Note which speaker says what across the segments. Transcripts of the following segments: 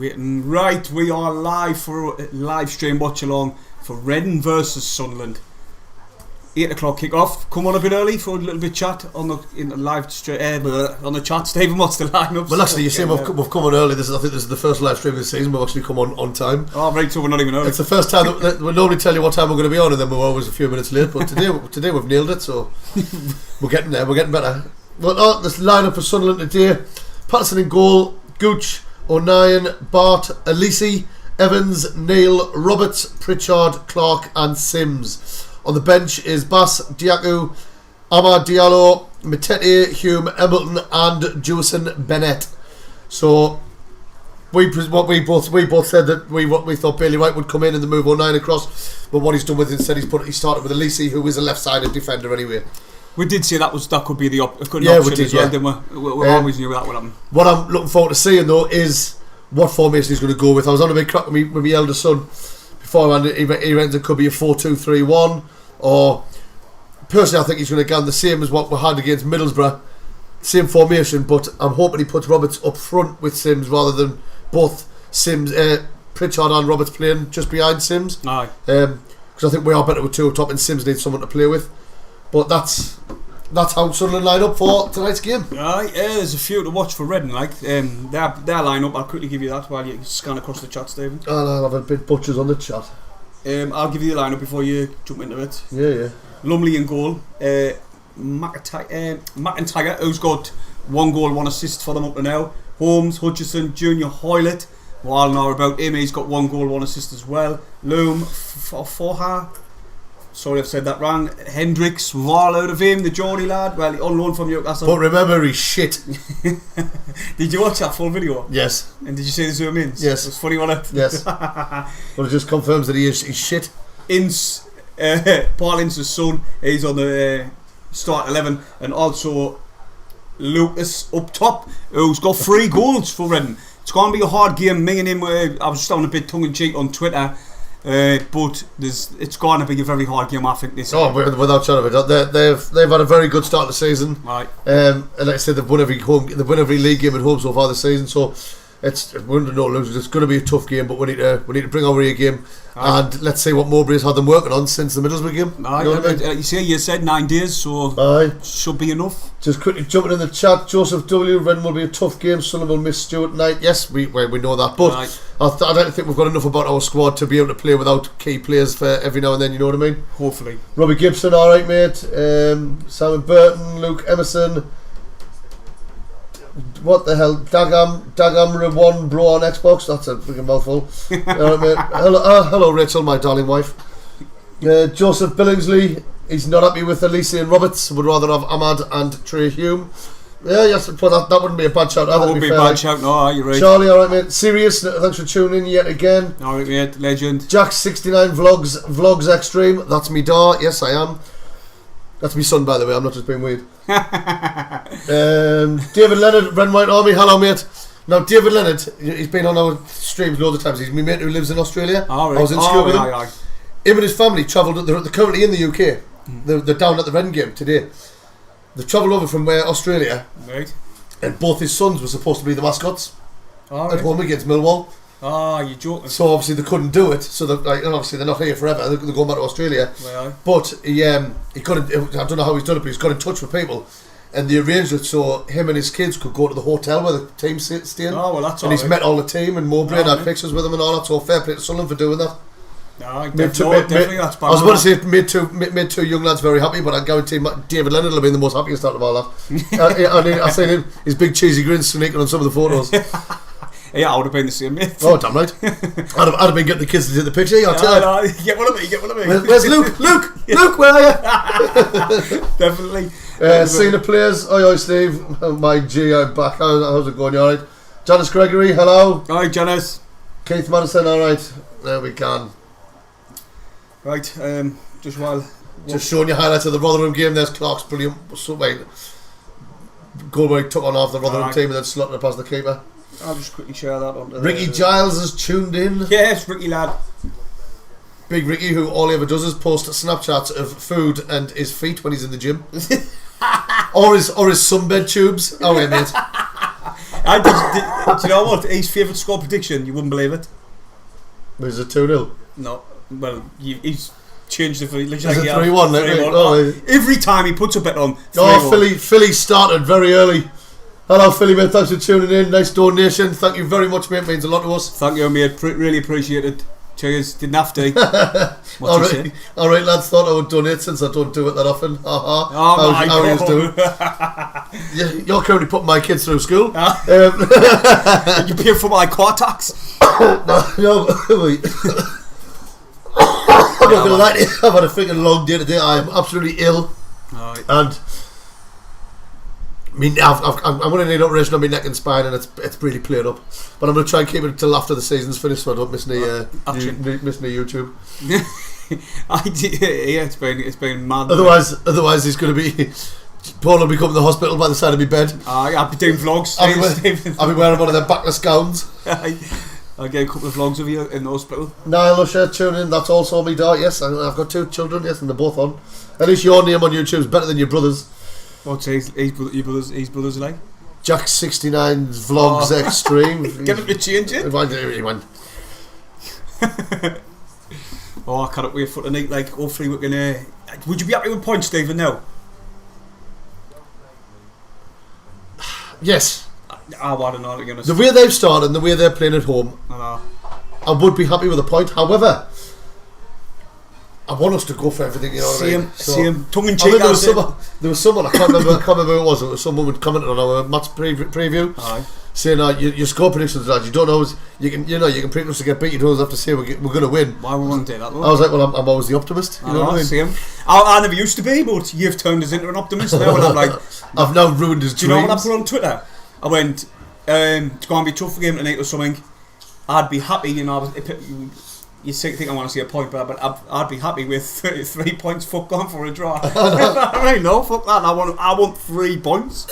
Speaker 1: waiting. Right, we are live for a live stream watch along for Reading versus Sunderland. 8 o'clock kick off. Come on a bit early for a little bit chat on the live on the chat. Stephen, what's the lineup?
Speaker 2: Well, actually, you see, we've come on early. I think this is the first live stream of the season. We've actually come on time.
Speaker 1: Oh, right, so we're not even early.
Speaker 2: It's the first time that we normally tell you what time we're going to be on, and then we're always a few minutes late. But today we've nailed it, so we're getting there. We're getting better. Well, this lineup for Sunderland today: Patterson in goal, Gooch, O'Nien, Bart, Alisi, Evans, Neil, Roberts, Pritchard, Clark, and Sims. On the bench is Bass, Diaku, Amad Diallo, Matete, Hume, Embleton, and Geeson Bennett. So we both said that we thought Bailey White would come in and the move 09 across, but what he's done with it instead he started with Alisi, who is a left-sided defender anyway.
Speaker 1: We did say that could be the option
Speaker 2: we did,
Speaker 1: as well, didn't we? We always knew that would happen.
Speaker 2: What I'm looking forward to seeing though is what formation he's going to go with. I was on a big crack with my elder son before, and he reckons it could be a 4-2-3-1. Or personally, I think he's going to go the same as what we had against Middlesbrough, same formation. But I'm hoping he puts Roberts up front with Sims rather than both Sims, Pritchard and Roberts playing just behind Sims.
Speaker 1: Aye.
Speaker 2: Because I think we are better with two up top, and Sims needs someone to play with. But that's how Sunderland line up for tonight's game.
Speaker 1: Aye, there's a few to watch for Reading. Like their line up, I'll quickly give you that while you scan across the chat, Stephen.
Speaker 2: And I'll have a bit butchers on the chat.
Speaker 1: I'll give you the lineup before you jump into it.
Speaker 2: Yeah.
Speaker 1: Lumley in goal. McIntyre, who's got 1 goal, 1 assist for them up to now. Holmes, Hutchinson, Junior, Hoylett. Well, I know about him. He's got 1 goal, 1 assist as well. Loom, Forha. Sorry, I've said that wrong. Hendricks, we've all out of him. The Geordie lad. Well, on loan from Newcastle.
Speaker 2: But remember, he's shit.
Speaker 1: Did you watch that full video?
Speaker 2: Yes.
Speaker 1: And did you see the zoom ins?
Speaker 2: Yes.
Speaker 1: It was funny, wasn't it?
Speaker 2: Yes. Well, it just confirms that he's shit.
Speaker 1: Paul Ince's son, he's on the start 11, and also Lucas up top, who's got 3 goals for Reading. It's going to be a hard game. Me and him, I was just having a bit tongue in cheek on Twitter. But it's going to be a very hard game, I think.
Speaker 2: Without shadow of a doubt, they've had a very good start to the season.
Speaker 1: Right.
Speaker 2: And like I said, they've won every league game at home so far this season. So it's win or no lose. It's going to be a tough game, but we need to bring our A game. Aye. And let's see what Mowbray's had them working on since the Middlesbrough game.
Speaker 1: Aye, you know what I mean? You said 9 days, so should be enough.
Speaker 2: Just quickly jumping in the chat, Joseph W. Reading will be a tough game. Sunderland will miss Stuart Knight. Yes, we know that, but I don't think we've got enough about our squad to be able to play without key players for every now and then. You know what I mean?
Speaker 1: Hopefully.
Speaker 2: Robbie Gibson, all right, mate. Simon Burton, Luke Emerson. What the hell? Dagam 1 bro on Xbox. That's a freaking mouthful. Alright, mate. Hello, Rachel, my darling wife. Joseph Billingsley. He's not happy with Alisi and Roberts. Would rather have Ahmad and Trey Hume. Yeah, yes, but that wouldn't be a bad shout.
Speaker 1: That wouldn't be a bad shout. No, you're right.
Speaker 2: Charlie, alright, mate. Serious. Thanks for tuning in yet again.
Speaker 1: Alright, mate. Legend.
Speaker 2: Jacques 69 vlogs extreme. That's me, da. Yes, I am. That's my son, by the way. I'm not just being weird. David Leonard, Red White Army. Hello, mate. Now, David Leonard, he's been on our streams loads of times. He's my mate who lives in Australia.
Speaker 1: Right.
Speaker 2: I was in school with him. Him and his family travelled. They're currently in the UK. They're down at the Reading game today. They travelled over from Australia.
Speaker 1: Right.
Speaker 2: And both his sons were supposed to be the mascots
Speaker 1: right.
Speaker 2: at home against Millwall.
Speaker 1: You're joking.
Speaker 2: So obviously they couldn't do it. So obviously they're not here forever. They're going back to Australia.
Speaker 1: Right.
Speaker 2: But he got. I don't know how he's done it, but he's got in touch with people, and they arranged it so him and his kids could go to the hotel where the team's staying.
Speaker 1: Oh well, that's.
Speaker 2: And he's met all the team, and Mowbray and had pictures with them and all that. So fair play to Sunderland for doing that.
Speaker 1: Definitely that's bad.
Speaker 2: I was about to say made two young lads very happy, but I guarantee David Leonard will be the most happiest out of all that. I seen him, his big cheesy grin sneaking on some of the photos.
Speaker 1: Yeah, I would have been the same, mate.
Speaker 2: Oh, damn right. I'd have been getting the kids to take the picture. Yeah,
Speaker 1: no, get one of me.
Speaker 2: Where's Luke? Luke, where are you?
Speaker 1: Definitely.
Speaker 2: Seeing the players. Oi, Steve. My G, I'm back. How's it going? You alright? Janice Gregory, hello.
Speaker 1: Hi, Janice.
Speaker 2: Keith Madison, alright. There we can.
Speaker 1: Right,
Speaker 2: just showing you highlights of the Rotherham game. There's Clark's brilliant. So, wait. Goal where he took on half the Rotherham team and then slotted it past the keeper.
Speaker 1: I'll just quickly share that on.
Speaker 2: Ricky Giles has tuned in.
Speaker 1: Yes, Ricky lad.
Speaker 2: Big Ricky, who all he ever does is post Snapchats of food and his feet when he's in the gym. or his sunbed tubes. Oh wait, mate.
Speaker 1: Do you know what? His favourite score prediction, you wouldn't believe it.
Speaker 2: Is it 2-0?
Speaker 1: No. Well, he's changed it for... Is
Speaker 2: it 3-1?
Speaker 1: Every time he puts a bet on 3-1.
Speaker 2: Oh, Philly started very early. Hello, Philly, mate. Thanks for tuning in. Nice donation. Thank you very much, mate. Means a lot to us.
Speaker 1: Thank you, mate. Really appreciate it. Cheers. Didn't have to.
Speaker 2: All right, lads. Thought I would donate since I don't do it that often.
Speaker 1: Oh my God.
Speaker 2: Yeah, you're currently putting my kids through school.
Speaker 1: You pay for my car tax.
Speaker 2: No, wait. I'm not gonna lie to you. I've had a freaking long day today. I am absolutely ill, and I mean, I'm going to need an operation on my neck and spine, and it's really played up. But I'm going to try and keep it until after the season's finished, so I don't miss any YouTube.
Speaker 1: Yeah, it's been mad.
Speaker 2: Otherwise, he's going to be. Paul will be coming to the hospital by the side of my bed.
Speaker 1: I'll be doing vlogs.
Speaker 2: I'll be wearing one of their backless gowns.
Speaker 1: I'll get a couple of vlogs of you in the hospital.
Speaker 2: Niall Usher, tune in. That's also me, Dart. Yes, I've got 2 children. Yes, and they're both on. At least your name on YouTube is better than your brother's.
Speaker 1: What's his brothers like?
Speaker 2: Jacques 69's Vlogs Extreme.
Speaker 1: Get him to change it.
Speaker 2: He went.
Speaker 1: I can't wait for tonight. Like, hopefully we can. Would you be happy with points, Stephen? Now.
Speaker 2: Yes.
Speaker 1: I want to know, to be honest.
Speaker 2: The way they've started and the way they're playing at home, I would be happy with a point. However, I want us to go for everything, you know what I mean?
Speaker 1: Same. Tongue in cheek.
Speaker 2: There was someone, I can't remember who it was. It was someone who commented on our match preview.
Speaker 1: Aye.
Speaker 2: Saying your score predictions, lads, you don't always, you can predict us to get beat. You don't always have to say we're going to win.
Speaker 1: Why would we want to do that? Though?
Speaker 2: I was like, well, I'm always the optimist. You know what I mean?
Speaker 1: Same. I never used to be, but you've turned us into an optimist now. And I'm like,
Speaker 2: I've now ruined his dreams.
Speaker 1: Do you know what I put on Twitter? I went, it's going to be a tough game tonight or something. I'd be happy, you know. You think I want to see a point, but I'd be happy with 3 points. Fuck on for a draw. I mean, no, fuck that. I want 3 points,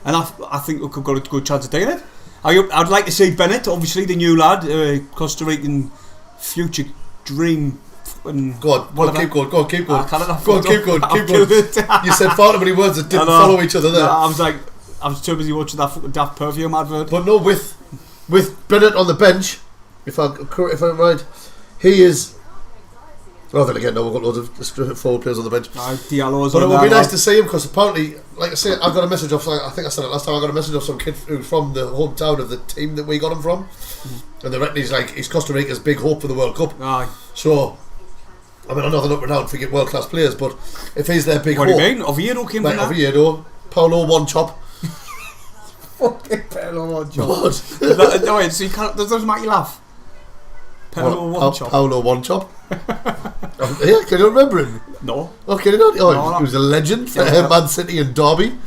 Speaker 1: and I think we could got a good chance of doing it. I'd like to see Bennett, obviously the new lad, Costa Rican future dream.
Speaker 2: Go on, keep going. Keep going.
Speaker 1: Keep going.
Speaker 2: You said far too many words that didn't follow each other there.
Speaker 1: I was too busy watching that fucking Daft Perfume advert.
Speaker 2: But no, with Bennett on the bench, if I'm right, he is. Well, then again, no, we've got loads of forward players on the bench.
Speaker 1: Diallo's
Speaker 2: but it would be nice to see him because apparently, like I say, I got a message off. I think I said it last time. I got a message off some kid who's from the hometown of the team that we got him from, and they reckon he's Costa Rica's big hope for the World Cup.
Speaker 1: Aye.
Speaker 2: So, I mean, I know they're not renowned for getting world class players, but if he's their big
Speaker 1: hope,
Speaker 2: what
Speaker 1: do you mean? Oviedo came from that.
Speaker 2: Oviedo, Paulo One Chop.
Speaker 1: Fucking Paulo One Chop.
Speaker 2: What?
Speaker 1: No, wait, so you can't. Doesn't make you laugh. Paulo One Chop.
Speaker 2: Paulo One Chop. Yeah, can you remember him?
Speaker 1: No.
Speaker 2: Oh, can you not? Oh, he was a legend for Man City and Derby.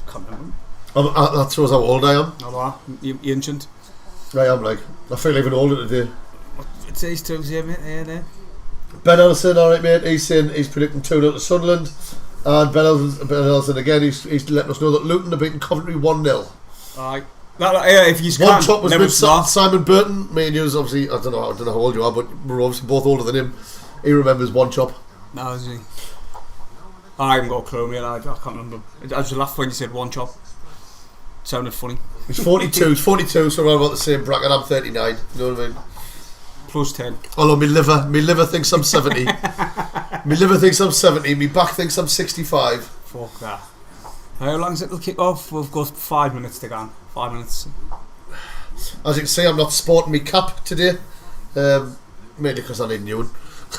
Speaker 1: Can't remember.
Speaker 2: That shows how old I am.
Speaker 1: No, you're ancient.
Speaker 2: I am, like, I feel even older today.
Speaker 1: It's these two, mate. Yeah.
Speaker 2: Ben Alison, alright, mate. He's predicting 2-0 to Sunderland. And Ben Alison again, he's letting us know that Luton are beating Coventry 1-0.
Speaker 1: Alright. If you
Speaker 2: One chop was with Simon Burton. Me and you, obviously, I don't know how old you are, but we're obviously both older than him. He remembers One Chop.
Speaker 1: No, is he? I haven't got a clue, mate. I can't remember. I just laughed when you said One Chop. It sounded funny.
Speaker 2: He's 42. He's 42, so we're about the same bracket. I'm 39. You know what I mean?
Speaker 1: Plus 10.
Speaker 2: Although my liver thinks I'm 70. My liver thinks I'm 70. My back thinks I'm 65.
Speaker 1: Fuck that. How long's it till kick off? We've got 5 minutes to go. 5 minutes.
Speaker 2: As you can see, I'm not sporting my cap today, mainly because I need a new one.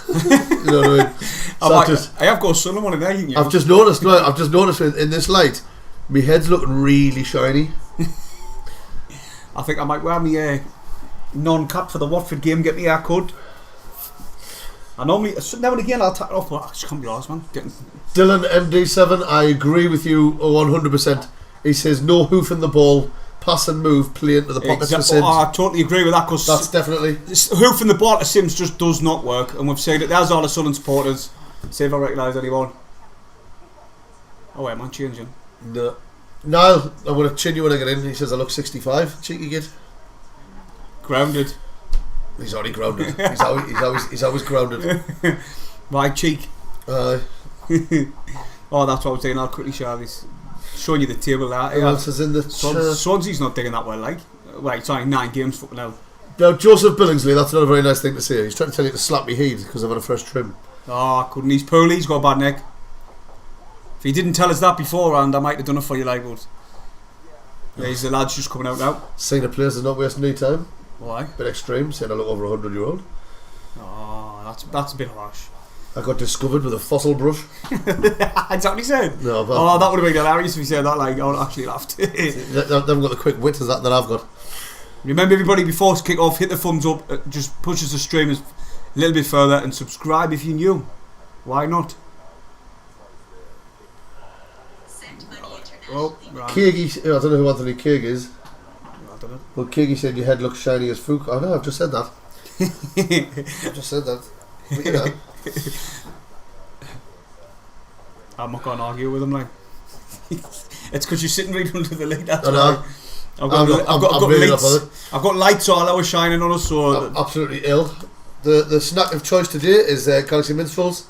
Speaker 2: You know what I mean? I
Speaker 1: have got a sun on there.
Speaker 2: I've just noticed in this light, my head's looking really shiny.
Speaker 1: I think I might wear my non-cap for the Watford game. Get me a haircut. I normally now and again I'll take it off, but I just can't be arsed, man.
Speaker 2: Dylan MD7, I agree with you 100%. He says no hoofing the ball, pass and move, play into the pockets for Sims.
Speaker 1: I totally agree with that, because
Speaker 2: that's definitely
Speaker 1: hoofing the ball to Sims just does not work, and we've said it. There's all the Sunderland supporters. See if I recognise anyone. Oh wait, am I changing?
Speaker 2: No. Niall, I'm going to chin you when I get in. He says I look 65. Cheeky kid.
Speaker 1: Grounded.
Speaker 2: He's already grounded. He's always grounded.
Speaker 1: My cheek.
Speaker 2: Oh,
Speaker 1: that's what I was saying. I'll quickly share this showing you the table there.
Speaker 2: Who else is in the
Speaker 1: Swansea's not doing that well, like. Well, it's only 9 games fucking hell.
Speaker 2: Now, Joseph Billingsley, that's not a very nice thing to say. He's trying to tell you to slap me heed because I've had a fresh trim.
Speaker 1: Oh, couldn't. He's poorly, he's got a bad neck. If he didn't tell us that beforehand, I might have done it for you, like, but... Yeah, he's the lad's just coming out now.
Speaker 2: Seeing the players is not wasting any time.
Speaker 1: Why?
Speaker 2: Bit extreme, saying I look over 100-year-old.
Speaker 1: Oh, that's a bit harsh.
Speaker 2: I got discovered with a fossil brush.
Speaker 1: Is that what he said?
Speaker 2: No, but
Speaker 1: oh, that would have been hilarious if he said that. Like, I would have actually laughed.
Speaker 2: They haven't got the quick wit as that I've got.
Speaker 1: Remember, everybody, before kick off, hit the thumbs up. Just push us the stream a little bit further and subscribe if you're new. Why not? Oh, right.
Speaker 2: Keegi, I don't know who Anthony Keeg is.
Speaker 1: I don't know.
Speaker 2: Well, Keegi said your head looks shiny as Fook. I know, I've just said that. I've just said that. But, you know.
Speaker 1: I'm not going to argue with him, like. It's because you're sitting right under the light. That's
Speaker 2: I know.
Speaker 1: why. I've got lights all hours shining on us, so
Speaker 2: I'm absolutely ill. The snack of choice today is Galaxy Minstrels,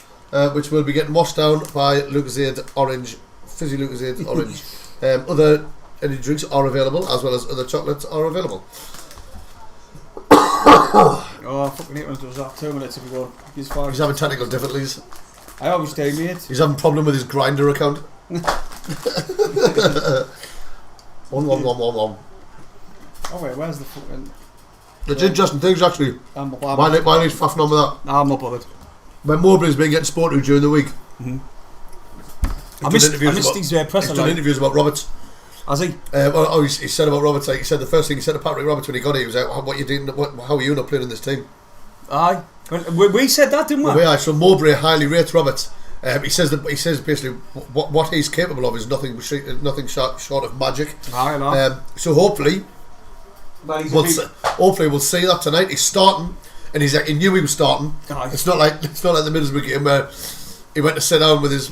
Speaker 2: which will be getting washed down by Lucozade Orange, fizzy Lucozade Orange. Other energy drinks are available, as well as other chocolates are available.
Speaker 1: Oh, I fucking hate when it does that. 2 minutes if we go. He's
Speaker 2: having technical difficulties.
Speaker 1: I always do, mate.
Speaker 2: He's having a problem with his Grindr account. 11111.
Speaker 1: Oh wait, where's the fucking...
Speaker 2: The did Justin things actually. Mine is faffing on with that.
Speaker 1: I'm not bothered.
Speaker 2: When Mowbray's been getting sport to during the week.
Speaker 1: Mm-hmm. I missed his press.
Speaker 2: He's done interviews about Roberts.
Speaker 1: Has he?
Speaker 2: He said about Roberts. Like, he said the first thing he said to Patrick Roberts when he got it, he was like, "What you doing? How are you not playing in this team?"
Speaker 1: Aye, we said that, didn't we?
Speaker 2: Well, so Mowbray highly rates Roberts. He says basically what he's capable of is nothing short of magic.
Speaker 1: Aye, no.
Speaker 2: So hopefully we'll see that tonight. He's starting, and he knew he was starting.
Speaker 1: Aye.
Speaker 2: It's not like the Middlesbrough game where he went to sit down with his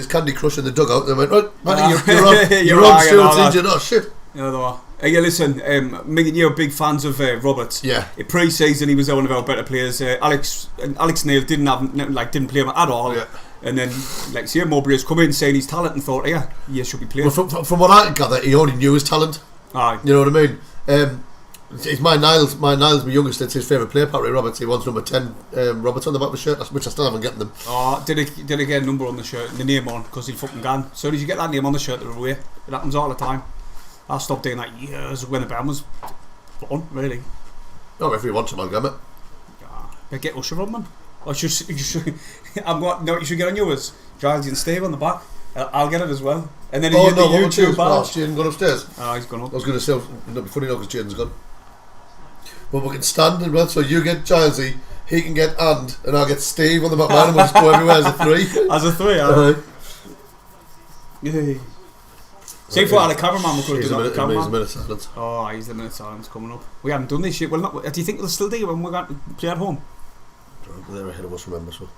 Speaker 2: Candy Crush in the dugout. And they went, right, Matty, you're on still injured. Oh shit.
Speaker 1: Yeah, they are. Hey, listen, you're big fans of Roberts.
Speaker 2: Yeah.
Speaker 1: In pre-season, he was one of our better players. Alex Neil didn't play him at all. Yeah. And then, Mowbray's come in saying his talent and thought, yeah, you should be playing.
Speaker 2: Well, from what I can gather, he already knew his talent.
Speaker 1: Aye.
Speaker 2: You know what I mean? It's my Niles, my youngest. It's his favourite player, Patrick Roberts. He wants number 10 Roberts on the back of the shirt, which I still haven't gotten them.
Speaker 1: Oh, did he get a number on the shirt, the name on, because he fucking gone. So did you get that name on the shirt, they're away. It happens all the time. I stopped doing that years when the band was born, really.
Speaker 2: No, if he wants him, I'll get it.
Speaker 1: But get Usher on, man. Or you should you should get on yours. Giles and Steve on the back. I'll get it as well. And then
Speaker 2: YouTube badge. Jaden's gone upstairs.
Speaker 1: He's gone up.
Speaker 2: I was going to say, it'll be funny now because Jaden's gone. But we can stand and run, so you get Gilesy, he can get and I'll get Steve on the back line and we'll just go everywhere as a 3.
Speaker 1: As a 3, yeah. See if we had a cameraman, we could have done that.
Speaker 2: He's a minute silence.
Speaker 1: Oh, he's the minute silence coming up. We haven't done this shit. Well, do you think they'll still do it when we're going to play at home?
Speaker 2: They're ahead of us, remember, so.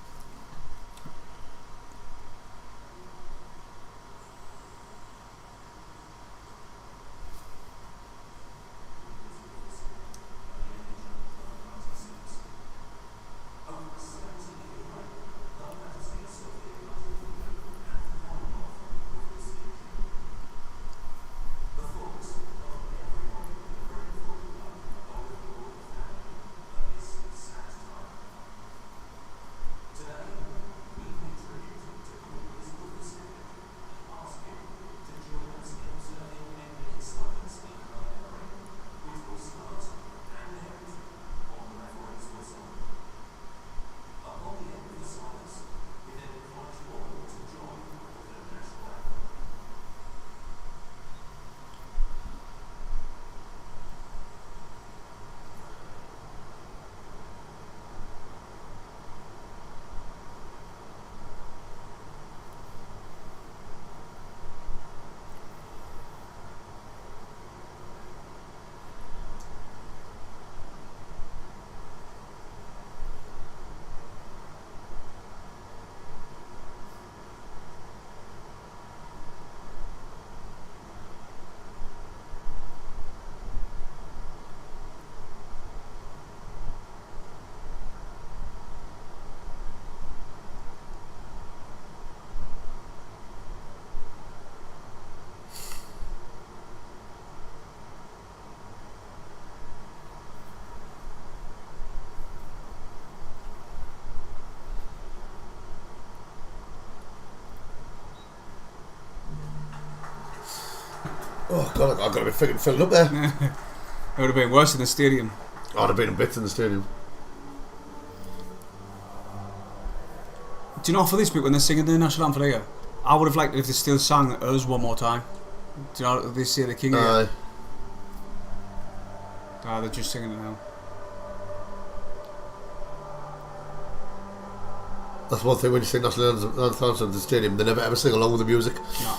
Speaker 2: Oh God, I've got to be freaking filled up there.
Speaker 1: It would have been worse in the stadium.
Speaker 2: I'd have been in bits in the stadium.
Speaker 1: Do you know, for this bit when they're singing the national anthem here, I would have liked it if they still sang us one more time. Do you know they say the king here? They're just singing it now.
Speaker 2: That's one thing when you sing national anthems in the stadium, they never ever sing along with the music.
Speaker 1: No.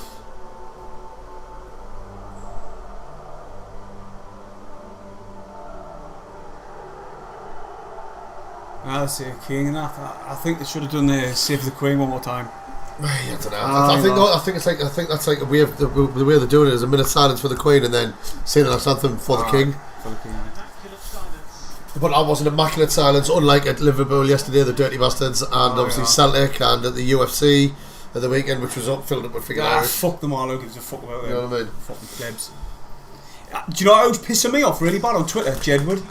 Speaker 1: That's the king and that. I think they should have done the Save the Queen one more time.
Speaker 2: I don't know. I think that's like the way they're doing it is a minute silence for the Queen and then singing the national anthem for the King.
Speaker 1: For the king.
Speaker 2: But that wasn't immaculate silence, unlike at Liverpool yesterday, the Dirty Bastards, and obviously Celtic, and at the UFC at the weekend, which was filled up with figure Irish.
Speaker 1: Fuck them all. Who gives a fuck about them?
Speaker 2: You know what I mean?
Speaker 1: Fucking plebs. Do you know who's pissing me off really bad on Twitter? Jedward.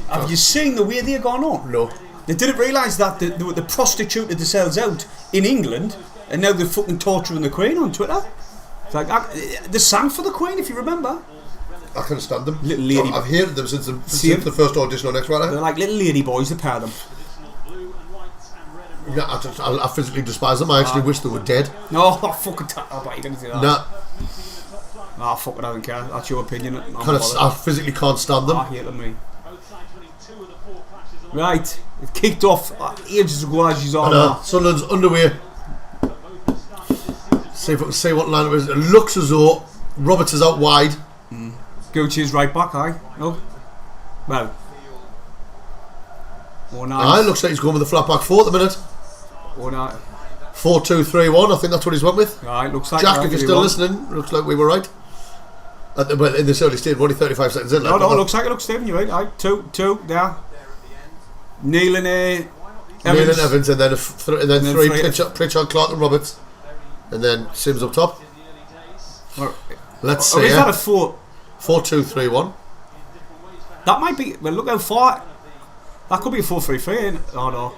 Speaker 1: Have you seen the way they're going on?
Speaker 2: No.
Speaker 1: They didn't realise that they prostituted themselves out in England, and now they're fucking torturing the Queen on Twitter. It's like they sang for the Queen, if you remember.
Speaker 2: I can't stand them.
Speaker 1: Little lady.
Speaker 2: I've hated them since the first audition on X Factor.
Speaker 1: They're like little lady boys. They pair them.
Speaker 2: Yeah, I physically despise them. I actually wish they were dead.
Speaker 1: No, fucking. I bet you didn't say that.
Speaker 2: Nah.
Speaker 1: Fuck it. I don't care. That's your opinion.
Speaker 2: I physically can't stand them.
Speaker 1: I hate them, mate. Right, it kicked off ages ago, as you all know.
Speaker 2: Sunderland's underway. See if I can see what line it is. It looks as though Roberts is out wide.
Speaker 1: Gucci is right back, aye? No? Well.
Speaker 2: Looks like he's going with the flat back four at the minute. 4-2-3-1, I think that's what he's went with.
Speaker 1: Right, looks like
Speaker 2: Jack, if you're still listening, looks like we were right. In this early stage, we're only 35 seconds in.
Speaker 1: No, looks like it looks Stephen, you're right. Aye, two, there. Neil and Evans,
Speaker 2: and then three Pritchard, Clark and Roberts, and then Sims up top. Let's see.
Speaker 1: Is that a 4-2-3-1? That might be. Well, look how far. That could be a 4-3-3, ain't it? Oh no.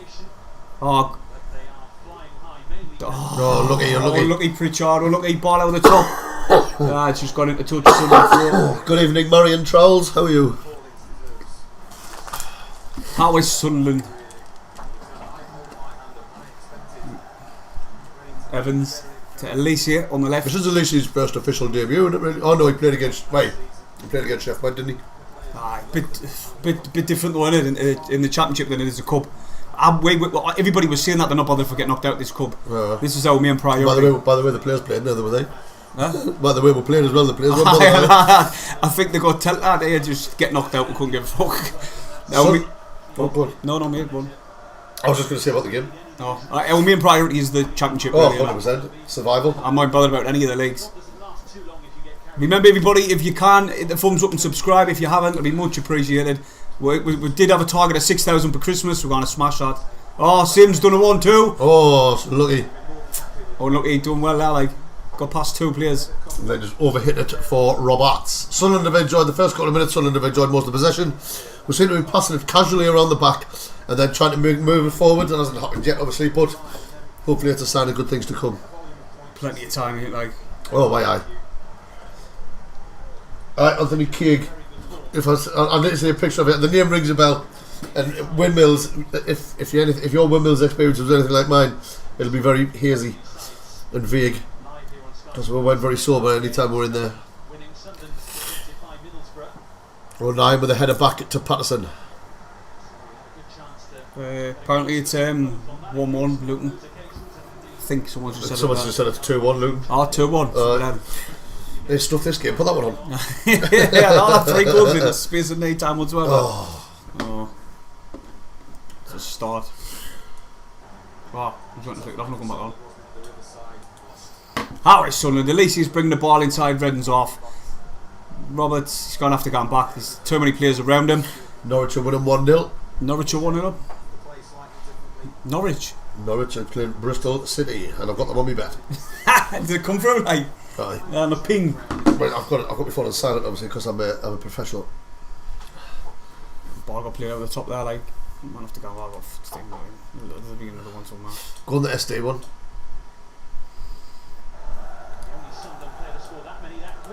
Speaker 1: Lucky Pritchard. Lucky ball out of the top. It's just gone into touch.
Speaker 2: Good evening, Marion Trolls. How are you?
Speaker 1: How is Sunderland? Evans to Alicia on the left.
Speaker 2: This is Alicia's first official debut, isn't it? Really? Oh no, he played against Chef White, didn't he?
Speaker 1: Aye, bit different though, isn't it? In the Championship than it is the Cup. Everybody was saying that they're not bothered for getting knocked out this Cup. This is our main priority.
Speaker 2: By the way, the players played, neither were they.
Speaker 1: Huh?
Speaker 2: By the way, we're playing as well. The players weren't bothered.
Speaker 1: I think they got told that they just get knocked out and couldn't give a fuck. No, mate, one.
Speaker 2: I was just going to say about the game.
Speaker 1: No, our main priority is the Championship.
Speaker 2: Oh, 100%. Survival.
Speaker 1: I'm not bothered about any of the leagues. Remember, everybody, if you can, hit the thumbs up and subscribe. If you haven't, it'll be much appreciated. We did have a target of 6,000 for Christmas. We're going to smash that. Oh, Sim's done a 1-2.
Speaker 2: Oh, lucky.
Speaker 1: Oh, lucky, doing well there, like. Got past two players.
Speaker 2: And then just overhit it for Roberts. Sunderland have enjoyed the first couple of minutes. Sunderland have enjoyed most of the possession. We seem to be passing it casually around the back and then trying to move it forward. And hasn't happened yet, obviously, but hopefully it's a sign of good things to come.
Speaker 1: Plenty of time, ain't it, like.
Speaker 2: Oh, aye. Anthony Keig. I need to see a picture of it. The name rings a bell. And windmills. If your windmills experience was anything like mine, it'll be very hazy and vague. Because we went very sober any time we were in there. 9 with a header back to Patterson.
Speaker 1: Apparently it's 1-1 Luton. I think someone just said
Speaker 2: it's 2-1 Luton.
Speaker 1: Oh, 2-1.
Speaker 2: They stuffed this game. Put that one on.
Speaker 1: Yeah, I'll have 3 goals in the space of 8 time whatsoever. Oh. It's a start. Wow, I'm trying to take it off and come back on. Alright, Sunderland. Alicia's bringing the ball inside, Redden's off. Roberts, he's going to have to go back. There's too many players around him.
Speaker 2: Norwich are winning 1-0.
Speaker 1: Norwich are 1-0 up. Norwich
Speaker 2: are playing Bristol City, and I've got them on my bet.
Speaker 1: Did it come through, like?
Speaker 2: Aye.
Speaker 1: And a ping.
Speaker 2: Right, I've got my phone on silent, obviously, because I'm a professional.
Speaker 1: Ball got played over the top there, like. Might have to go off. There'll be another one somewhere.
Speaker 2: Go on the SD one.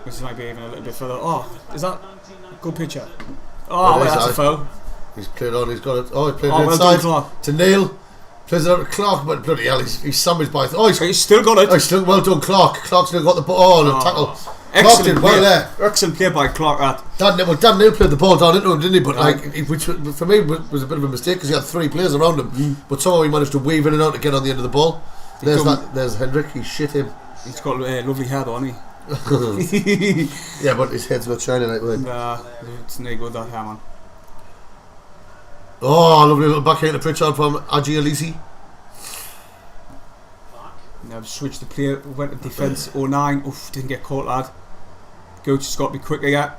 Speaker 1: This might be even a little bit further. Oh, is that a good picture? Oh, well, that's a foul.
Speaker 2: He's played on, he's got it. Oh, he played
Speaker 1: well
Speaker 2: inside
Speaker 1: done,
Speaker 2: to Neil. Plays it out to Clark, but bloody hell, he's sandwiched by. Oh,
Speaker 1: he's still got it.
Speaker 2: Oh, he's still well done, Clark. Clark's still got the ball. Oh, and a tackle.
Speaker 1: Excellent
Speaker 2: play there.
Speaker 1: Excellent play by Clark.
Speaker 2: Dan Neil played the ball down into him, didn't he? But which for me was a bit of a mistake because he had 3 players around him. But somehow he managed to weave in and out to get on the end of the ball. There's Hendrick. He shit him.
Speaker 1: He's got lovely hair, though, hasn't
Speaker 2: he? Yeah, but his head's not shining like that.
Speaker 1: Nah, it's no good, that hair, man.
Speaker 2: Oh, lovely little backhand to Pritchard from Aji Alisi.
Speaker 1: Now switched the player, went to defence 09. Oof, didn't get caught, lad. Gooch has got to be quicker yet.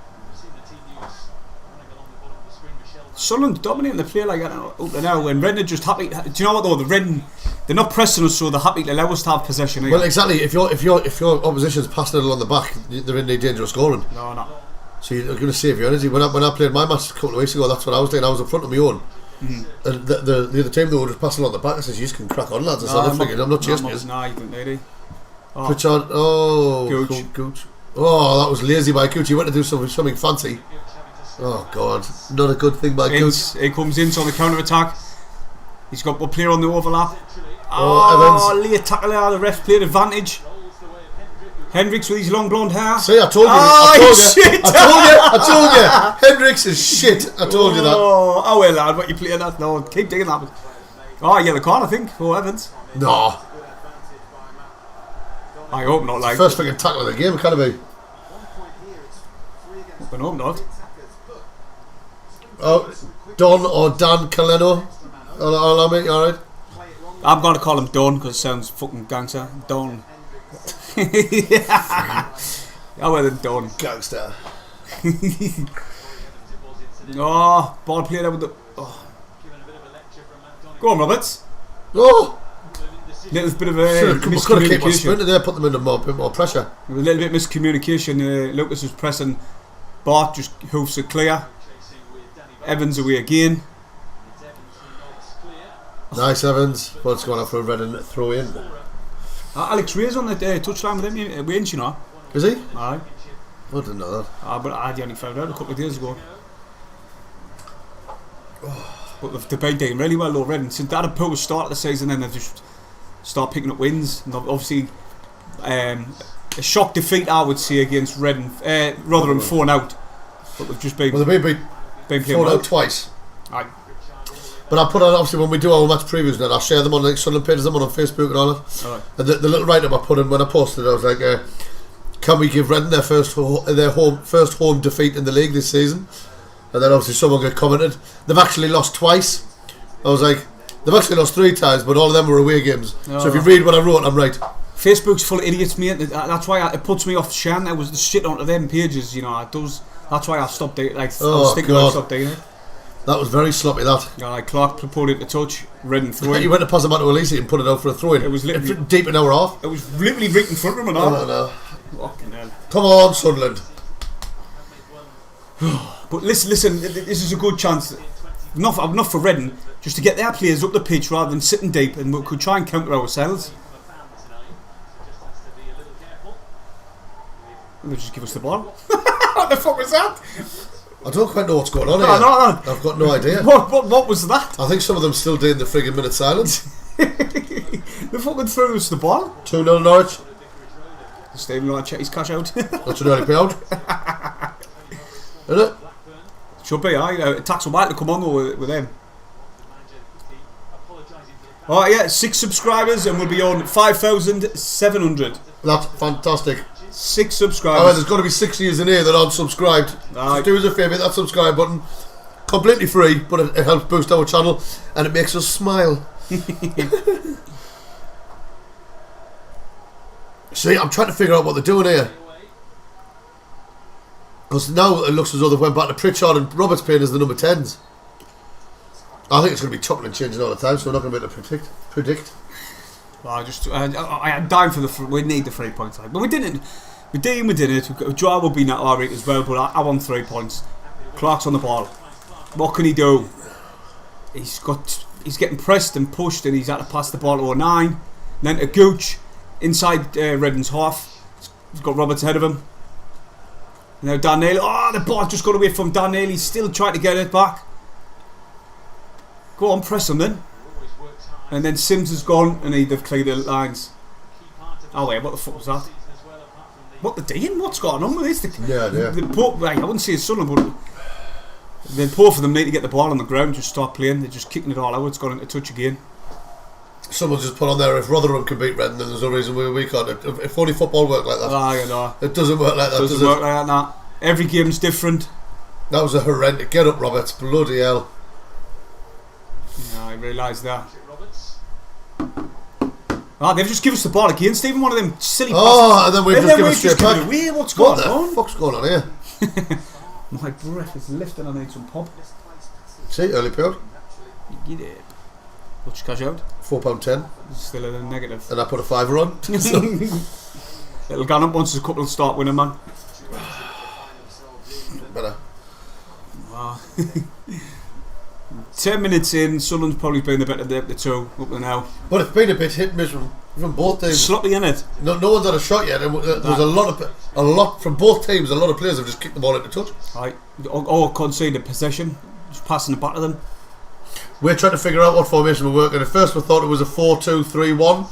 Speaker 1: Sunderland dominating the play like that up to now, and Redden are just happy. Do you know what though? They're not pressing us, so they're happy to allow us to have possession.
Speaker 2: Well, exactly. If your opposition's passing it along the back, they're in danger of scoring.
Speaker 1: No.
Speaker 2: So you're going to save your energy. When I played my match a couple of weeks ago, that's what I was doing. I was in front of my own. And the other team, they were just passing along the back. I said, you just can crack on, lads. I said, I'm not chasing you.
Speaker 1: Nah, you didn't need it.
Speaker 2: Pritchard, Gooch. Oh, that was lazy by Gooch. He went to do something fancy. Oh, God. Not a good thing by Gooch.
Speaker 1: He comes in on the counter-attack. He's got a player on the overlap.
Speaker 2: Evans.
Speaker 1: Late tackle there. The ref played advantage. Hendricks with his long blonde hair.
Speaker 2: See, I told you. I told you. Hendricks is shit. I told you that.
Speaker 1: Oh, well, lad, what you playing that? No, keep digging that. Oh, yellow card, I think, for Evans.
Speaker 2: No.
Speaker 1: I hope not. Like
Speaker 2: first freaking tackle of the game, can it be?
Speaker 1: I hope not.
Speaker 2: Oh, Don or Dan Caleno. Alright.
Speaker 1: I'm going to call him Don because it sounds fucking gangster. Don. Yeah. Well then, Don.
Speaker 2: Gangster.
Speaker 1: Oh, ball played out with the. Oh. Go on, Roberts.
Speaker 2: Oh.
Speaker 1: Little bit of a
Speaker 2: miscommunication. There, put them under a bit more pressure.
Speaker 1: A little bit of miscommunication. Lucas was pressing. Bart just hoofs it clear. Evans away again.
Speaker 2: Nice Evans. What's going on for a red and throw in?
Speaker 1: Alex Ray's on the touchline with him, Wayne, you know.
Speaker 2: Is he?
Speaker 1: Aye.
Speaker 2: I didn't know that.
Speaker 1: But I only found out a couple of days ago. But they've been doing really well, though, Redden. Since that had poor start of the season, then they just start picking up wins. And obviously, a shock defeat, I would say, against Redden, rather than 4-out. But they've just been.
Speaker 2: Well, they've been 4-out twice.
Speaker 1: Aye.
Speaker 2: But I put on, obviously, when we do our match previews, then I'll share them on the Sunderland pages, them on Facebook and all that.
Speaker 1: Right.
Speaker 2: And the little write-up I put in when I posted it, I was like, can we give Redden their first home defeat in the league this season? And then obviously someone got commented, they've actually lost twice. I was like, they've actually lost 3 times, but all of them were away games. So if you read what I wrote, I'm right.
Speaker 1: Facebook's full of idiots, mate. That's why it puts me off sharing. It was the shit onto them pages, you know. It does. That's why I stopped doing it. Like, I was thinking I stopped doing it.
Speaker 2: That was very sloppy, that.
Speaker 1: Yeah, like Clark put it to touch, Redden threw it.
Speaker 2: You went to pass him out to Alison and put it out for a throw in.
Speaker 1: It was literally
Speaker 2: deep an hour off.
Speaker 1: It was literally right in front of him and all.
Speaker 2: No.
Speaker 1: Fucking hell.
Speaker 2: Come on, Sunderland.
Speaker 1: But listen, this is a good chance. Enough for Redden, just to get their players up the pitch rather than sitting deep, and we could try and counter ourselves. And they'll just give us the ball. What the fuck was that?
Speaker 2: I don't quite know what's going on here.
Speaker 1: No.
Speaker 2: I've got no idea.
Speaker 1: What was that?
Speaker 2: I think some of them still doing the friggin' minute silence.
Speaker 1: They fucking threw us the ball.
Speaker 2: 2-0 Norwich.
Speaker 1: Stephen Lord check his cash out.
Speaker 2: That's an early payout. Isn't it?
Speaker 1: Should be, it takes a while to come on though with them. Alright, yeah, 6 subscribers and we'll be on 5,700.
Speaker 2: That's fantastic.
Speaker 1: 6 subscribers.
Speaker 2: Alright, there's got to be 6 years in here that aren't subscribed. So do us a favour, hit that subscribe button. Completely free, but it helps boost our channel and it makes us smile. See, I'm trying to figure out what they're doing here. Because now it looks as though they've went back to Pritchard and Roberts playing as the number 10s. I think it's going to be chopping and changing all the time, so we're not going to be able to predict.
Speaker 1: Well, I had dying for we need the 3 points, but we didn't. We didn't. Joe will be not alright as well, but I want 3 points. Clark's on the ball. What can he do? He's getting pressed and pushed, and he's had to pass the ball to 09. Then to Gooch inside Redden's half. He's got Roberts ahead of him. Now Dan Heley. Oh, the ball just got away from Dan Heley. He's still trying to get it back. Go on, press him then. And then Sims has gone and they've cleared the lines. Oh wait, what the fuck was that? What the doing? What's going on with this? I wouldn't say it's Sunderland, but both of them need to get the ball on the ground, just start playing. They're just kicking it all out. It's gone into touch again.
Speaker 2: Someone just put on there, if Rotherham can beat Reading, then there's no reason we can't. If only football worked like that.
Speaker 1: You know.
Speaker 2: It doesn't work like that.
Speaker 1: It doesn't work like that, nah. Every game's different.
Speaker 2: That was a horrendous. Get up, Roberts. Bloody hell.
Speaker 1: Yeah, I realised that. They've just given us the ball again, Stephen. One of them silly passes.
Speaker 2: And then we've just given it straight back.
Speaker 1: Away. What's going on?
Speaker 2: What the fuck's going on here?
Speaker 1: My breath is lifting. I need some pop.
Speaker 2: See, early payout.
Speaker 1: You did. What's your cash out?
Speaker 2: £4.10.
Speaker 1: Still a negative.
Speaker 2: And I put a fiver on.
Speaker 1: It'll go up once the couple start winning, man.
Speaker 2: Better.
Speaker 1: Wow. 10 minutes in, Sunderland's probably been the better of the two up to now.
Speaker 2: But it's been a bit hit and miss from both teams.
Speaker 1: Sloppy, innit?
Speaker 2: No one's had a shot yet. There's a lot from both teams. A lot of players have just kicked the ball into touch.
Speaker 1: Right. Or conceded possession, just passing it back to them.
Speaker 2: We're trying to figure out what formation we're working. At first we thought it was a 4-2-3-1.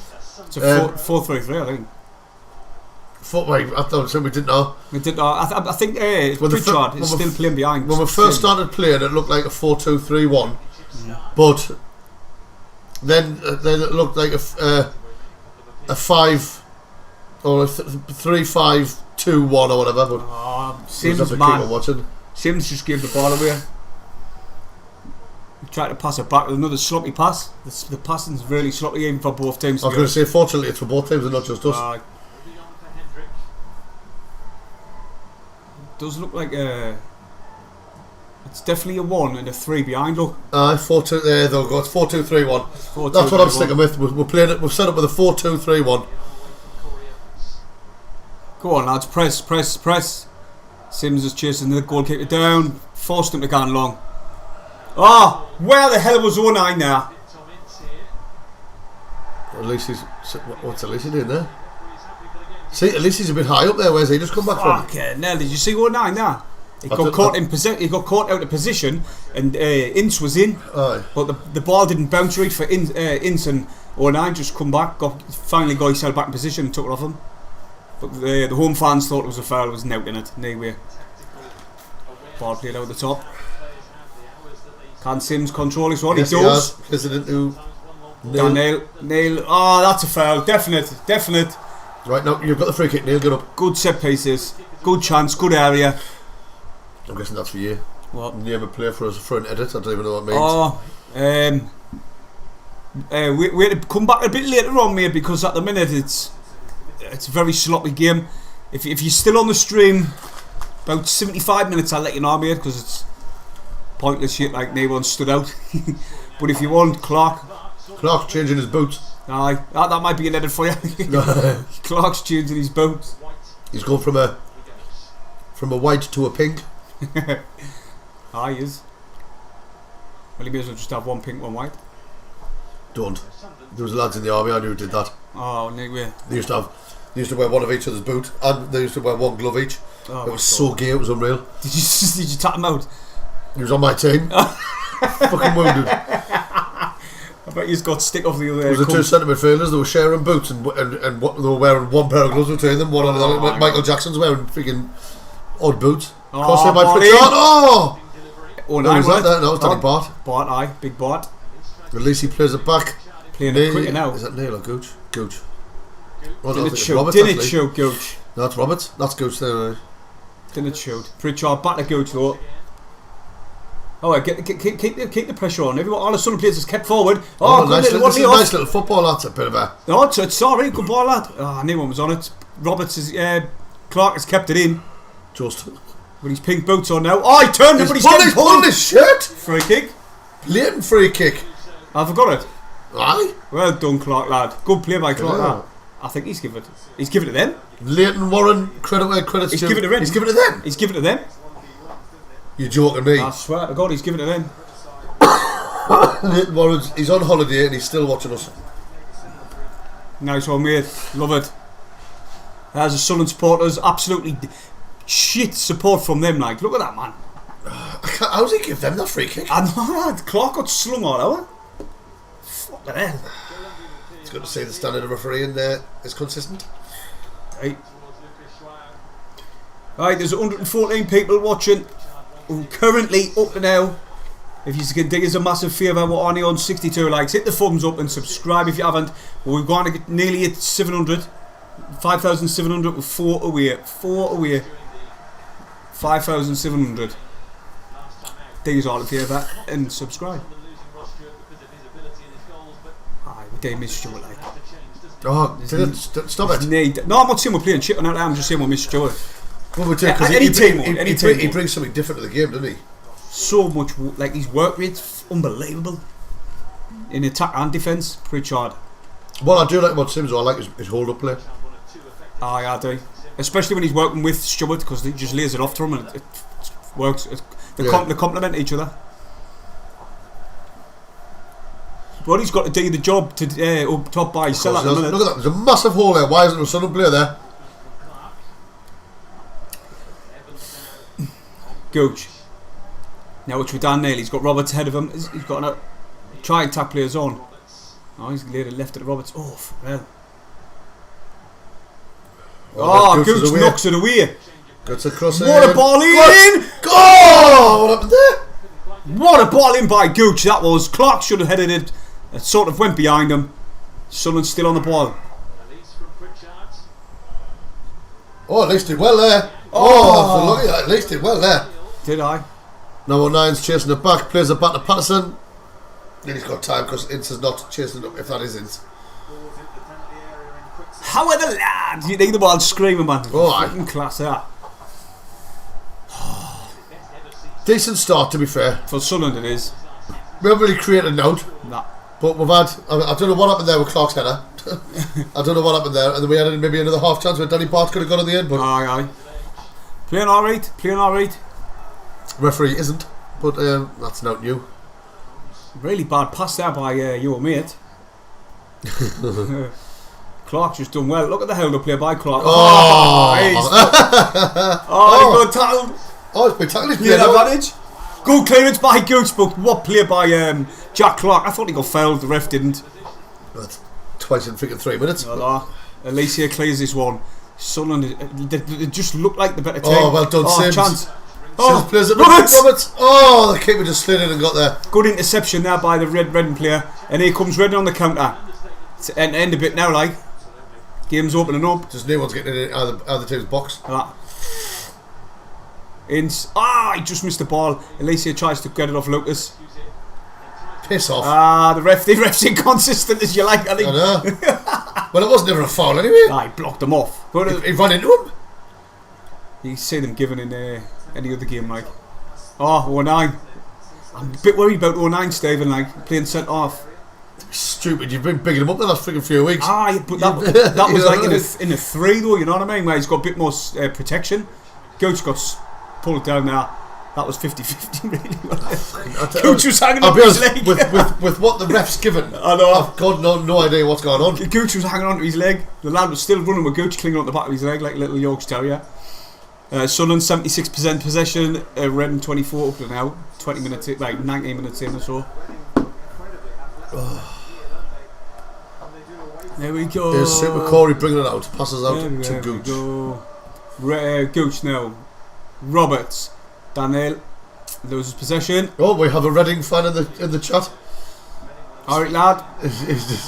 Speaker 1: It's a 4-3-3, I think.
Speaker 2: I thought we didn't know.
Speaker 1: We did. I think Pritchard is still playing behind.
Speaker 2: When we first started playing, it looked like a 4-2-3-1, but then it looked like a 5 or a 3-5-2-1 or whatever. But
Speaker 1: Sims, man. Sims just gave the ball away. He tried to pass it back with another sloppy pass. The passing's really sloppy even for both teams.
Speaker 2: I was going to say, fortunately, it's for both teams and not just us.
Speaker 1: Does look like it's definitely a 1 and a 3 behind. Look,
Speaker 2: 4-2. There they'll go. It's 4-2-3-1. That's what I'm sticking with. We're playing it. We've set up with a 4-2-3-1.
Speaker 1: Go on, lads. Press. Sims is chasing the goalkeeper down. Forced him to go long. Where the hell was 09 now?
Speaker 2: At least what's Alison doing there? See, at least he's a bit high up there. Where's he just come back from?
Speaker 1: Okay, now did you see 09 there? He got caught out of position, and Ince was in. But the ball didn't bounce right for Ince, and 09 just come back. Finally got himself back in position and took it off him. But the home fans thought it was a foul. It was out in it. Anyway, ball played out the top. Can Sims control his one? Yes, he does. Neil. That's a foul. Definite.
Speaker 2: Right, now you've got the free kick, Neil. Get up.
Speaker 1: Good set pieces, good chance, good area.
Speaker 2: I'm guessing that's for you.
Speaker 1: What?
Speaker 2: Name a player for us for an edit. I don't even know what it
Speaker 1: means. We had to come back a bit later on, mate, because at the minute it's a very sloppy game. If you're still on the stream, about 75 minutes, I'll let you know, mate, because it's pointless shit like no one stood out. But if you want, Clark's
Speaker 2: changing his boots.
Speaker 1: Aye, that might be an edit for you. Clark's changing his boots.
Speaker 2: He's gone from a white to a pink.
Speaker 1: He is. Well, he may as well just have one pink, one white.
Speaker 2: Don't. There was lads in the army I knew who did that.
Speaker 1: No way.
Speaker 2: They used to wear one of each other's boot, and they used to wear one glove each. It was so gay, it was unreal.
Speaker 1: Did you tap him out?
Speaker 2: He was on my team. Fucking wounded.
Speaker 1: I bet he's got stick off the other.
Speaker 2: There was the two centre midfielders. They were sharing boots and they were wearing one pair of gloves between them. One on the other. Michael Jackson's wearing freaking odd boots. Crossed by Pritchard.
Speaker 1: No,
Speaker 2: was that there? No, it's Danny Bart.
Speaker 1: Bart, big Bart.
Speaker 2: At least he plays it back.
Speaker 1: Playing it quicker now.
Speaker 2: Is that Neil or Gooch? Gooch.
Speaker 1: Didn't it shoot Gooch?
Speaker 2: No, it's Roberts. That's Gooch there.
Speaker 1: Didn't shoot. Pritchard back to Gooch though. Keep the pressure on. All the Sunderland players has kept forward.
Speaker 2: Nice little football. That's a bit of a.
Speaker 1: No, it's sorry, good ball, lad. No one was on it. Roberts is Clark has kept it in.
Speaker 2: Just
Speaker 1: with his pink boots on now. He turned it, but he's getting
Speaker 2: pulled his shirt.
Speaker 1: Free kick.
Speaker 2: Blatant free kick.
Speaker 1: I forgot it.
Speaker 2: Aye.
Speaker 1: Well done, Clark, lad. Good play by Clark. Lad. I think he's given it. He's given it to them.
Speaker 2: Leighton Warren, credits.
Speaker 1: He's given it to them.
Speaker 2: He's given it to them.
Speaker 1: He's given it to them.
Speaker 2: You're joking me.
Speaker 1: I swear to God, he's giving it in.
Speaker 2: Leighton Warren's, he's on holiday and he's still watching us.
Speaker 1: Nice one, mate. Love it. There's the Sunderland supporters absolutely shit support from them. Like, look at that, man.
Speaker 2: How does he give them that free kick?
Speaker 1: And Clark got slung all over. Fucking hell.
Speaker 2: It's good to see the standard of refereeing there is consistent.
Speaker 1: Right, there's 114 people watching. Currently up to now. If you can dig us a massive favour, we're only on 62 likes. Hit the thumbs up and subscribe if you haven't. We're going to get nearly at 700. 5,700 with 4 away. 4 away. 5,700. Dig us all a favour and subscribe. Aye, we did miss Stuart, like.
Speaker 2: Oh, stop it.
Speaker 1: No, I'm not saying we're playing shit on that. I'm just saying we miss Stuart.
Speaker 2: Well, we do, because he brings something different to the game, doesn't he?
Speaker 1: So much, like his work rate's unbelievable. In attack and defence, Pritchard.
Speaker 2: What I do like about Sims, I like his hold-up play.
Speaker 1: Aye, I do. Especially when he's working with Stuart, because he just lays it off to him and it works. They complement each other. But he's got to do the job to up top by sell at the minute.
Speaker 2: Look at that, there's a massive hole there. Why isn't there a Sunderland player there?
Speaker 1: Gooch. Now it's with Dan Neil. He's got Roberts ahead of him. He's got to try and tap players on. Oh, he's laid it left at Roberts. Oh, well. Oh, Gooch knocks it away.
Speaker 2: Gets across
Speaker 1: what a ball in!
Speaker 2: Oh, what happened there?
Speaker 1: What a ball in by Gooch that was. Clark should have headed it. It sort of went behind him. Sunderland still on the ball.
Speaker 2: Oh, at least did well there. Oh, look at that. At least did well there.
Speaker 1: Did I?
Speaker 2: Number 9's chasing it back. Plays it back to Patterson. Then he's got time because Ince is not chasing it up, if that is Ince.
Speaker 1: How are the lads? You think the ball screaming, man. Fucking class that.
Speaker 2: Decent start, to be fair.
Speaker 1: For Sunderland it is.
Speaker 2: We haven't really created a note.
Speaker 1: Nah.
Speaker 2: But we've had, I don't know what happened there with Clark's header. I don't know what happened there. And then we had maybe another half chance where Danny Bart could have gone at the end. But
Speaker 1: aye. Playing alright. Referee
Speaker 2: isn't. But that's not new.
Speaker 1: Really bad pass there by your mate. Clark's just done well. Look at the held up play by Clark. He got tackled.
Speaker 2: Oh, it's been tackled.
Speaker 1: He's advantage. Good clearance by Gooch, but what play by Jack Clark? I thought he got fouled, the ref didn't.
Speaker 2: That's twice in freaking 3 minutes.
Speaker 1: Alicia clears this one. Sunderland, they just look like the better team.
Speaker 2: Oh, well done, Sims.
Speaker 1: Chance.
Speaker 2: Sims plays it. Roberts. Oh, the keeper just slid in and got there.
Speaker 1: Good interception there by the Redden player. And here comes Redden on the counter. It's end a bit now, like. Game's opening up.
Speaker 2: Just no one's getting in out of the team's box.
Speaker 1: He just missed the ball. Alicia tries to get it off Lucas.
Speaker 2: Piss off.
Speaker 1: The ref's inconsistent as you like, I think.
Speaker 2: I know. Well, it wasn't ever a foul anyway.
Speaker 1: He blocked them off. But
Speaker 2: he ran into him.
Speaker 1: You see them given in any other game, like. 09. I'm a bit worried about 09, Stephen, like, playing centre off.
Speaker 2: Stupid, you've been bigging him up the last freaking few weeks.
Speaker 1: But that was like in a 3 though, you know what I mean? Where he's got a bit more protection. Gooch got pulled down there. That was 50-50 really. Gooch was hanging on to his leg.
Speaker 2: With what the ref's given,
Speaker 1: I know.
Speaker 2: I've got no idea what's going on.
Speaker 1: Gooch was hanging on to his leg. The lad was still running with Gooch clinging on the back of his leg like a little Yorkshire Terrier. Sunderland 76% possession, Redden 24 up to now. 20 minutes, like 19 minutes in or so. There we go.
Speaker 2: There's Super Corey bringing it out. Passes out to Gooch.
Speaker 1: Gooch now. Roberts. Daniel loses possession.
Speaker 2: Oh, we have a Reading fan in the chat.
Speaker 1: Alright, lad.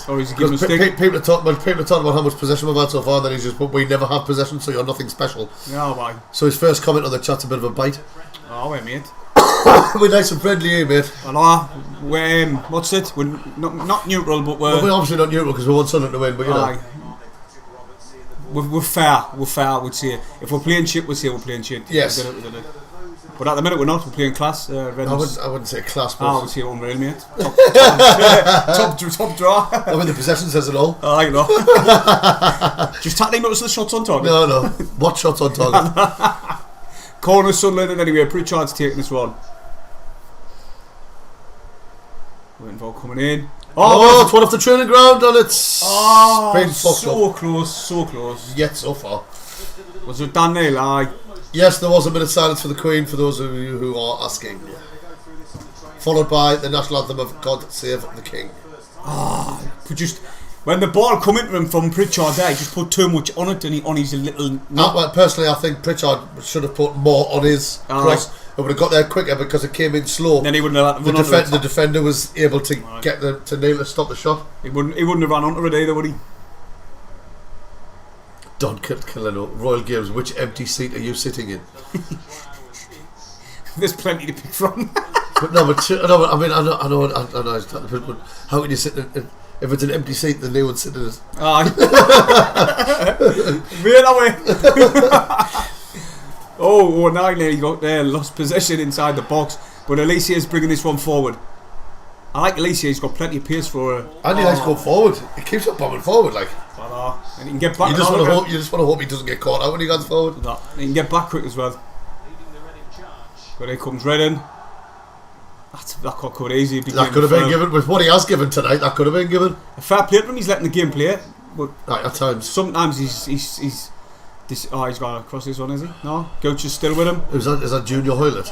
Speaker 1: Or he's giving a stick.
Speaker 2: People are talking about how much possession we've had so far, and then he's just, but we never have possession, so you're nothing special.
Speaker 1: Yeah, why?
Speaker 2: So his first comment on the chat's a bit of a bite.
Speaker 1: Oh, wait, mate.
Speaker 2: We're nice and friendly here, mate.
Speaker 1: We're what's it? We're not neutral, but we're
Speaker 2: obviously not neutral because we want Sunderland to win, but you know.
Speaker 1: We're fair, I would say. If we're playing shit, we'll say we're playing shit.
Speaker 2: Yes.
Speaker 1: We did it. But at the minute we're not, we're playing class.
Speaker 2: I wouldn't say class, but
Speaker 1: I would say unreal, mate. Top draw.
Speaker 2: I mean, the possession says it all.
Speaker 1: I know. Just tackling notice the shots on target.
Speaker 2: No. What shots on target?
Speaker 1: Corner Sunderland, and anyway, Pritchard's taking this one. Waiting for coming in.
Speaker 2: It's one off the training ground, and it's
Speaker 1: so close.
Speaker 2: Yet so far.
Speaker 1: Was it Daniel?
Speaker 2: Yes, there was a minute silence for the Queen, for those of you who are asking. Followed by the national anthem of God Save the King.
Speaker 1: Just when the ball come into him from Pritchard there, he just put too much on it, and he on his little.
Speaker 2: Well, personally, I think Pritchard should have put more on his cross. It would have got there quicker because it came in slow.
Speaker 1: Then he wouldn't have.
Speaker 2: The defender was able to get to nail to stop the shot.
Speaker 1: He wouldn't have run onto it either, would he?
Speaker 2: Don Caleno, Royal Games. Which empty seat are you sitting in?
Speaker 1: There's plenty to pick from.
Speaker 2: But I know. But how can you sit in? If it's an empty seat, then they would sit in it.
Speaker 1: Aye. Right away. Nine nearly got there, lost possession inside the box. But Alicia's bringing this one forward. I like Alicia, he's got plenty of pace for her.
Speaker 2: And he likes going forward. He keeps on bombing forward, like.
Speaker 1: And he can get back.
Speaker 2: You just want to hope he doesn't get caught out when he goes forward.
Speaker 1: He can get back quick as well. But here comes Redden. That got quite easy.
Speaker 2: That could have been given with what he has given tonight. That could have been given.
Speaker 1: A fair play to him. He's letting the game play. But
Speaker 2: at times,
Speaker 1: sometimes he's gone across this one, is he? No, Gooch is still with him.
Speaker 2: Is that Junior Hoylett?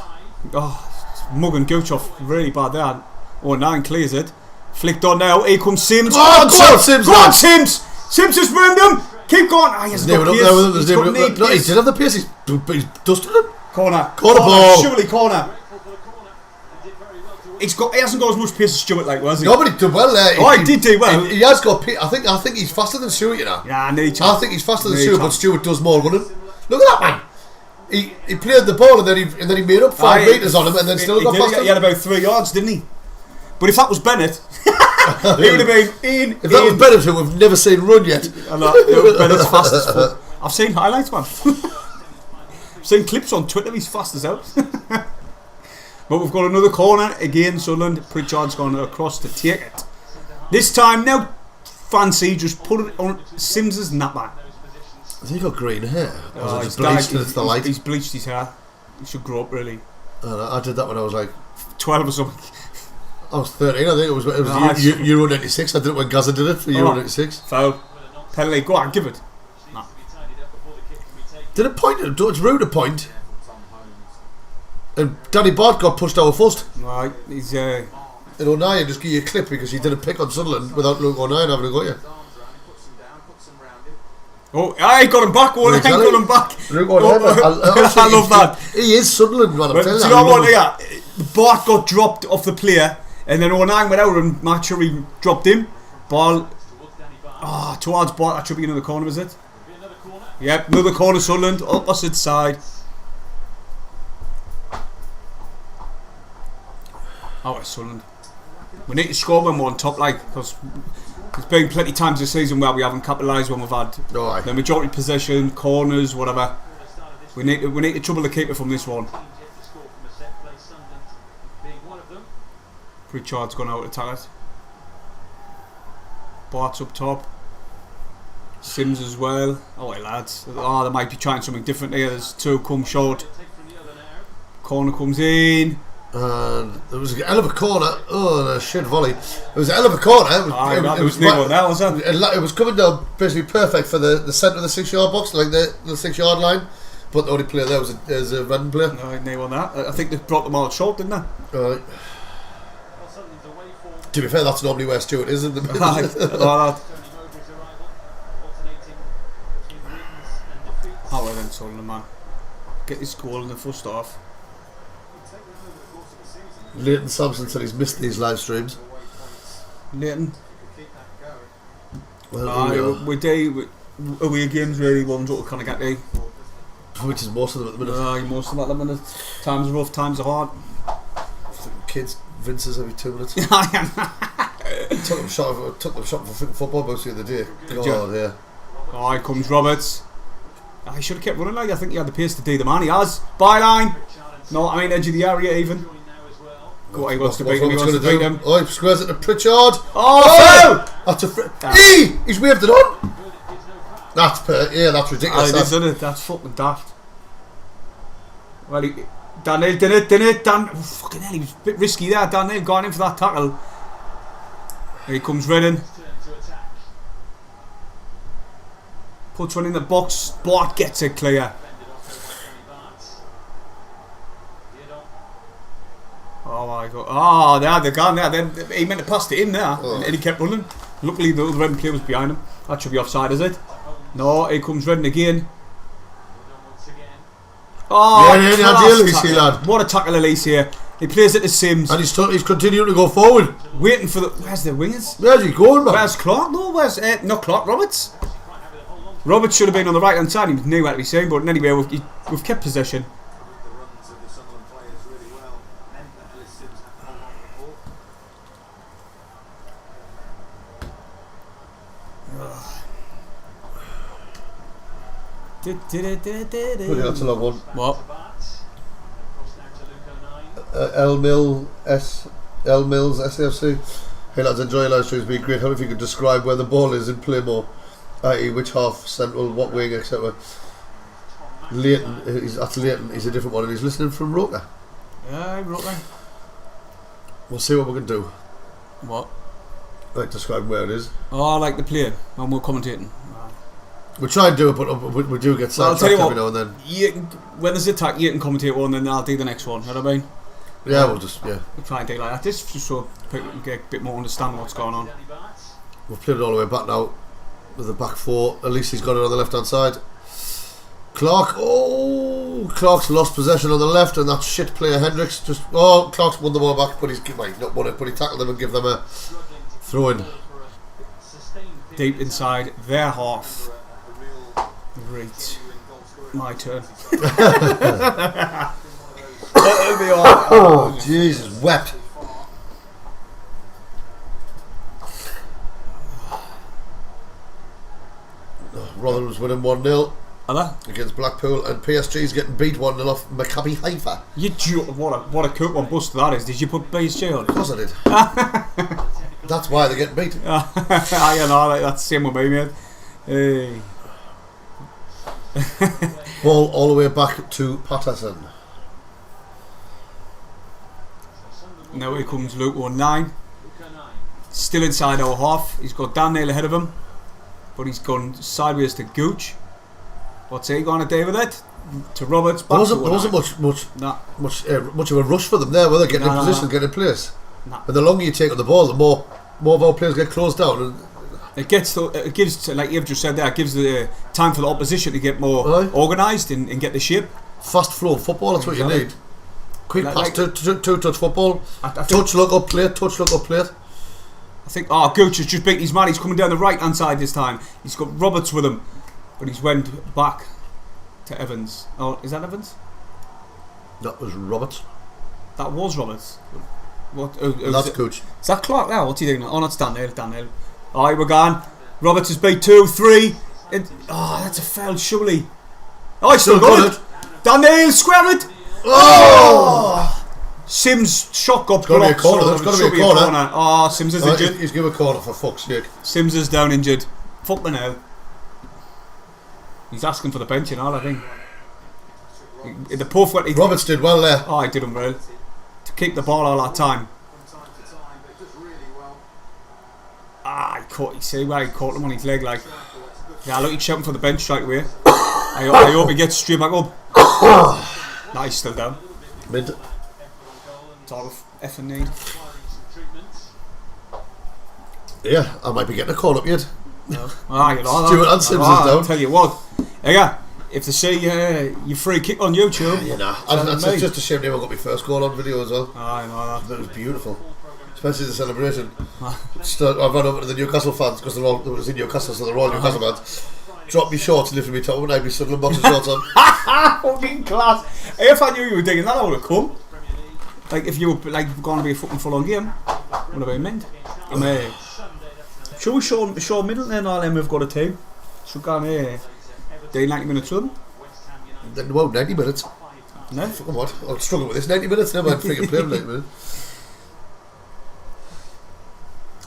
Speaker 1: Mugging Gooch off really bad there. 9 clears it. Flicked on now. Here comes Sims.
Speaker 2: Go on, Sims!
Speaker 1: Go on, Sims! Sims has ruined him. Keep going. He hasn't got pace.
Speaker 2: No, he did have the pace. He's dusted him.
Speaker 1: Corner
Speaker 2: ball.
Speaker 1: Surely corner. He hasn't got as much pace as Stewart, like, was he?
Speaker 2: No, but he did well there.
Speaker 1: He did do well.
Speaker 2: He has got pace. I think he's faster than Stewart, you know.
Speaker 1: Yeah,
Speaker 2: I think he's faster than Stewart, but Stewart does more running. Look at that, man. He played the ball and then he made up 5 metres on him and then still got faster.
Speaker 1: He had about 3 yards, didn't he? But if that was Bennett, he would have been in.
Speaker 2: If that was Bennett, who we've never seen run yet.
Speaker 1: Bennett's fast as fuck. I've seen highlights, man. I've seen clips on Twitter. He's fast as hell. But we've got another corner again. Sunderland. Pritchard's gone across to take it. This time, now fancy just put it on Sims's napper.
Speaker 2: Has he got green hair?
Speaker 1: He's bleached his hair. He should grow up, really.
Speaker 2: I did that when I was like
Speaker 1: 12 or something.
Speaker 2: I was 13. I think it was Euro 96. I did it when Gaza did it for Euro 96.
Speaker 1: Foul. Penalty. Go on, give it. Nah.
Speaker 2: Did it point? It's rude to point. And Danny Bart got pushed out first.
Speaker 1: Right, he's
Speaker 2: and O'Neill just give you a clip because he didn't pick on Sunderland without Luke O'Neill having a go at you.
Speaker 1: I got him back. O'Neill got him back.
Speaker 2: Luke O'Neill,
Speaker 1: I love that.
Speaker 2: He is Sunderland, man.
Speaker 1: Do you know what? Bart got dropped off the player, and then O'Neill went out and Matchery dropped him. Ball towards Bart. That should be another corner, is it? Yep, another corner. Sunderland, opposite side. It's Sunderland. We need to score when we're on top, because there's been plenty of times this season where we haven't capitalised when we've had the majority possession, corners, whatever. We need to trouble the keeper from this one. Pritchard's gone out to attack it. Bart's up top. Sims as well. Lads. They might be trying something different here. There's 2 come short. Corner comes in.
Speaker 2: And there was a hell of a corner. A shit volley. It was a hell of a corner. It was coming down basically perfect for the centre of the 6-yard box, like the 6-yard line. But the only player there was a Redden player.
Speaker 1: No, they won that. I think they brought them all short, didn't they?
Speaker 2: Right. To be fair, that's normally where Stewart is, isn't it?
Speaker 1: Well then, Sunderland, man. Get this goal in the first half.
Speaker 2: Leighton Sampson said he's missed these live streams.
Speaker 1: Leighton.
Speaker 2: Well,
Speaker 1: away games really ones that we kind of get there.
Speaker 2: Which is most of them at the minute.
Speaker 1: Most of them at the minute. Times are rough, times are hard.
Speaker 2: Kids, Vince's every 2 minutes. Took them shot for football most the other day. Yeah.
Speaker 1: Here comes Roberts. He should have kept running. I think he had the pace to do the man. He has. Byline. No, edge of the area even. He wants to beat him. He
Speaker 2: squares it to Pritchard. That's a he's waved it on. That's ridiculous.
Speaker 1: That's fucking daft. Well, Daniel did it. Fucking hell, he was a bit risky there. Daniel got in for that tackle. Here comes Redden. Puts one in the box. Bart gets it clear. They're gone there. He meant to pass it in there, and he kept running. Luckily, the other end player was behind him. That should be offside, is it? No, here comes Redden again.
Speaker 2: Lad.
Speaker 1: What a tackle, Elise here. He plays it to Sims.
Speaker 2: And he's continuing to go forward.
Speaker 1: Waiting for the... Where's the wingers?
Speaker 2: Where's he going, man?
Speaker 1: Where's Clark? No, where's... not Clark, Roberts. Roberts should have been on the right-hand side. He knew what to be saying, but anyway, we've kept possession.
Speaker 2: That's a long one.
Speaker 1: What?
Speaker 2: L Mills SAFC. Hey lads, enjoy your live stream. It's been great. How if you could describe where the ball is in play more, i.e. which half, central, what wing, etc. Leighton, that's Leighton. He's a different one, and he's listening from Roker.
Speaker 1: Yeah, Roker.
Speaker 2: We'll see what we can do.
Speaker 1: What?
Speaker 2: Like describe where it is.
Speaker 1: Oh, I like the play. And we're commentating.
Speaker 2: We try and do it, but we do get sidetracked every now and then.
Speaker 1: When there's an attack, you can commentate one, and then I'll do the next one. You know what I mean?
Speaker 2: Yeah, we'll
Speaker 1: try and do like that. Just so people can get a bit more understanding what's going on.
Speaker 2: We've played it all the way back now with the back four. At least he's got it on the left hand side. Clark's lost possession on the left, and that shit player Hendricks Clark's won the ball back, but he's not won it, but he tackled them and give them a throw in.
Speaker 1: Deep inside their half. Right, my turn.
Speaker 2: Oh, Jesus, wept. Rotherham's winning 1-0 against Blackpool, and PSG's getting beat 1-0 off Maccabi Haifa.
Speaker 1: What a cool one bust that is. Did you put PSG on?
Speaker 2: Of course I did. That's why they're getting beat.
Speaker 1: I know, that's the same with me, mate. Hey.
Speaker 2: Ball all the way back to Patterson.
Speaker 1: Now here comes Luke 19. Still inside our half. He's got Dan Neil ahead of him, but he's gone sideways to Gooch. What's he going to do with it? To Roberts.
Speaker 2: There wasn't much of a rush for them there, were they? Getting in position, getting in place. But the longer you take on the ball, the more of our players get closed down. And
Speaker 1: it gives, like you've just said there, it gives the time for the opposition to get more organised and get the shape.
Speaker 2: Fast flow football, that's what you need. Quick pass, two-touch football. Touch, look up, plate. Touch, look up, plate.
Speaker 1: I think, Gooch has just beat his man. He's coming down the right-hand side this time. He's got Roberts with him, but he's went back to Evans. Oh, is that Evans?
Speaker 2: That was Roberts.
Speaker 1: That was Roberts. What?
Speaker 2: That's Gooch.
Speaker 1: Is that Clark now? What's he doing? Oh, that's Dan Neil. Alright, we're gone. Roberts has beat 2-3. That's a foul, surely. Oh, he's still got it. Dan Neil, square it. Oh! Sims' shot got blocked.
Speaker 2: It's got to be a corner.
Speaker 1: Oh, Sims is injured.
Speaker 2: He's given a corner for fuck's sake.
Speaker 1: Sims is down injured. Fuck me now. He's asking for the bench and all, I think. The poor foot.
Speaker 2: Roberts did well there.
Speaker 1: Oh, he did him well. To keep the ball all that time. You see where he caught him on his leg, like. Yeah, look, he's shouting for the bench straight away. I hope he gets straight back up. No, he's still down.
Speaker 2: Mid.
Speaker 1: Sort of effing need.
Speaker 2: Yeah, I might be getting a call up yet.
Speaker 1: No.
Speaker 2: Stuart and Sims is down.
Speaker 1: I'll tell you what. Yeah, if they see your free kick on YouTube.
Speaker 2: It's just a shame they haven't got my first goal on video as well.
Speaker 1: I know that.
Speaker 2: That was beautiful. Especially the celebration. I ran over to the Newcastle fans because it was in Newcastle, so they're all Newcastle fans. Dropped me shorts and lifted me top, and I'd be Sunderland boxing shorts on.
Speaker 1: Fucking class. If I knew you were digging that, I would have come. Like if you were like going to be a fucking full-on game, would have been mint. Should we show Middleton and all them we've got a team? Should we go and do 90 minutes with them?
Speaker 2: Well, 90 minutes.
Speaker 1: No?
Speaker 2: Fucking what? I'm struggling with this 90 minutes. Never mind freaking playing 90 minutes.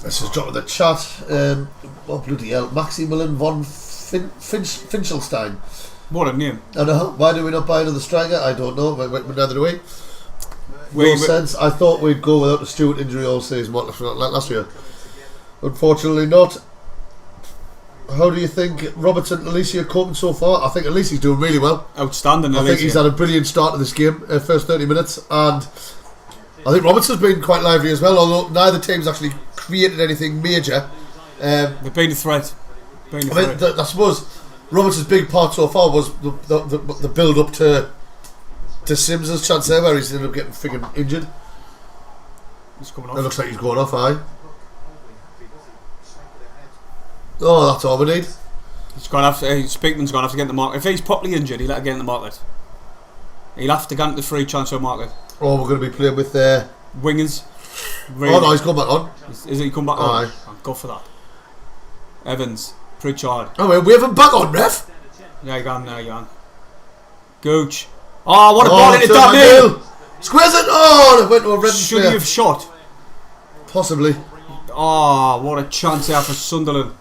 Speaker 2: Let's just drop in the chat. Oh bloody hell, Maximilian von Finchelstein.
Speaker 1: What a name!
Speaker 2: I know. Why do we not buy another striker? I don't know. But neither do we.
Speaker 1: No
Speaker 2: sense. I thought we'd go without the Stewart injury all season last year. Unfortunately, not. How do you think Robertson and Alicia are coping so far? I think Alicia's doing really well.
Speaker 1: Outstanding.
Speaker 2: I think he's had a brilliant start to this game. First 30 minutes, and I think Robertson's been quite lively as well, although neither team's actually created anything major.
Speaker 1: They've been a threat.
Speaker 2: I suppose Robertson's big part so far was the build up to Sims' chance there, where he's ended up getting freaking injured.
Speaker 1: He's coming off.
Speaker 2: It looks like he's going off, aye. Oh, that's all we need.
Speaker 1: Speakman's gone to have to get in the market. If he's properly injured, he'll have to get in the market. He'll have to get into the free transfer market.
Speaker 2: Oh, we're going to be playing with
Speaker 1: wingers.
Speaker 2: Really? Oh no, he's come back on.
Speaker 1: Is he come back on?
Speaker 2: Aye.
Speaker 1: Oh, go for that. Evans, Pritchard.
Speaker 2: Oh, we have him back on, ref.
Speaker 1: Yeah, you can. Gooch. Oh, what a ball into Daniel!
Speaker 2: Squares it! Oh, it went to a red.
Speaker 1: Should he have shot?
Speaker 2: Possibly.
Speaker 1: Oh, what a chance there for Sunderland.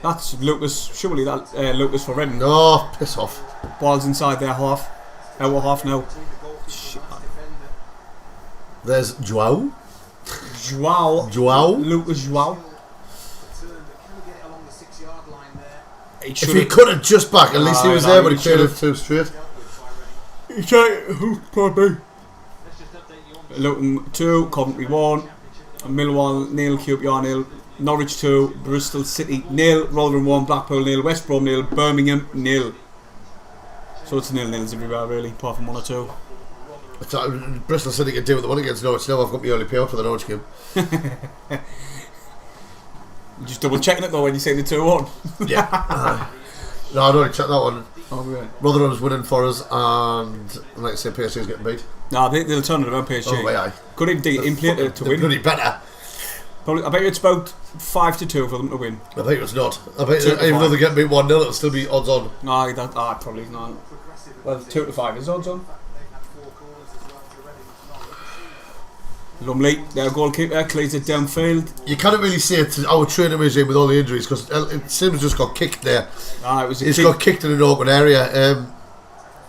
Speaker 1: That's Lucas, surely that Lucas for Reading.
Speaker 2: Oh, piss off.
Speaker 1: Ball's inside their half. Our half now. Shit.
Speaker 2: There's Joao.
Speaker 1: Joao. Lucas Joao.
Speaker 2: If he could have just back, at least he was there, but he cleared it too straight.
Speaker 1: Probably. Luton 2, Coventry 1, Millwall 0, QPR 0, Norwich 2, Bristol City 0, Rotherham 1, Blackpool 0, West Brom 0, Birmingham 0. So it's 0-0s everywhere really, apart from 1 or 2.
Speaker 2: Bristol City can do what they want against Norwich now. I've got my early payout for the Norwich game.
Speaker 1: You're just double checking it though when you say the 2-1.
Speaker 2: Yeah. No, I'd already checked that one.
Speaker 1: Oh, right.
Speaker 2: Rotherham's winning for us, and like I say, PSG's getting beat.
Speaker 1: No, they'll turn it around. PSG.
Speaker 2: Oh, aye.
Speaker 1: Could even play it to win.
Speaker 2: Bloody better.
Speaker 1: Probably, I bet you it's about 5-2 for them to win.
Speaker 2: I bet it's not. I bet even though they get beat 1-0, it'll still be odds on.
Speaker 1: No, probably not. Well, 2-5 is odds on. Lumley, their goalkeeper, clears it downfield.
Speaker 2: You can't really say it's our training regime with all the injuries because Sims just got kicked there. He's got kicked in an awkward area.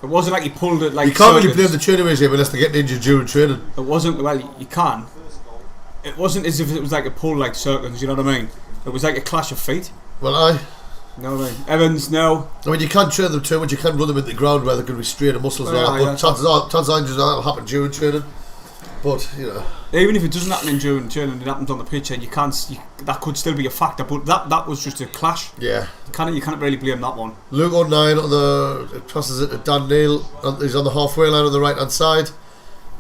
Speaker 1: It wasn't like he pulled it like.
Speaker 2: You can't really blame the training regime unless they're getting injured during training.
Speaker 1: It wasn't, well, you can. It wasn't as if it was like a pull like circles, you know what I mean? It was like a clash of feet.
Speaker 2: Well, aye.
Speaker 1: You know what I mean? Evans, no.
Speaker 2: I mean, you can't train them too much, you can't run them into the ground where they're going to be straining muscles and all that. But chances are injuries that'll happen during training. But, you know.
Speaker 1: Even if it doesn't happen during training, it happens on the pitch, and that could still be a factor. But that was just a clash.
Speaker 2: Yeah.
Speaker 1: You can't really blame that one.
Speaker 2: Luke on 9 on the passes it to Dan Neil. He's on the halfway line on the right hand side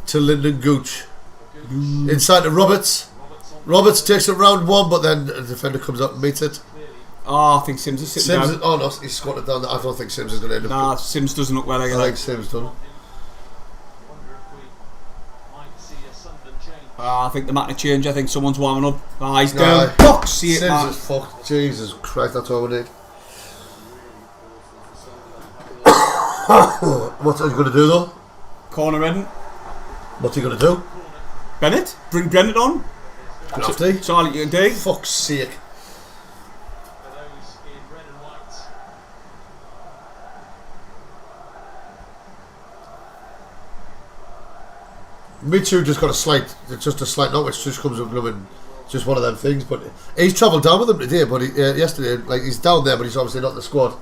Speaker 2: to Lyndon Gooch. Inside to Roberts. Roberts takes it round 1, but then the defender comes up and meets it.
Speaker 1: Oh, I think Sims is sitting down.
Speaker 2: Oh no, he's squatted down. I don't think Sims is going to end up.
Speaker 1: Nah, Sims doesn't look well.
Speaker 2: I think Sims done.
Speaker 1: I think there might be a change. I think someone's warming up. He's down. Fuck, see it,
Speaker 2: Sims is fucked. Jesus Christ, that's all we need. What's he going to do though?
Speaker 1: Corner Reading.
Speaker 2: What's he going to do?
Speaker 1: Bennett? Bring Bennett on? That's all you can do.
Speaker 2: Fuck's sake. Mitchell just got a slight knock, which just comes up blooming, just one of them things. But he's travelled down with them today, but yesterday, like he's down there, but he's obviously not in the squad.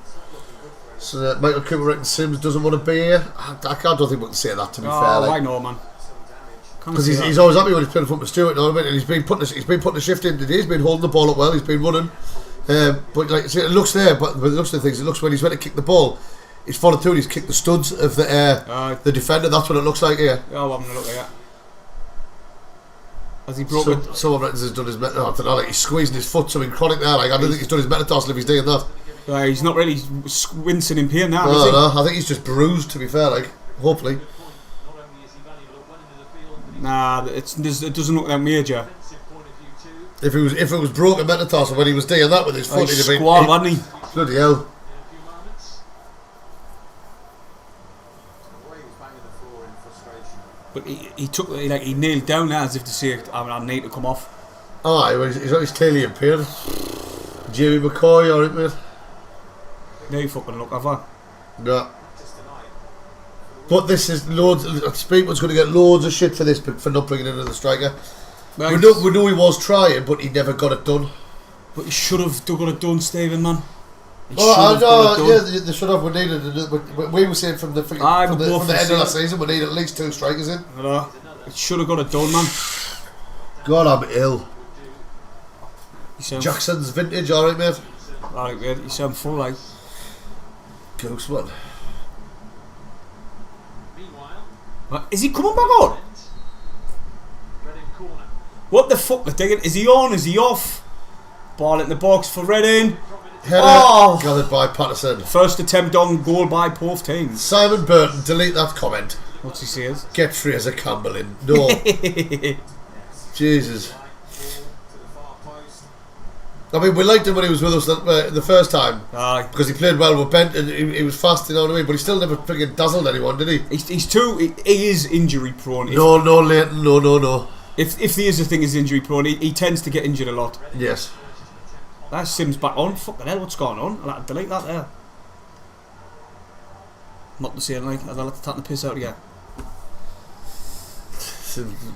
Speaker 2: So Michael Cooper reckons Sims doesn't want to be here. I don't think we can say that, to be fair.
Speaker 1: I know, man.
Speaker 2: Because he's always happy when he's playing for Stewart, you know what I mean? And he's been putting the shift in today. He's been holding the ball up well. He's been running, but like see, it looks there. But the looks of things, it looks when he's went to kick the ball. He's followed through and he's kicked the studs of the defender. That's what it looks like here.
Speaker 1: Oh, I'm gonna look at it. Has he broken?
Speaker 2: Someone reckons he's done his metatarsal. I don't know, like he's squeezing his foot something chronic there. Like I don't think he's done his metatarsal if he's doing that.
Speaker 1: He's not really wincing in pain now.
Speaker 2: No, I think he's just bruised. To be fair, like hopefully.
Speaker 1: Nah, it doesn't look that major.
Speaker 2: If it was broken metatarsal when he was doing that with his foot, he'd have been
Speaker 1: wasn't he?
Speaker 2: Bloody hell.
Speaker 1: But he nailed down there as if to say, I need to come off.
Speaker 2: He's clearly impaired. Jamie McCoy, alright mate.
Speaker 1: No, you fucking look over.
Speaker 2: No. But this is loads. Speakman's going to get loads of shit for this, for not bringing in another striker. We know he was trying, but he never got it done.
Speaker 1: But he should have got it done, Stephen, man.
Speaker 2: They should have. We needed. We were saying from the end of last season, we need at least 2 strikers in.
Speaker 1: Hello. It should have got it done, man.
Speaker 2: God, I'm ill.
Speaker 1: You sound
Speaker 2: Jackson's vintage, alright, mate?
Speaker 1: Alright, mate. You sound full, like.
Speaker 2: Goose one.
Speaker 1: Is he coming back on? What the fuck, Mcglynn? Is he on? Is he off? Ball in the box for Reading.
Speaker 2: Header gathered by Patterson.
Speaker 1: First attempt on goal by both teams.
Speaker 2: Simon Burton, delete that comment.
Speaker 1: What's he says?
Speaker 2: Get Fraser Campbell in. No. Jesus. I mean, we liked him when he was with us the first time.
Speaker 1: Aye.
Speaker 2: Because he played well with Bent and he was fast, you know what I mean? But he still never freaking dazzled anyone, did he?
Speaker 1: He is injury prone.
Speaker 2: No, Leighton, no.
Speaker 1: If there is a thing is injury prone, he tends to get injured a lot.
Speaker 2: Yes.
Speaker 1: That's Sims back on. Fucking hell, what's going on? I'll have to delete that there. Not the same, like. I'll have to take the piss out of you.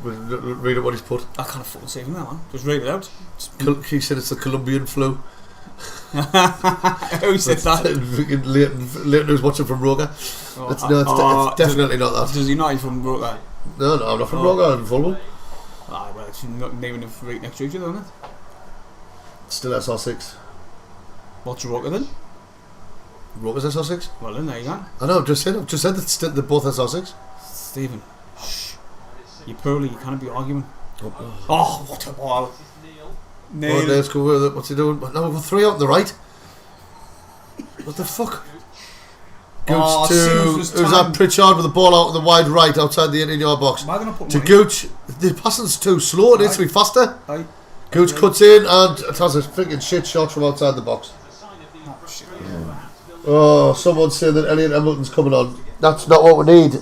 Speaker 2: Read out what he's put.
Speaker 1: I can't fucking save him that, man. Just read it out.
Speaker 2: He said it's the Colombian flu.
Speaker 1: Who said that?
Speaker 2: Leighton who's watching from Roga. It's definitely not that.
Speaker 1: Does he not from Roga?
Speaker 2: No, I'm not from Roga, I'm from Fulham.
Speaker 1: Ah, well, it's not naming them right next to each other, isn't it?
Speaker 2: Still SR6.
Speaker 1: What's Roga then?
Speaker 2: Roga's SR6?
Speaker 1: Well then, there you go.
Speaker 2: I know, I've just said that they're both SR6.
Speaker 1: Stephen, shh. You're poorly, you can't be arguing. Oh, what a ball. Neil.
Speaker 2: Oh, let's go with it. What's he doing? No, we've got 3 out on the right. What the fuck? Gooch who's that Pritchard with the ball out on the wide right outside the 18-yard box. To Gooch, the passing's too slow, it needs to be faster.
Speaker 1: Aye.
Speaker 2: Gooch cuts in and it has a freaking shit shot from outside the box. Oh, someone's saying that Elliot Embleton's coming on. That's not what we need.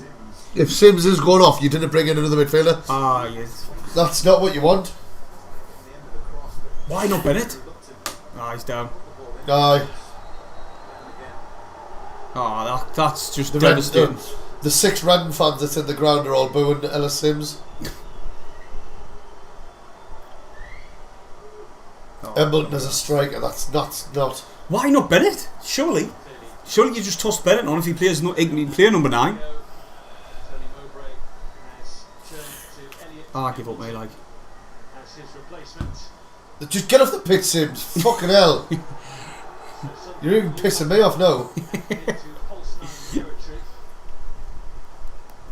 Speaker 2: If Sims is going off, you didn't bring in another midfielder.
Speaker 1: Ah, yes.
Speaker 2: That's not what you want.
Speaker 1: Why not Bennett? Ah, he's down.
Speaker 2: Aye.
Speaker 1: Oh, that's just devastating.
Speaker 2: The 6 Reading fans that's in the ground are all booing Ellis Sims. Embleton is a striker. That's not.
Speaker 1: Why not Bennett? Surely you just toss Bennett on if he plays. He can play number 9. I give up, mate. Like.
Speaker 2: Just get off the pitch, Sims. Fucking hell. You're even pissing me off now.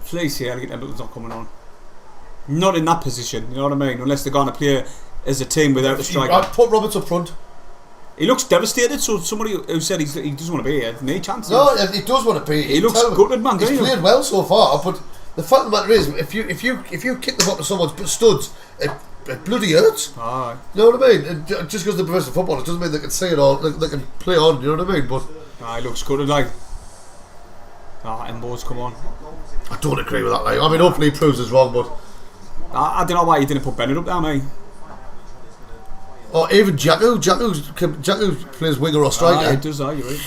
Speaker 1: Please, yeah, Embleton's not coming on. Not in that position, you know what I mean? Unless they're going to play as a team without a striker.
Speaker 2: Put Roberts up front.
Speaker 1: He looks devastated, so somebody who said he doesn't want to be here, no chance.
Speaker 2: No, he does want to be.
Speaker 1: He looks gutted, man.
Speaker 2: He's played well so far, but the fact of the matter is, if you kick the ball to someone's studs, it bloody hurts.
Speaker 1: Aye.
Speaker 2: You know what I mean? And just because they're professional footballers doesn't mean they can say it all. They can play on. You know what I mean? But
Speaker 1: he looks gutted, like. Embo's come on.
Speaker 2: I don't agree with that. Like, I mean, hopefully he proves us wrong, but
Speaker 1: I don't know why he didn't put Bennett up there, mate.
Speaker 2: Or even Jacques plays winger or striker.
Speaker 1: He does, you're right.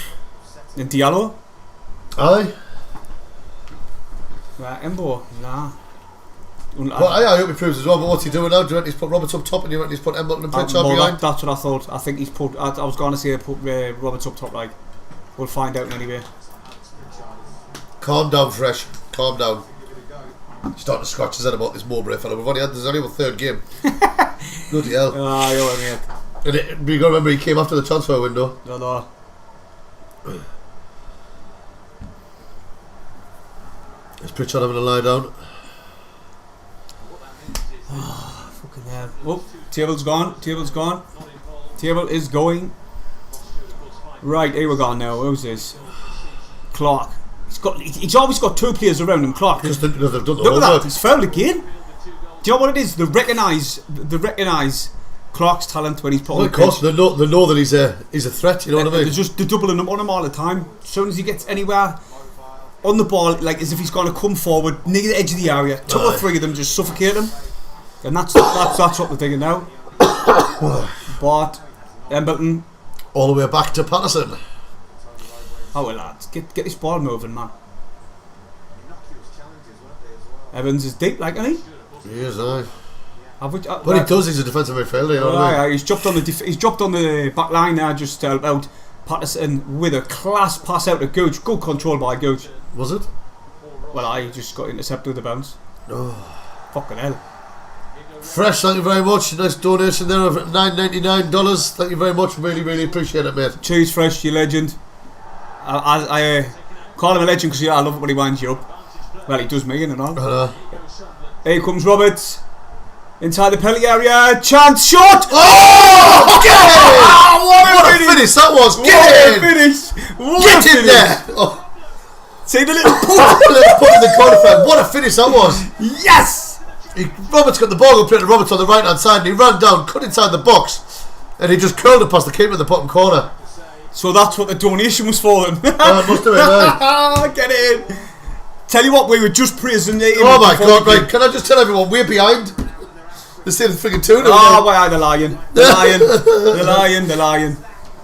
Speaker 1: And Diallo?
Speaker 2: Aye.
Speaker 1: Embo, nah.
Speaker 2: Well, I hope he proves as well, but what's he doing now? Do you want to put Roberts up top and do you want to put Embleton and Pritchard behind?
Speaker 1: That's what I thought. I think he's put. I was going to say put Roberts up top, like. We'll find out anyway.
Speaker 2: Calm down, Fresh. Calm down. He's starting to scratch his head about this Mowbray fella. There's only our 3rd game. Bloody hell.
Speaker 1: You're mate.
Speaker 2: And you got to remember he came after the transfer window.
Speaker 1: No.
Speaker 2: Is Pritchard having a lie down?
Speaker 1: Fucking hell. Oh, table's gone. Table is going. Right, here we're gone now. Who's this? Clark. He's always got 2 players around him, Clark.
Speaker 2: Because they've done the
Speaker 1: Look at
Speaker 2: homework.
Speaker 1: that, he's fouled again. Do you know what it is? They recognise Clark's talent when he's put on the pitch.
Speaker 2: Of course, they know that he's a threat, you know what I mean?
Speaker 1: They're doubling up on him all the time. As soon as he gets anywhere on the ball, like as if he's going to come forward near the edge of the area, 2 or 3 of them just suffocate him. And that's what they're thinking now. But Embleton
Speaker 2: all the way back to Patterson.
Speaker 1: Oh well, lads, get this ball moving, man. Evans is deep, like, isn't he?
Speaker 2: He is, aye.
Speaker 1: But
Speaker 2: he does. He's a defensive midfielder. You know what I mean?
Speaker 1: He's dropped on the back line there, just to help out Patterson with a class pass out to Gooch. Good control by Gooch.
Speaker 2: Was it?
Speaker 1: Well, he just got intercepted with the bounce.
Speaker 2: Oh.
Speaker 1: Fucking hell.
Speaker 2: Fresh, thank you very much. Nice donation there of $9.99. Thank you very much. Really, really appreciate it, mate.
Speaker 1: Cheers, Fresh, you legend. I call him a legend because I love it when he winds you up. Well, he does me in and all. Here comes Roberts. Inside the penalty area. Chance shot!
Speaker 2: Oh! Get in! What a finish that was! Get in! Get in there! Oh.
Speaker 1: See the little
Speaker 2: put in the corner flag. What a finish that was!
Speaker 1: Yes!
Speaker 2: Roberts got the ball up to Roberts on the right hand side and he ran down, cut inside the box, and he just curled it past the keeper in the bottom corner.
Speaker 1: So that's what the donation was for then.
Speaker 2: It must have been,
Speaker 1: Get in! Tell you what, we were just praising it.
Speaker 2: Oh my god, right, can I just tell everyone, we're behind. They're still friggin' 2-0.
Speaker 1: Oh, why they're lying. They're lying.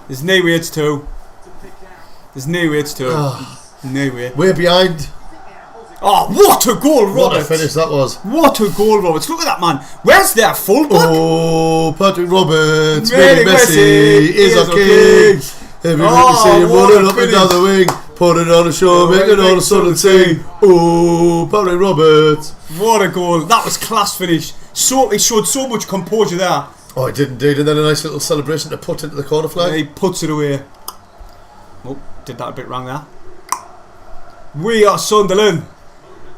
Speaker 1: There's no way it's 2. No way.
Speaker 2: We're behind.
Speaker 1: Oh, what a goal, Roberts!
Speaker 2: What a finish that was.
Speaker 1: What a goal, Roberts. Look at that, man. Where's their fullback?
Speaker 2: Oh, Patrick Roberts.
Speaker 1: Really,
Speaker 2: Messi is okay. Every week you see him running up and down the wing, putting on a show, making all the Sunderland sing. Oh, Patrick Roberts.
Speaker 1: What a goal. That was class finish. So he showed so much composure there.
Speaker 2: Oh, he did indeed. And then a nice little celebration to put into the corner flag.
Speaker 1: Yeah, he puts it away. Oh, did that a bit wrong there. We are Sunderland.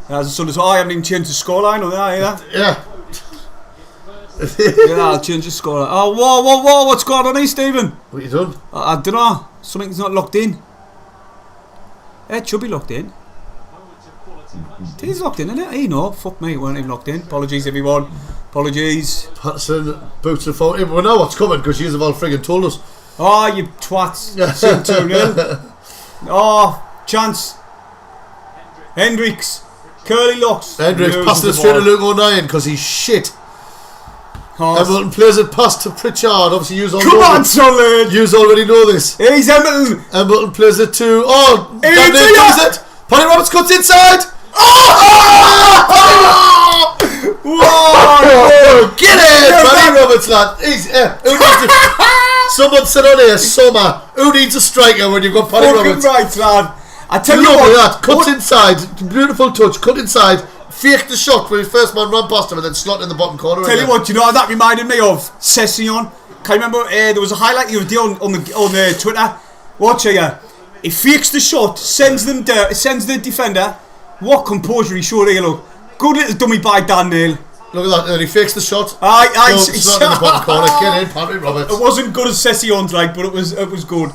Speaker 1: There's a Sunderland. Oh, I haven't even changed the scoreline on there,
Speaker 2: Yeah.
Speaker 1: Yeah, I'll change the scoreline. Oh, whoa, what's going on here, Stephen?
Speaker 2: What you done?
Speaker 1: I don't know. Something's not locked in. It should be locked in. It is locked in, isn't it? You know, fuck me, it weren't even locked in. Apologies, everyone. Apologies.
Speaker 2: Hutchinson boots the phone. We know what's coming because you have all friggin' told us.
Speaker 1: Oh, you twats. 2-0. Oh, chance. Hendricks. Curly locks.
Speaker 2: Hendricks passing it straight to Luke O'Nien because he's shit. Hamilton plays it past to Pritchard. Obviously,
Speaker 1: come on, Sunderland.
Speaker 2: You already know this.
Speaker 1: He's Hamilton.
Speaker 2: Hamilton plays it to. Oh, plays it. Paddy Roberts cuts inside. Oh! Whoa! Get in, Paddy Roberts, lad. He's someone said on here, Summer. Who needs a striker when you've got Paddy Roberts?
Speaker 1: Right, lad. I tell you what,
Speaker 2: that cut inside, beautiful touch, cut inside, faked the shot when his first man ran past him and then slotted in the bottom corner.
Speaker 1: Tell you what, you know what that reminded me of? Session. Can you remember there was a highlight the other day on the Twitter? Watch here. He fakes the shot, sends the defender. What composure he showed here, look. Good little dummy by Dan Neil.
Speaker 2: Look at that, and he fakes the shot.
Speaker 1: Slotted
Speaker 2: in the bottom corner. Get in, Paddy Roberts.
Speaker 1: It wasn't good as Session's like, but it was good.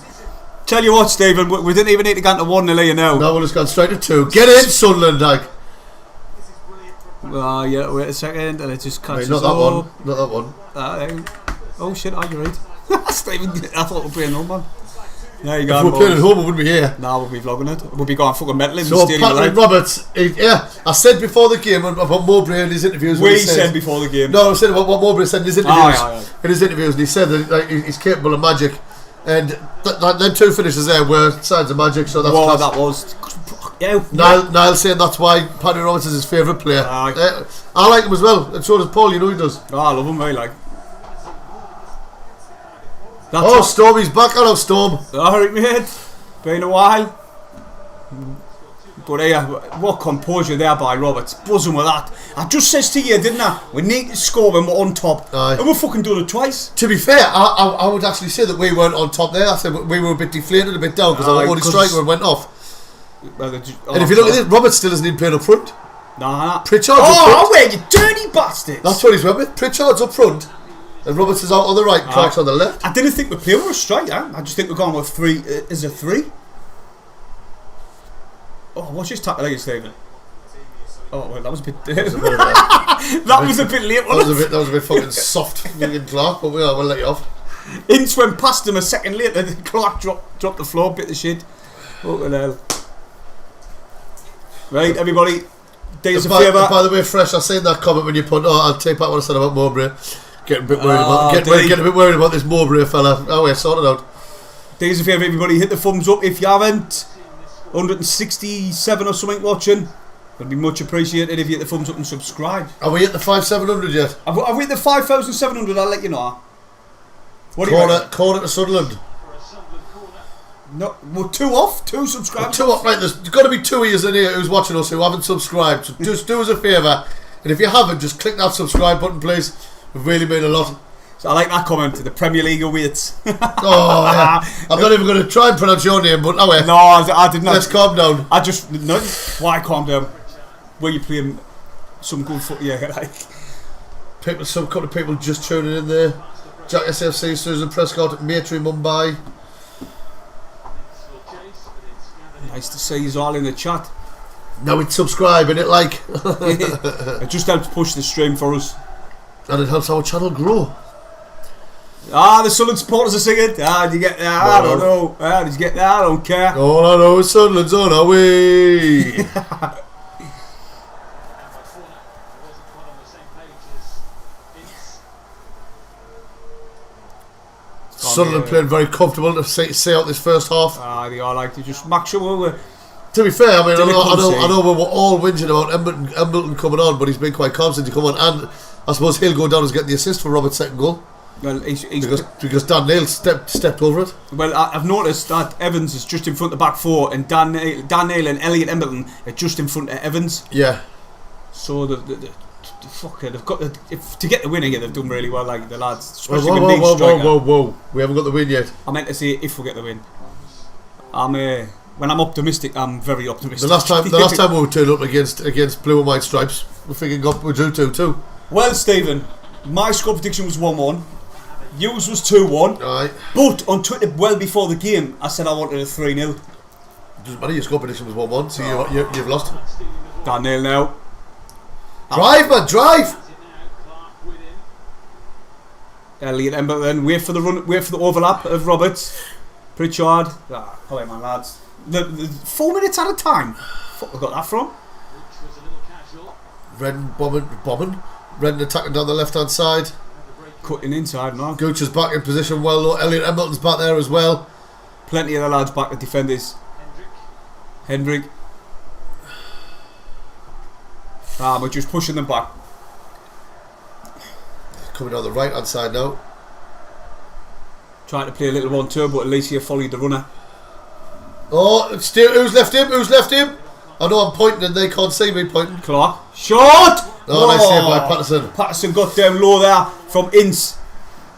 Speaker 1: Tell you what, Stephen, we didn't even need to go into 1-0 here now.
Speaker 2: No, we'll just gone straight to 2. Get in, Sunderland, Dag.
Speaker 1: Yeah, wait a second, and it just catches
Speaker 2: not that one. Not that one.
Speaker 1: Oh shit, you're right. Stephen, I thought we'd be in home, man. There you go.
Speaker 2: If we're playing at home, we wouldn't be here.
Speaker 1: No, we'll be vlogging it. We'll be going fucking metal in the
Speaker 2: stadium.
Speaker 1: stadium.
Speaker 2: So, Patrick Roberts, I said before the game about Mowbray and his interviews.
Speaker 1: We said before the game.
Speaker 2: No, I said about what Mowbray said in his interviews. In his interviews, and he said that he's capable of magic. And them 2 finishes there were signs of magic, so that's class.
Speaker 1: That was. Yeah.
Speaker 2: Niall saying that's why Paddy Roberts is his favourite player. I like him as well, and so does Paul, you know he does.
Speaker 1: Oh, I love him, very like.
Speaker 2: Stormy's back. Hello, Storm.
Speaker 1: Alright, mate. Been a while. But what composure there by Roberts. Buzzing with that. I just says to you, didn't I? We need to score when we're on top.
Speaker 2: Aye.
Speaker 1: And we've fucking done it twice.
Speaker 2: To be fair, I would actually say that we weren't on top there. I said we were a bit deflated, a bit down because our only striker went off. And if you look at this, Roberts still isn't even playing up front.
Speaker 1: Nah.
Speaker 2: Pritchard's up front.
Speaker 1: Wait, you dirty bastards.
Speaker 2: That's what he's went with. Pritchard's up front. And Roberts is out on the right, Clark's on the left.
Speaker 1: I didn't think we're playing with a striker. I just think we're going with 3. Is it 3? Oh, what's his tackle against Stephen? Oh, well, that was a bit. That was a bit late.
Speaker 2: That was a bit fucking soft, fucking Clark. But we'll let you off.
Speaker 1: Ince went past him a second later. Clark dropped the floor, bit the shit. What the hell? Right, everybody. Days of favour.
Speaker 2: By the way, Fresh, I seen that comment when you put. I'll take back what I said about Mowbray. Getting a bit worried about this Mowbray fella. Oh, yeah, sort it out.
Speaker 1: Days of favour, everybody. Hit the thumbs up if you haven't. 167 or something watching. It'd be much appreciated if you hit the thumbs up and subscribe.
Speaker 2: Are we at the 5,700 yet?
Speaker 1: Have we hit the 5,700? I'll let you know.
Speaker 2: Corner to Sunderland.
Speaker 1: No, we're 2 off. 2 subscribers.
Speaker 2: 2 off. Right, there's got to be 2 of you in here who's watching us who haven't subscribed. So just do us a favour. And if you haven't, just click that subscribe button, please. It really mean a lot.
Speaker 1: So I like that comment. The Premier League awaits.
Speaker 2: Oh, yeah. I'm not even going to try and pronounce your name, but no way.
Speaker 1: No, I did not.
Speaker 2: Let's calm down.
Speaker 1: I just no. Why calm down? Were you playing some good foot? Yeah, like
Speaker 2: Some couple of people just tuning in there. Jacques SAFC, Susan Prescott, Matri Mumbai.
Speaker 1: Nice to see you all in the chat.
Speaker 2: Now it's subscribing, it like.
Speaker 1: It just helps push the stream for us.
Speaker 2: And it helps our channel grow.
Speaker 1: The Sunderland supporters are singing. Did you get that? I don't know. Did you get that? I don't care.
Speaker 2: All I know is Sunderland's on our way. Sunderland playing very comfortable to see out this first half.
Speaker 1: They are like to just max them over.
Speaker 2: To be fair, I mean, I know we were all whinging about Embleton coming on, but he's been quite calm since he come on, and I suppose he'll go down as getting the assist for Robert's second goal.
Speaker 1: Well,
Speaker 2: because Dan Neil stepped over it.
Speaker 1: Well, I've noticed that Evans is just in front of the back four, and Dan Neil and Elliot Embleton are just in front of Evans.
Speaker 2: Yeah.
Speaker 1: So they've got to get the win here. They've done really well, like the lads. Especially
Speaker 2: whoa! We haven't got the win yet.
Speaker 1: I meant to say if we get the win. When I'm optimistic, I'm very optimistic.
Speaker 2: The last time we were turned up against Blue and White Stripes, we thinking we drew 2-2.
Speaker 1: Well, Stephen, my score prediction was 1-1. Yours was 2-1.
Speaker 2: Aye.
Speaker 1: But on Twitter, well before the game, I said I wanted a 3-0.
Speaker 2: It doesn't matter. Your score prediction was 1-1, so you've lost.
Speaker 1: Dan Neil now.
Speaker 2: Drive, man, drive!
Speaker 1: Elliot Embleton, wait for the overlap of Roberts. Pritchard. Come on, man, lads. The 4 minutes at a time. Fuck, we got that from?
Speaker 2: Redden bombing. Redden attacking down the left hand side.
Speaker 1: Cutting inside now.
Speaker 2: Gooch is back in position well low. Elliot Embleton's back there as well.
Speaker 1: Plenty of the lads back, the defenders. Hendrick. We're just pushing them back.
Speaker 2: Coming down the right hand side now.
Speaker 1: Trying to play a little 1-2, but Alicia followed the runner.
Speaker 2: Oh, still, who's left him? I know I'm pointing and they can't see me pointing.
Speaker 1: Clark. Shot!
Speaker 2: Oh, nice save by Patterson.
Speaker 1: Patterson got down low there from Ince.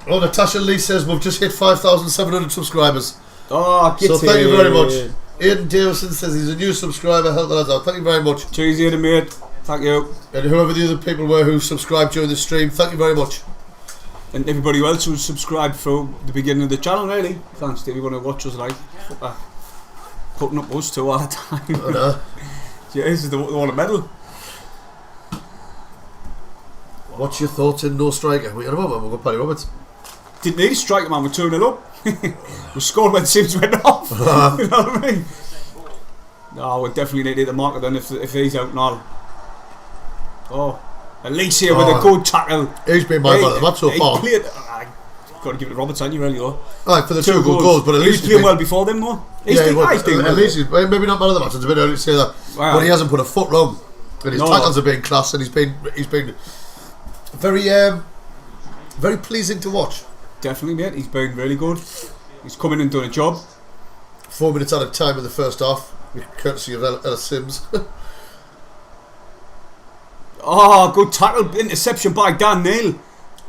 Speaker 2: Oh, Natasha Lee says we've just hit 5,700 subscribers.
Speaker 1: Oh,
Speaker 2: so thank you very much. Aidan Davison says he's a new subscriber. Help the lads out. Thank you very much.
Speaker 1: Cheers, Aidan, mate. Thank you.
Speaker 2: And whoever the other people were who subscribed during the stream, thank you very much.
Speaker 1: And everybody else who subscribed from the beginning of the channel, really. Thanks to everyone who watch us, like putting up us two all the time.
Speaker 2: I know.
Speaker 1: Yes, they want a medal.
Speaker 2: What's your thoughts in no striker? We got a moment, we've got Paddy Roberts.
Speaker 1: Didn't need a striker, man, we're 2-0 up. We scored when Sims went off. You know what I mean? No, we definitely need to hit the marker then if he's out now. Oh, Alicia with a good tackle.
Speaker 2: He's been my man of the match so far.
Speaker 1: Got to give it to Roberts, ain't you, really, though?
Speaker 2: Right, for the two good goals, but at least
Speaker 1: he's playing well before them, though.
Speaker 2: At least he's maybe not man of the match. It's a bit early to say that, but he hasn't put a foot wrong. And his tackles have been class, and he's been very very pleasing to watch.
Speaker 1: Definitely, mate. He's been really good. He's come in and done a job.
Speaker 2: 4 minutes out of time in the first half, courtesy of Ella Sims.
Speaker 1: Oh, good tackle, interception by Dan Neil.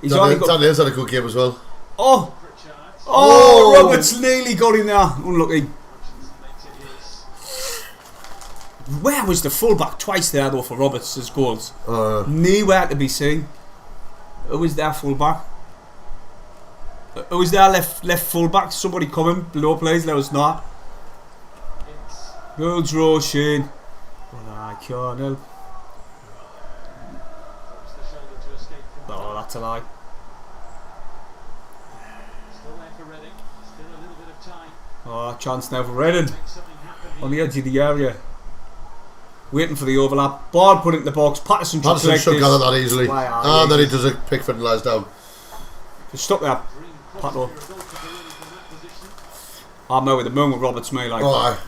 Speaker 2: Dan Neil's had a good game as well.
Speaker 1: Roberts nearly got in there. Unlucky. Where was the fullback twice there though for Roberts' goals? Nowhere to be seen. Who was their fullback? Who was their left fullback? Somebody coming below, please. Let us know. Good draw, Shane. I can't help. Oh, that's a lie. Oh, chance now for Reading. On the edge of the area. Waiting for the overlap. Ball put it in the box. Patterson
Speaker 2: should gather that easily. And then he does a Pickford and lies down.
Speaker 1: Just stop there, Patlo. I'm out with the moon with Roberts, mate.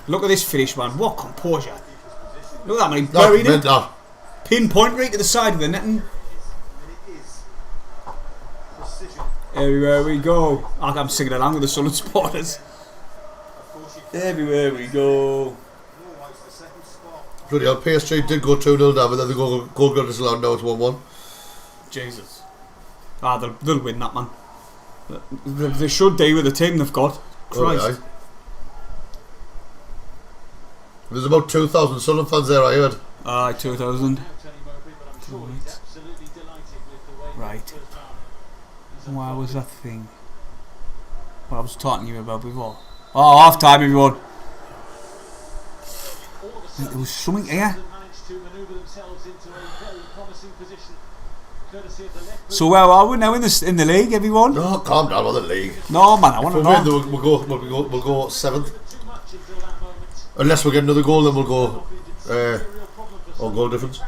Speaker 1: Look at this finish, man. What composure. Look at that, man. He buried it. Pinpoint right to the side of the netting. Everywhere we go. I'm singing along with the Sunderland supporters. Everywhere we go.
Speaker 2: Bloody hell, PSG did go 2-0 down, but then the goal got disallowed. Now it's 1-1.
Speaker 1: Jesus. They'll win that, man. They should do with the team they've got. Christ.
Speaker 2: Oh, there's about 2,000 Sunderland fans there, I heard.
Speaker 1: 2,000. Right. What was that thing? What I was talking to you about before? Oh, half time, everyone. There was something here. So where are we now in the league, everyone?
Speaker 2: No, calm down on the league.
Speaker 1: No, man, I want to know.
Speaker 2: We'll go 7th. Unless we get another goal, then we'll go on goal difference.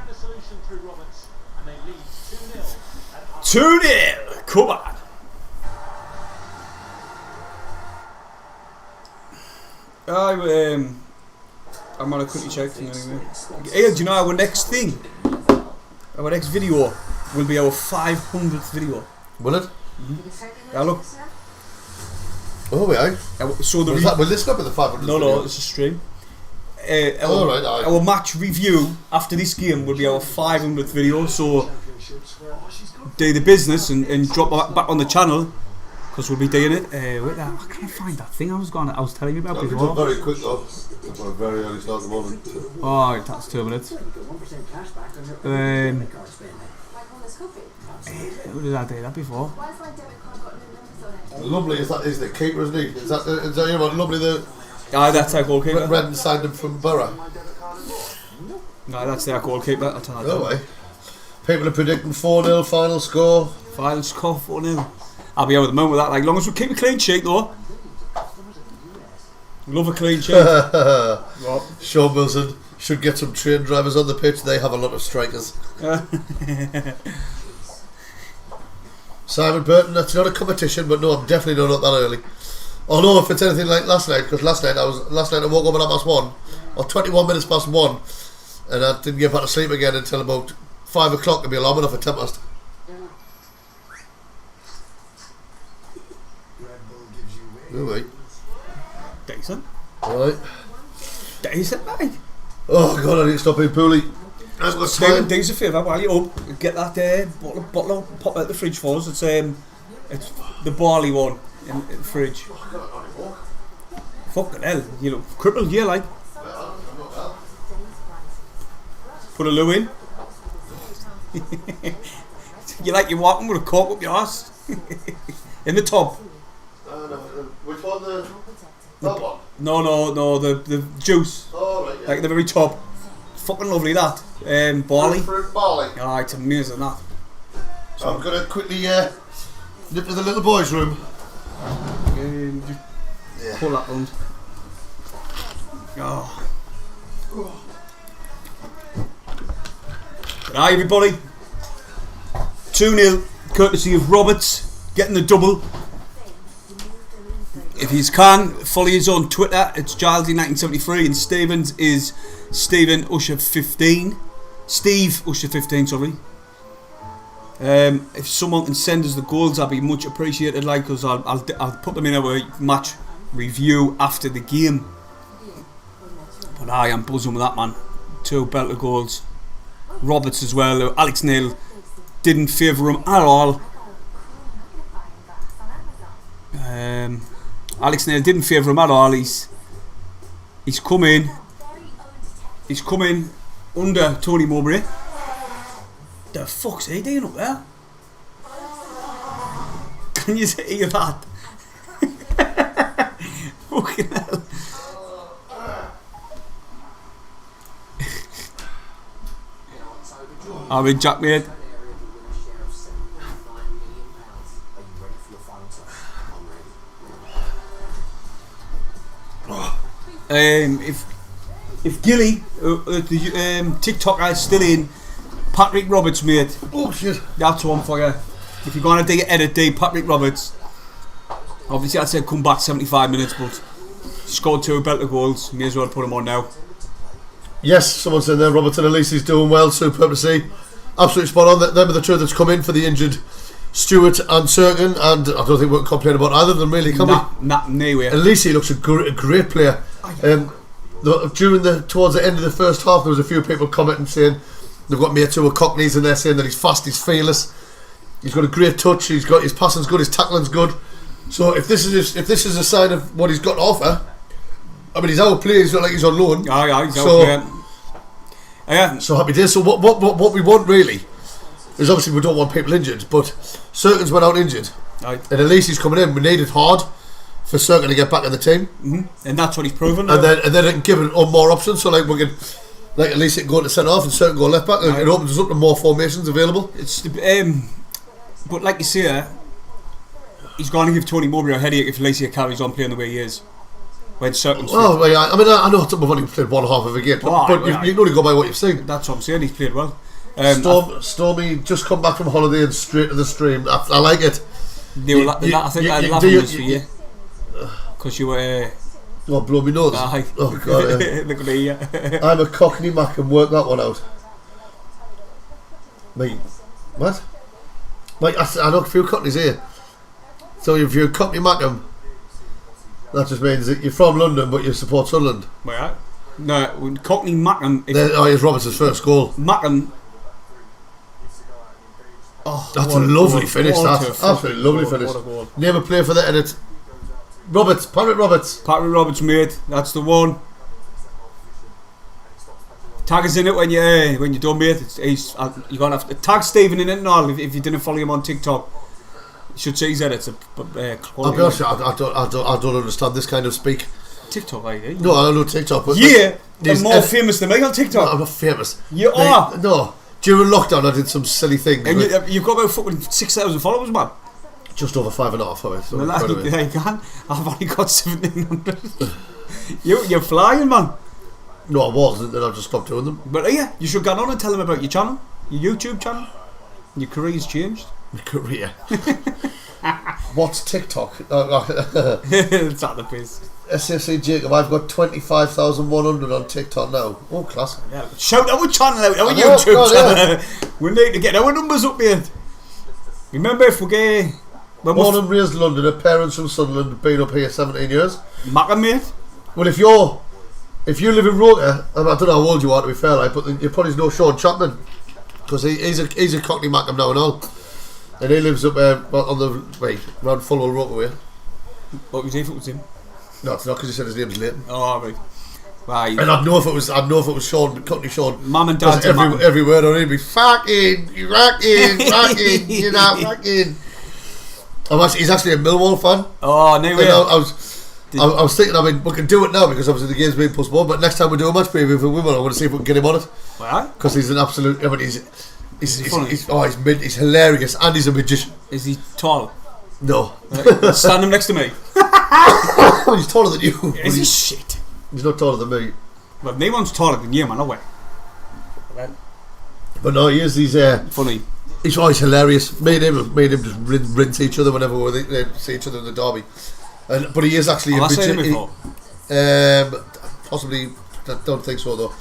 Speaker 1: 2-0. Come on. I'm gonna quickly check thing anyway. Hey, do you know our next thing? Our next video will be our 500th video.
Speaker 2: Will it?
Speaker 1: Mm-hmm. Yeah, look.
Speaker 2: Oh, yeah.
Speaker 1: So the
Speaker 2: will this go with the 500th?
Speaker 1: No, it's a stream. Our match review after this game will be our 500th video. So do the business and drop back on the channel. Because we'll be doing it. Wait, I can't find that thing I was telling you about before.
Speaker 2: Very quick though. It's a very early start at the moment.
Speaker 1: Oh, that's 2 minutes. Who did I do that before?
Speaker 2: Lovely is the keeper, isn't he? Is that you know lovely
Speaker 1: that's our goalkeeper.
Speaker 2: Redden signed him from Borough.
Speaker 1: No, that's their goalkeeper. I'll tell you.
Speaker 2: No way. People are predicting 4-0 final score.
Speaker 1: Final score 4-0. I'll be over the moon with that. Like, long as we keep a clean sheet, though. Love a clean sheet.
Speaker 2: Sean Wilson should get some train drivers on the pitch. They have a lot of strikers. Simon Burton, that's not a competition, but no, I'm definitely not that early. Although if it's anything like last night, because last night I woke up at 1:30 or 21 minutes past 1, and I didn't get back to sleep again until about 5 o'clock to be alarm enough at 10:00. No way.
Speaker 1: Decent.
Speaker 2: Right.
Speaker 1: Decent, mate.
Speaker 2: Oh god, I need to stop being poorly.
Speaker 1: Stephen, do us a favour while you're up, get that bottle pop out the fridge for us. It's the barley one in the fridge. Fucking hell, you look crippled, yeah, like. Put a loo in. You like you're walking with a cork up your ass. In the tub.
Speaker 2: Which one? That one?
Speaker 1: No, the juice.
Speaker 2: Oh, right, yeah.
Speaker 1: Like the very top. Fucking lovely that. Barley.
Speaker 2: Fruit barley.
Speaker 1: Oh, it's amazing that.
Speaker 2: So I'm going to quickly nip to the little boys' room.
Speaker 1: Just pull that round. Oh. Hi everybody. 2-0, courtesy of Roberts, getting the double. If you can, follow us on Twitter, it's Gilesy1973, and Stevens is Stephen Usher 15. Steve Usher 15, sorry. If someone can send us the goals, that'd be much appreciated, like, because I'll put them in our match review after the game. But I am buzzing with that, man. 2 belter goals. Roberts as well. Alex Neil didn't favour him at all. Alex Neil didn't favour him at all. He's come in under Tony Mowbray. The fuck's he doing up there? Can you hear that? Fucking hell. I'm in Jack, mate. If Gilly, the TikToker is still in, Patrick Roberts, mate.
Speaker 2: Oh shit.
Speaker 1: That's one for you. If you're going to edit Patrick Roberts. Obviously, I'd say come back 75 minutes, but scored 2 belter goals. May as well put him on now.
Speaker 2: Yes, someone said there, Robertson at least he's doing well, superb to see. Absolutely spot on. Them are the 2 that's come in for the injured Stewart and Serkin, and I don't think we'll complain about either of them really, can we?
Speaker 1: Nah, no way.
Speaker 2: At least he looks a great player. towards the end of the first half, there was a few people commenting saying they've got mates who are Cockneys and they're saying that he's fast, he's fearless, he's got a great touch, his passing's good, his tackling's good. So if this is a sign of what he's got to offer, I mean, he's our player, he's not like he's on loan.
Speaker 1: He's our player.
Speaker 2: So happy days. So what we want really is, obviously we don't want people injured, but Serkins went out injured, and at least he's coming in. We need it hard for Serkin to get back in the team,
Speaker 1: and that's what he's proven.
Speaker 2: And then it can give it more options. So like we can, like at least it can go to centre half and Serkin go left back. And it opens us up to more formations available.
Speaker 1: It's but like you say, he's going to give Tony Mowbray a headache if Lacey carries on playing the way he is. When Serkin's fit.
Speaker 2: Oh, yeah, I mean, I know we've only played one half of a game, but you can only go by what you've seen.
Speaker 1: That's what I'm saying. He's played well.
Speaker 2: Stormy just come back from holiday and straight to the stream. I like it.
Speaker 1: I think I love this for you because you were.
Speaker 2: Oh, blow me nose! Oh God!
Speaker 1: Look at me.
Speaker 2: I'm a Cockney Mac and work that one out. Mate, what? Mate, I know a few Cockneys here. So if you're a Cockney Macam, that just means that you're from London but you support Sunderland.
Speaker 1: Right. No, Cockney Macam.
Speaker 2: Here's Robertson's first goal.
Speaker 1: Macam.
Speaker 2: Oh, that's a lovely finish. That's absolutely lovely finish. Name a player for that, and it's Patrick Roberts.
Speaker 1: Patrick Roberts, mate. That's the one. Tag us in it when you're done, mate. You're gonna have to tag Stephen in it and all. If you didn't follow him on TikTok, you should see his edits.
Speaker 2: I'll be honest, I don't understand this kind of speak.
Speaker 1: TikTok,
Speaker 2: No, I don't know TikTok. But
Speaker 1: you're more famous than me on TikTok.
Speaker 2: No, I'm not famous.
Speaker 1: You are.
Speaker 2: No. During lockdown, I did some silly things.
Speaker 1: And you've got about fucking 6,000 followers, man.
Speaker 2: Just over 5.5.
Speaker 1: So there you can. I've only got 1,700. You're flying, man.
Speaker 2: No, I wasn't. Then I just stopped doing them.
Speaker 1: But yeah, you should get on and tell them about your channel, your YouTube channel. Your career's changed.
Speaker 2: My career. What's TikTok?
Speaker 1: It's at the piss.
Speaker 2: SAFC Jacob, I've got 25,100 on TikTok now. Oh, class.
Speaker 1: Yeah. Shout our channel out, our YouTube channel. Yeah. We need to get our numbers up, mate. Remember, if we get...
Speaker 2: Born and raised London, her parents from Sunderland, been up here 17 years.
Speaker 1: Macam, mate.
Speaker 2: Well, if you live in Rota, I don't know how old you are to be fair, like, but you probably know Sean Chapman, because he's a Cockney Macam now and all. And he lives up on the way, around Fulham Rota way.
Speaker 1: What was he if it was him?
Speaker 2: No, it's not, because he said his name's Leighton.
Speaker 1: Oh, right.
Speaker 2: And I'd know if it was Sean, Cockney Sean.
Speaker 1: Mum and Dad's
Speaker 2: every word on him be fucking, you're rocking, you're not rocking. He's actually a Millwall fan.
Speaker 1: Oh, no way.
Speaker 2: I was thinking, we can do it now because obviously the game's being postponed, but next time we do a match preview for women, I want to see if we can get him on it.
Speaker 1: Right.
Speaker 2: Because he's an absolute, he's hilarious and he's a magician.
Speaker 1: Is he tall?
Speaker 2: No.
Speaker 1: Stand him next to me.
Speaker 2: He's taller than you.
Speaker 1: Is he shit?
Speaker 2: He's not taller than me.
Speaker 1: Well, no one's taller than you, man, no way.
Speaker 2: But no, he's
Speaker 1: funny.
Speaker 2: He's always hilarious. Me and him just rinse each other whenever we see each other in the derby. But he is actually a magician. Possibly, I don't think so though.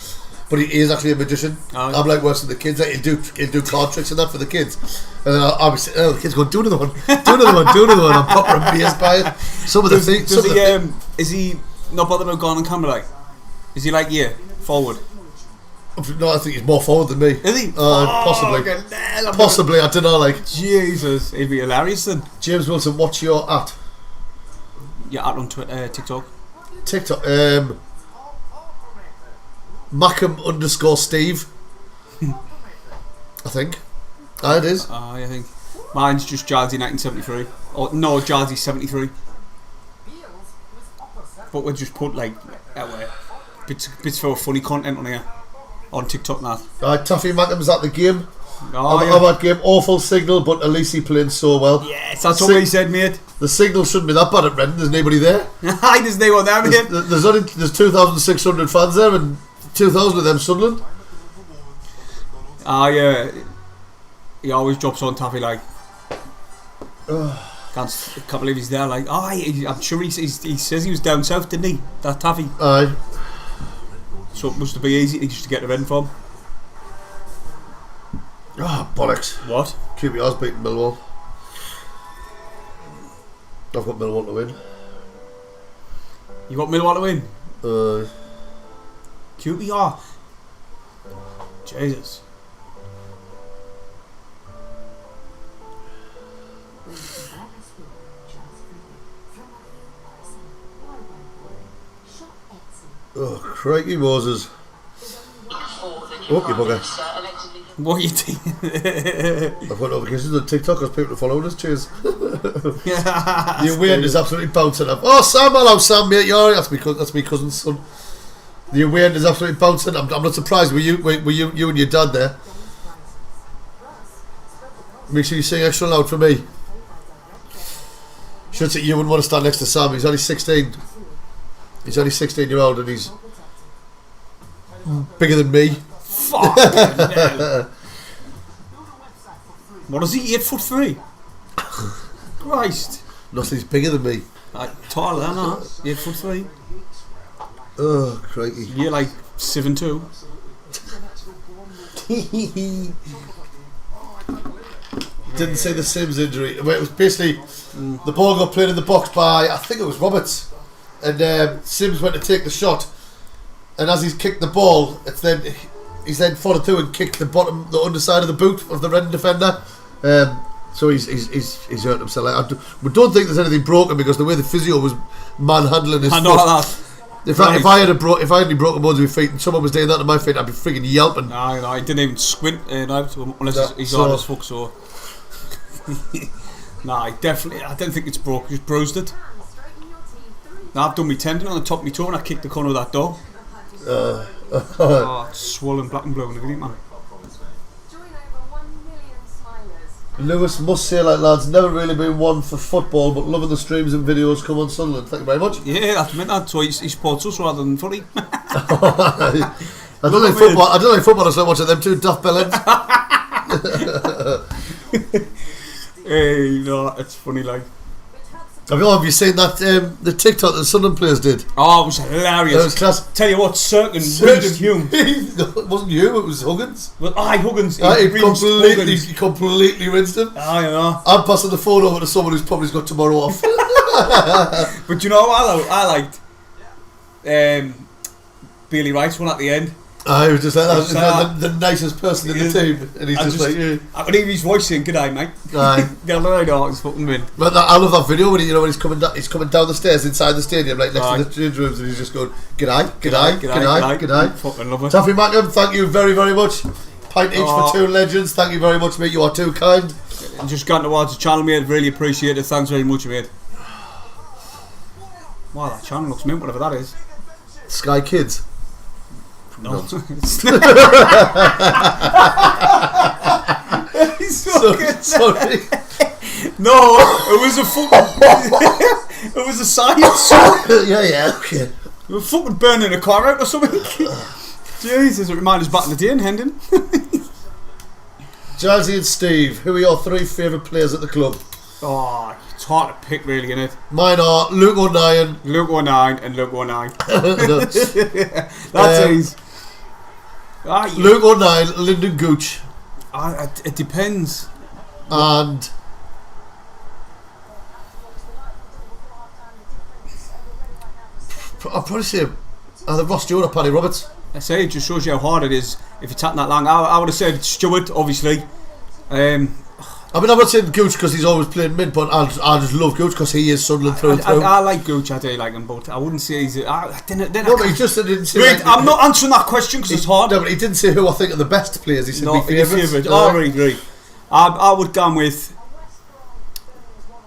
Speaker 2: But he is actually a magician. I'm like worse than the kids. He'll do card tricks and that for the kids. And then I'll be saying, the kids go, do another one. I'm proper amazed by it. Some of the things.
Speaker 1: Is he not bothered about going on camera? Like, is he like forward?
Speaker 2: No, I think he's more forward than me.
Speaker 1: Is he?
Speaker 2: Possibly. Possibly, I don't know. Like,
Speaker 1: Jesus, it'd be hilarious then.
Speaker 2: James Wilson, what's your at?
Speaker 1: Your at on TikTok.
Speaker 2: TikTok. Macam_Steve. I think. It is.
Speaker 1: I think. Mine's just Jardy 1973. Or no, Jardy 73. But we'll just put like bits for funny content on here. On TikTok now.
Speaker 2: Taffy Mackham's at the game. I'm at game. Awful signal, but at least he playing so well.
Speaker 1: Yes, that's what he said, mate.
Speaker 2: The signal shouldn't be that bad at Renton. There's nobody there.
Speaker 1: There's no one there, mate.
Speaker 2: There's 2,600 fans there, and 2,000 of them Sunderland.
Speaker 1: Yeah. He always drops on Taffy like. Can't believe he's there. Like, I'm sure he says he was down south, didn't he? That Taffy.
Speaker 2: Aye.
Speaker 1: So it must be easy just to get the Renton from.
Speaker 2: Bollocks.
Speaker 1: What?
Speaker 2: QPR's beating Millwall. I've got Millwall to win.
Speaker 1: You got Millwall to win? QPR. Jesus.
Speaker 2: Oh, crikey Moses. Oh, you bugger.
Speaker 1: What are you doing?
Speaker 2: I've got notifications on TikTok because people are following us. Cheers. The away end is absolutely bouncing up. Oh, Sam, hello Sam, mate. You're alright. That's me cousin's son. The away end is absolutely bouncing. I'm not surprised. Were you and your dad there? Make sure you sing extra loud for me. Should say you wouldn't want to stand next to Sam. He's only 16. He's only 16-year-old and he's bigger than me.
Speaker 1: Fuck. What is he? 8'3". Christ.
Speaker 2: Nothing's bigger than me.
Speaker 1: Taller than that. 8'3".
Speaker 2: Oh, crikey.
Speaker 1: You're like 7'2".
Speaker 2: Didn't say the Sims injury. It was basically the ball got played in the box by, I think it was Roberts, and Sims went to take the shot, and as he's kicked the ball, he's then followed through and kicked the underside of the boot of the Reading defender. So he's hurt himself. We don't think there's anything broken because the way the physio was manhandling his foot.
Speaker 1: That.
Speaker 2: If I had any broken bones in my feet and someone was doing that to my feet, I'd be freaking yelping.
Speaker 1: No, I didn't even squint unless he's hard as fuck. So no, I don't think it's broke. Just bruised it. Now I've done my tendon on the top of my toe and I kicked the corner of that door. It's swollen black and blue and everything, man.
Speaker 2: Lewis must say, like, lads, never really been one for football, but loving the streams and videos come on Sunderland. Thank you very much.
Speaker 1: Yeah, that's meant that. So he supports us rather than footy.
Speaker 2: I don't like football. I so much of them two daft bellends.
Speaker 1: Hey, no, it's funny, like.
Speaker 2: Have you seen that the TikTok that the Sunderland players did?
Speaker 1: Oh, it was hilarious.
Speaker 2: That was class.
Speaker 1: Tell you what, rinsed Hume.
Speaker 2: It wasn't Hume, it was Huggins.
Speaker 1: Well, Huggins.
Speaker 2: He completely rinsed him.
Speaker 1: I know.
Speaker 2: I'm passing the phone over to someone who's probably got tomorrow off.
Speaker 1: But you know what I liked? Bailey Wright's one at the end.
Speaker 2: He was just like that. The nicest person in the team, and he's just like, yeah.
Speaker 1: I could hear his voice saying, "G'day, mate."
Speaker 2: Aye.
Speaker 1: Yeah, no, it's fucking win.
Speaker 2: But I love that video when he's coming down the stairs inside the stadium, like next to the change rooms, and he's just going, "G'day."
Speaker 1: Fucking love it.
Speaker 2: Taffy Mackham, thank you very, very much. Pint each for two legends. Thank you very much, mate. You are too kind.
Speaker 1: And just gone towards the channel, mate. Really appreciate it. Thanks very much, mate. Wow, that channel looks mint, whatever that is.
Speaker 2: Sky Kids.
Speaker 1: No.
Speaker 2: Sorry.
Speaker 1: No, it was a fucking. It was a science.
Speaker 2: Yeah, okay.
Speaker 1: We were fucking burning a car out or something. Jesus, it reminds us back in the day in Hendon.
Speaker 2: Jazzy and Steve, who are your three favourite players at the club?
Speaker 1: Oh, it's hard to pick, really, isn't it?
Speaker 2: Mine are Luke O'Nien,
Speaker 1: and Luke O'Nien. That's easy.
Speaker 2: Luke O'Nien, Lyndon Gooch.
Speaker 1: It depends.
Speaker 2: And I'll probably say either Ross Stewart or Paddy Roberts.
Speaker 1: I say it just shows you how hard it is if you're tapping that long. I would have said Stewart, obviously.
Speaker 2: I mean, I'm not saying Gooch because he's always playing mid, but I just love Gooch because he is Sunderland through and through.
Speaker 1: I like Gooch, I do like him, but I wouldn't say he's.
Speaker 2: But he just didn't say.
Speaker 1: Wait, I'm not answering that question because it's hard.
Speaker 2: No, but he didn't say who I think are the best players. He said my favourites.
Speaker 1: Oh, right. I would go with.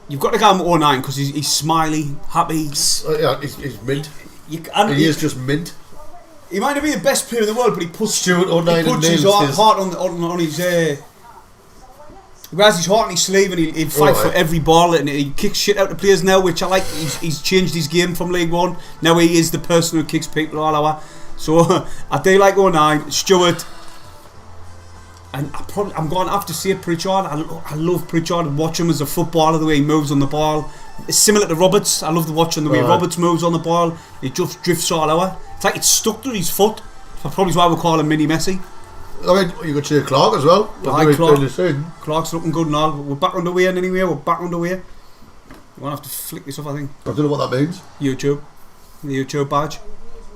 Speaker 1: You've got to go with O'Nien because he's smiley, happy.
Speaker 2: Yeah, he's mint. He is just mint.
Speaker 1: He might not be the best player in the world, but he puts
Speaker 2: Stewart O'Nien
Speaker 1: he puts his heart on his. He wears his heart on his sleeve and he'll fight for every ball and he kicks shit out of players now, which I like. He's changed his game from League One. Now he is the person who kicks people all over. So I do like O'Nien, Stewart, and I'm going to have to say Pritchard. I love Pritchard and watch him as a footballer, the way he moves on the ball. It's similar to Roberts. I love watching the way Roberts moves on the ball. He just drifts all over. It's like it's stuck to his foot. That's probably why we call him Mini Messi.
Speaker 2: I mean, you could say Clark as well.
Speaker 1: Clark's looking good and all. We're back underway anyway. We're back underway. We're going to have to flick this off, I think.
Speaker 2: I don't know what that means.
Speaker 1: YouTube. The YouTube badge.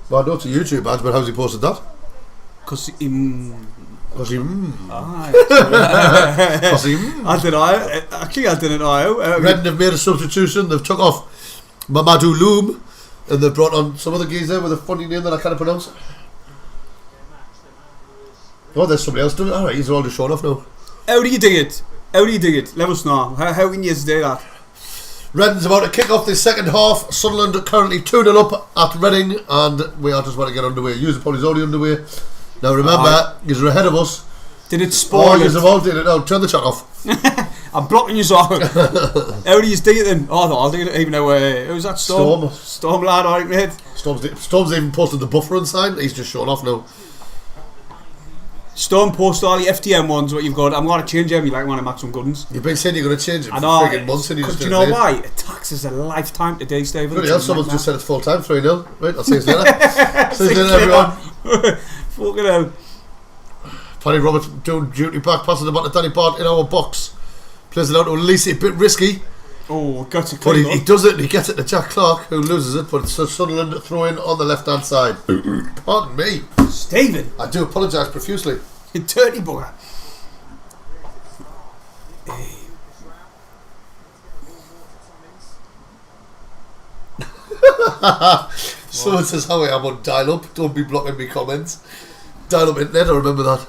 Speaker 2: Well, I know it's a YouTube ad, but how's he posted that?
Speaker 1: Because he...
Speaker 2: Because he...
Speaker 1: Aye.
Speaker 2: Because he...
Speaker 1: I don't know. Actually, I didn't know.
Speaker 2: Redden have made a substitution. They've took off Mamadou Loom, and they've brought on some other geezer with a funny name that I can't pronounce. Oh, there's somebody else doing it. Alright, he's all just showing off now.
Speaker 1: How do you dig it? How do you dig it? Let us know. How can you do that?
Speaker 2: Redden's about to kick off the second half. Sunderland are currently 2-0 up at Reading, and we are just about to get underway. User probably already underway. Now remember, you're ahead of us.
Speaker 1: Did it spoil it?
Speaker 2: You've all did it. Now turn the chat off.
Speaker 1: I'm blocking you off. How do you dig it then? Oh no, I'll dig it even though who's that? Storm lad, alright mate.
Speaker 2: Storm's even posted the buffering sign. He's just showing off now.
Speaker 1: Storm post all the FTM ones what you've got. I'm going to change them. You like one of Maximum Goodens.
Speaker 2: You've been saying you're going to change it for friggin' months and you just
Speaker 1: do you know why? It taxes a lifetime today, Stephen.
Speaker 2: Bloody hell, someone's just said it's full time 3-0. Right, I'll see you later. See you later, everyone.
Speaker 1: Fucking hell.
Speaker 2: Paddy Roberts doing duty back, passing the ball to Danny Bart in our box. Plays it out to Elise, a bit risky.
Speaker 1: Oh, got it.
Speaker 2: But he does it and he gets it to Jack Clark, who loses it, but it's Sunderland throw in on the left hand side. Pardon me.
Speaker 1: Stephen.
Speaker 2: I do apologise profusely.
Speaker 1: You dirty bugger. Hey.
Speaker 2: Someone says how I am on dial-up. Don't be blocking me comments. Dial-up internet, I remember that.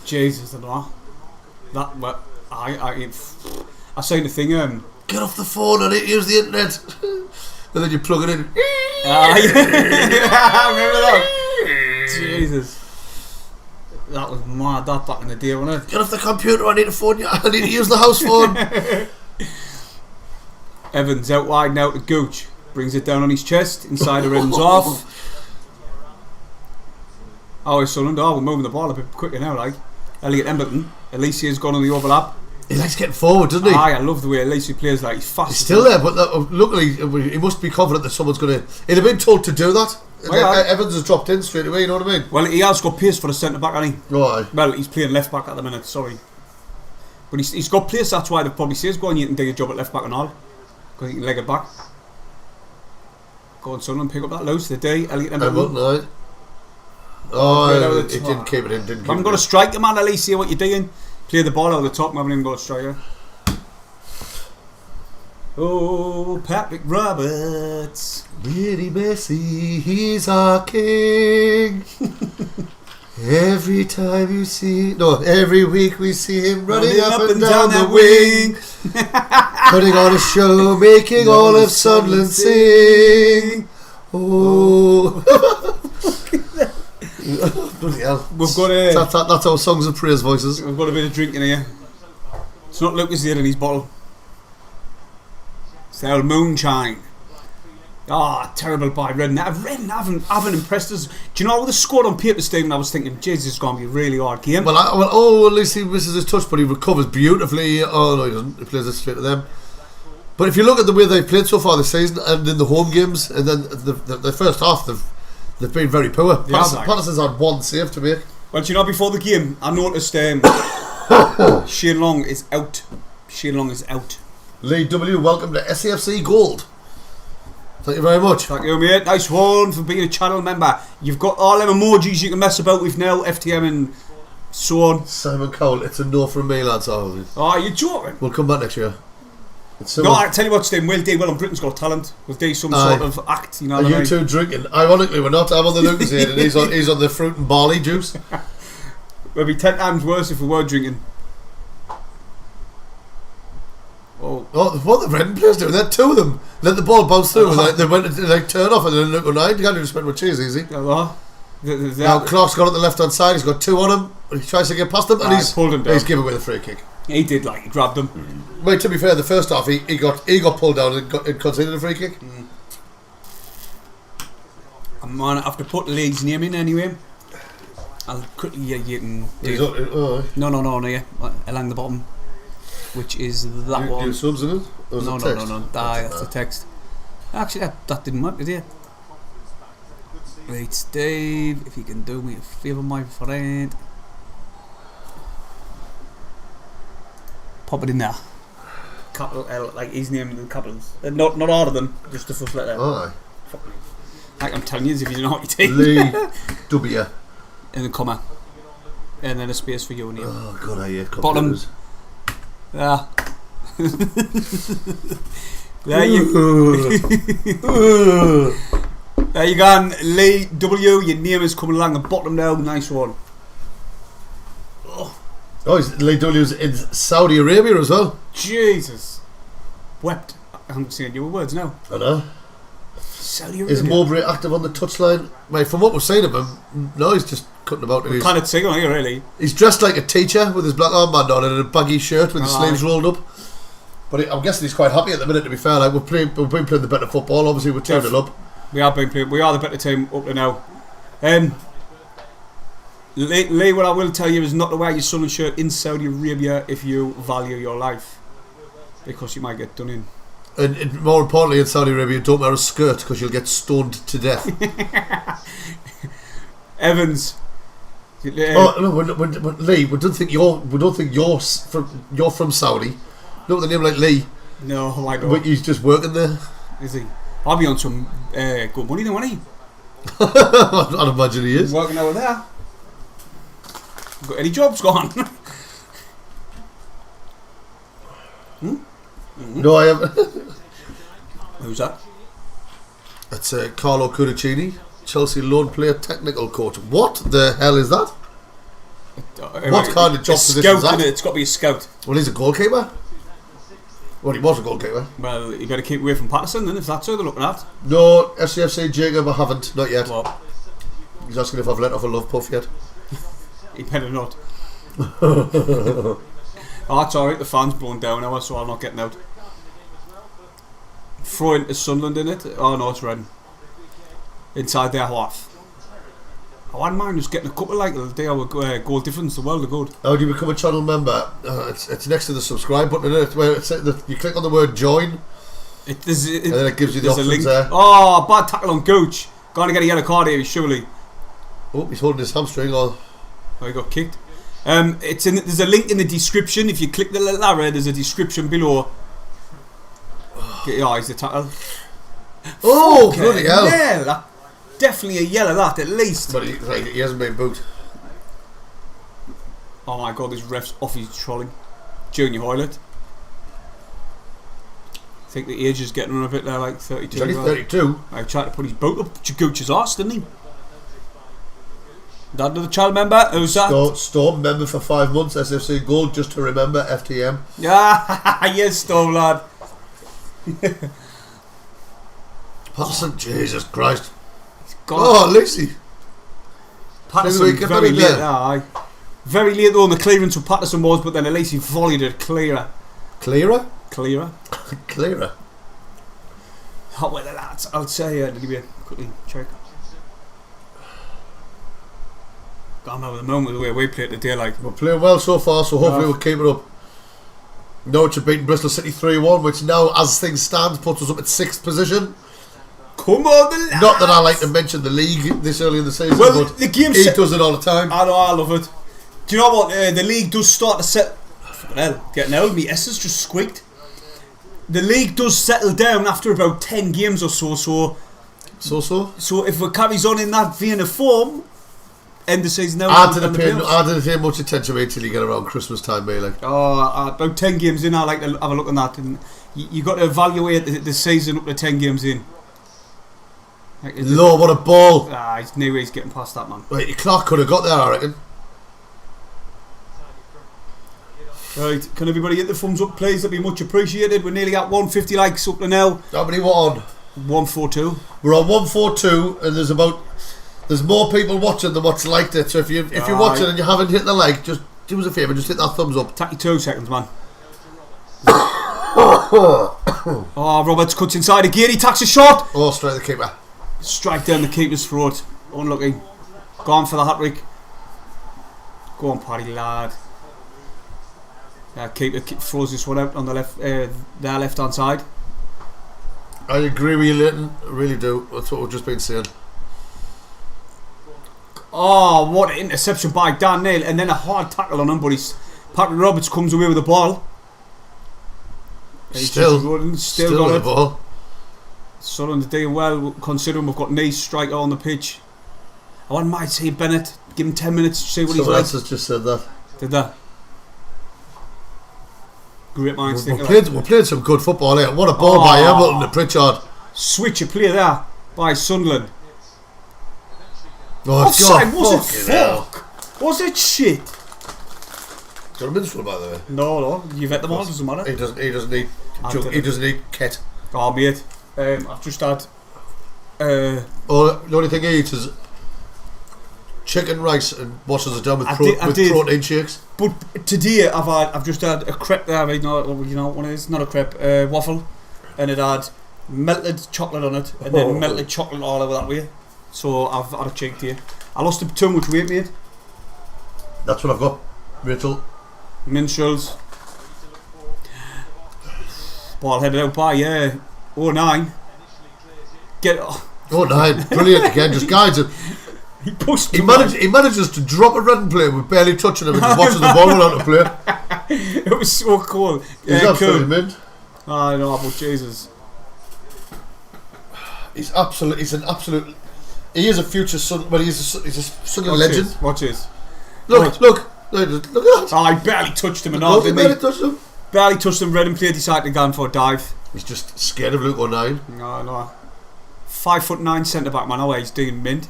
Speaker 1: Jesus, I know. That, well, I say the thing,
Speaker 2: get off the phone, I need to use the internet. And then you plug it in.
Speaker 1: I remember that. Jesus. That was mad, that back in the day, wasn't it?
Speaker 2: Get off the computer, I need to phone you. I need to use the house phone.
Speaker 1: Evans out wide now to Gooch. Brings it down on his chest. Inside the ends off. Oh, it's Sunderland. Oh, we're moving the ball a bit quicker now, like. Elliot Emberton. Alicia's gone on the overlap.
Speaker 2: He likes getting forward, doesn't he?
Speaker 1: I love the way Alicia plays, like, he's fast.
Speaker 2: He's still there, but luckily he must be confident that someone's going to... He'd have been told to do that. Evans has dropped in straight away, you know what I mean?
Speaker 1: Well, he has got pace for the centre-back, hasn't he?
Speaker 2: Right.
Speaker 1: Well, he's playing left-back at the minute, sorry. But he's got pace, that's why they probably says, go on, you can do your job at left-back and all. Because he can leg it back. Go on, son, and pick up that loose today. Elliot Emberton.
Speaker 2: Right. Oh, it didn't keep it in, didn't keep it in.
Speaker 1: I'm going to strike him, man, Alicia, what you're doing. Play the ball over the top, I haven't even got a striker. Oh, Patrick Roberts.
Speaker 2: Really messy, he's our king. Every week we see him running up and down the wing. Putting on a show, making all of Sunderland sing. Oh. Bloody hell.
Speaker 1: We've got a...
Speaker 2: That's our songs of praise voices.
Speaker 1: We've got a bit of drink in here. It's not Lucas here in his bottle. It's the old moonshine. Ah, terrible by Redden. Redden haven't impressed us. Do you know, with the score on paper, Stephen, I was thinking, Jesus, it's going to be a really hard game.
Speaker 2: Well, at least he misses his touch, but he recovers beautifully. Oh, no, he doesn't. He plays it straight to them. But if you look at the way they've played so far this season, and in the home games, and then the first half, they've been very poor. Patterson's had one save to make.
Speaker 1: Well, do you know, before the game, I noticed Shane Long is out. Shane Long is out.
Speaker 2: Lee W, welcome to SAFC Gold. Thank you very much.
Speaker 1: Thank you, mate. Nice one for being a channel member. You've got all them emojis you can mess about with now, FTM and so on.
Speaker 2: Simon Cowell, it's a no from me, lads.
Speaker 1: Oh, you're joking?
Speaker 2: We'll come back next year.
Speaker 1: No, I tell you what, Stephen, we'll do well on Britain's Got Talent. We'll do some sort of act, you know.
Speaker 2: Are you two drinking? Ironically, we're not. I'm on the Lucas here, and he's on the fruit and barley juice.
Speaker 1: It'd be 10 times worse if we were drinking. Oh,
Speaker 2: what the Redden players doing? There, two of them let the ball bounce through, and they went to turn off, and then look nine. You can't even spend with cheese, easy.
Speaker 1: Now
Speaker 2: Clark's got on the left hand side. He's got two on him. He tries to get past him, and he's
Speaker 1: pulled him down.
Speaker 2: He's given away the free kick.
Speaker 1: He did, he grabbed him.
Speaker 2: Wait, to be fair, the first half he got pulled down and conceded a free kick.
Speaker 1: I'm gonna have to put Lee's name in anyway. I'll quickly you can do No, yeah, along the bottom, which is that one.
Speaker 2: Do subs in it?
Speaker 1: No. That's the text. Actually, that didn't work, did it? Right, Steve, if you can do me a favour, my friend. Pop it in there. Capital L, like his name in capitals. Not all of them, just the first letter.
Speaker 2: Aye.
Speaker 1: Like I'm telling you, if you don't know what your team.
Speaker 2: Lee W.
Speaker 1: And then comma. And then a space for your name.
Speaker 2: Oh god, I hate
Speaker 1: Bottom.
Speaker 2: computers.
Speaker 1: Yeah. There you There you go, Lee W. Your name is coming along the bottom now. Nice one.
Speaker 2: Oh, Lee W's in Saudi Arabia as well.
Speaker 1: Jesus. Wept. I haven't seen your words now.
Speaker 2: I know.
Speaker 1: Saudi Arabia.
Speaker 2: Is Mowbray active on the touchline? Mate, from what we've seen of him, no, he's just cutting about.
Speaker 1: We're kind of single here, really.
Speaker 2: He's dressed like a teacher with his black armband on and a baggy shirt with the sleeves rolled up. But I'm guessing he's quite happy at the minute, to be fair. Like we've been playing the better football, obviously we're turning up.
Speaker 1: We are the better team up to now. Lee, what I will tell you is not to wear your Sunderland shirt in Saudi Arabia if you value your life, because you might get done in.
Speaker 2: And more importantly, in Saudi Arabia, don't wear a skirt because you'll get stoned to death.
Speaker 1: Evans.
Speaker 2: Oh no, Lee, we don't think you're from Saudi. Look at the name like Lee.
Speaker 1: No, I don't.
Speaker 2: But he's just working there.
Speaker 1: Is he? I'll be on some good money then, won't he?
Speaker 2: I'd imagine he is.
Speaker 1: Working over there. Got any jobs gone?
Speaker 2: No, I haven't.
Speaker 1: Who's that?
Speaker 2: It's Carlo Cudicini, Chelsea loan player technical coach. What the hell is that? What kind of job position is that?
Speaker 1: It's got to be a scout.
Speaker 2: Well, he's a goalkeeper. Well, he was a goalkeeper.
Speaker 1: Well, you got to keep away from Patterson then, if that's who they're looking at.
Speaker 2: No, SAFC Jacob, I haven't, not yet.
Speaker 1: What?
Speaker 2: He's asking if I've let off a love puff yet.
Speaker 1: He better not. Oh, that's alright, the fan's blown down now, so I'm not getting out. Throw into Sunderland in it. Oh no, it's Reading. Inside their half. I wouldn't mind just getting a couple like the day our goal difference, the world of good.
Speaker 2: How do you become a channel member? It's next to the subscribe button, isn't it? Where you click on the word join, and then it gives you the options
Speaker 1: link
Speaker 2: there.
Speaker 1: Oh, bad tackle on Gooch. Going to get a yellow card here, surely.
Speaker 2: Oh, he's holding his hamstring on.
Speaker 1: Oh, he got kicked. There's a link in the description. If you click the little arrow, there's a description below. Get your eyes, the tackle.
Speaker 2: Oh, bloody hell.
Speaker 1: Yeah, that, definitely a yellow, that at least.
Speaker 2: But he hasn't been booked.
Speaker 1: Oh my god, this ref's off his trolling. Junior Hoylett. I think the age is getting on a bit there, like 32.
Speaker 2: He's only 32.
Speaker 1: I tried to put his boot up Gooch's arse, didn't he? That another child member? Who's that?
Speaker 2: Storm member for 5 months, SFC Gold, just to remember, FTM.
Speaker 1: Yeah, yes, Storm lad.
Speaker 2: Patterson, Jesus Christ.
Speaker 1: God.
Speaker 2: Oh, Lucy.
Speaker 1: Patterson very late, aye. Very late though on the clearance of Patterson was, but then at least he volleyed it clearer.
Speaker 2: Clearer?
Speaker 1: Clearer.
Speaker 2: Clearer.
Speaker 1: Hot weather lads, I'll say, did you quickly check? I'm over the moment the way we played today, like.
Speaker 2: We're playing well so far, so hopefully we'll keep it up. Norwich have beaten Bristol City 3-1, which now, as things stand, puts us up at 6th position.
Speaker 1: Come on, the lads.
Speaker 2: Not that I like to mention the league this early in the season,
Speaker 1: well,
Speaker 2: but
Speaker 1: the game
Speaker 2: he does it all the time.
Speaker 1: I know, I love it. Do you know what? The league does start to set. Well, getting out of me, S's just squeaked. The league does settle down after about 10 games or so. So if it carries on in that vein of form, end the season now.
Speaker 2: I didn't pay much attention until you get around Christmas time, mate. Like.
Speaker 1: About 10 games in, I like to have a look at that, and you got to evaluate the season up to 10 games in. Like,
Speaker 2: Lord, what a ball!
Speaker 1: He's no way he's getting past that, man.
Speaker 2: Right, Clark could have got there, I reckon.
Speaker 1: Right, can everybody get the thumbs up, please? That'd be much appreciated. We're nearly at 150 likes up to now.
Speaker 2: How many we're on?
Speaker 1: 142.
Speaker 2: We're on 142, and there's more people watching than what's liked it. So if you're watching and you haven't hit the like, just do us a favour, just hit that thumbs up.
Speaker 1: Take you 2 seconds, man. Oh, Roberts cuts inside again. He tacks a shot.
Speaker 2: Oh, straight at the keeper.
Speaker 1: Strike down the keeper's throat. Unlucky. Gone for the hat trick. Go on, Paddy lad. Keeper throws this one out on the left, their left hand side.
Speaker 2: I agree with you, Leighton. I really do. That's what we've just been saying.
Speaker 1: Oh, what an interception by Dan Neil, and then a hard tackle on him, but Patrick Roberts comes away with the ball.
Speaker 2: Still
Speaker 1: got
Speaker 2: the ball.
Speaker 1: Sunderland are doing well, considering we've got nice striker on the pitch. I wouldn't mind seeing Bennett. Give him 10 minutes to see what he's
Speaker 2: Someone
Speaker 1: like.
Speaker 2: else has just said that.
Speaker 1: Did that? Great minds think
Speaker 2: We're playing some good football here. What a ball by Hamilton to Pritchard.
Speaker 1: Switch a player there by Sunderland.
Speaker 2: Oh,
Speaker 1: offside, was it
Speaker 2: hell.
Speaker 1: fuck? Was it shit?
Speaker 2: Got a minstrel, by the way.
Speaker 1: No, you've hit them all, doesn't matter.
Speaker 2: He doesn't need kit.
Speaker 1: Oh, mate. I've just had.
Speaker 2: The only thing he eats is chicken, rice, and washes it down with protein shakes.
Speaker 1: But today I've just had a crepe there. You know what it is? Not a crepe, waffle, and it had melted chocolate on it, and then melted chocolate all over that way. So I've had a cheek here. I lost too much weight, mate.
Speaker 2: That's what I've got, Rachel.
Speaker 1: Minstrels. Ball headed out by 09. Get
Speaker 2: 09, brilliant again, just guides it. He manages to drop a Redden player with barely touching him and just watches the ball run out of play.
Speaker 1: It was so cool.
Speaker 2: He's absolutely mint.
Speaker 1: I know, but Jesus.
Speaker 2: He is a future son. Well, he's a Sunderland legend.
Speaker 1: Watch this.
Speaker 2: Look at that.
Speaker 1: Oh, I barely touched him and all, didn't he? Barely touched him. Redden player decided to go in for a dive.
Speaker 2: He's just scared of Luke 09.
Speaker 1: No. 5'9" centre back man. Oh, he's doing mint.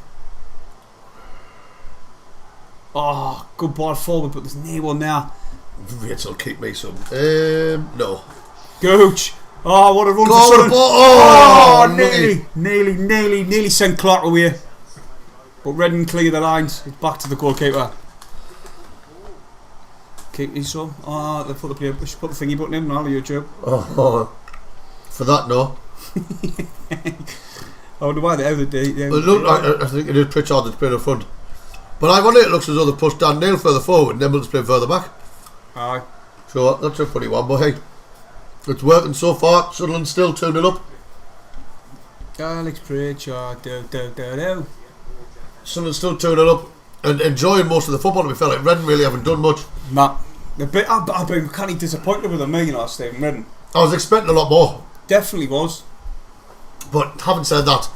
Speaker 1: Oh, good ball forward, but there's no one there.
Speaker 2: Rachel, keep me some. No.
Speaker 1: Gooch. Oh, what a run
Speaker 2: for Sunderland.
Speaker 1: Nearly sent Clark away. But Redden cleared the lines. It's back to the goalkeeper. Keep these some. Oh, they put the thingy button in on YouTube.
Speaker 2: For that, no.
Speaker 1: I wonder why they did.
Speaker 2: I think it is Pritchard that's playing in front. But I wonder, it looks as though they pushed Dan Neil further forward and Nemble's playing further back.
Speaker 1: Aye.
Speaker 2: So that's a funny one, but hey, it's working so far. Sunderland still 2-0 up.
Speaker 1: Alex Pritchard, do.
Speaker 2: Sunderland still 2-0 up and enjoying most of the football, to be fair. Like Redden really haven't done much.
Speaker 1: Nah. I've been kind of disappointed with them, Stephen Redden.
Speaker 2: I was expecting a lot more.
Speaker 1: Definitely was.
Speaker 2: But having said that,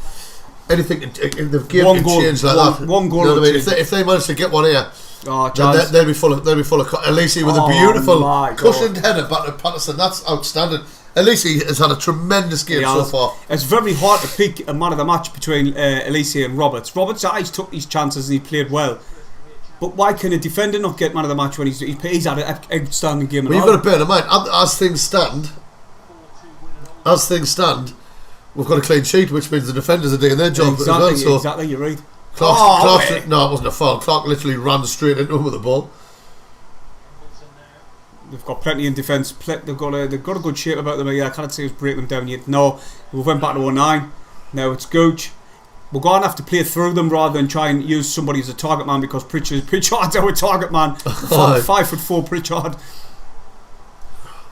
Speaker 2: anything in the game can change like that.
Speaker 1: One goal.
Speaker 2: You know what I mean? If they manage to get one here, then they'll be full of. Elise with a beautiful cushioned header back to Patterson. That's outstanding. Elise has had a tremendous game so far.
Speaker 1: It's very hard to pick a man of the match between Elise and Roberts. Roberts' eyes took his chances and he played well. But why can a defender not get man of the match when he's had an outstanding game?
Speaker 2: Well, you've got to bear in mind, as things stand, we've got a clean sheet, which means the defenders are doing their job as well. So
Speaker 1: exactly, you're right.
Speaker 2: No, it wasn't a foul. Clark literally ran straight into him with the ball.
Speaker 1: They've got plenty in defence. They've got a good shape about them. I can't say it's breaking them down yet. No, we went back to 09. Now it's Gooch. We're going to have to play through them rather than try and use somebody as a target man, because Pritchard's our target man. 5'4" Pritchard.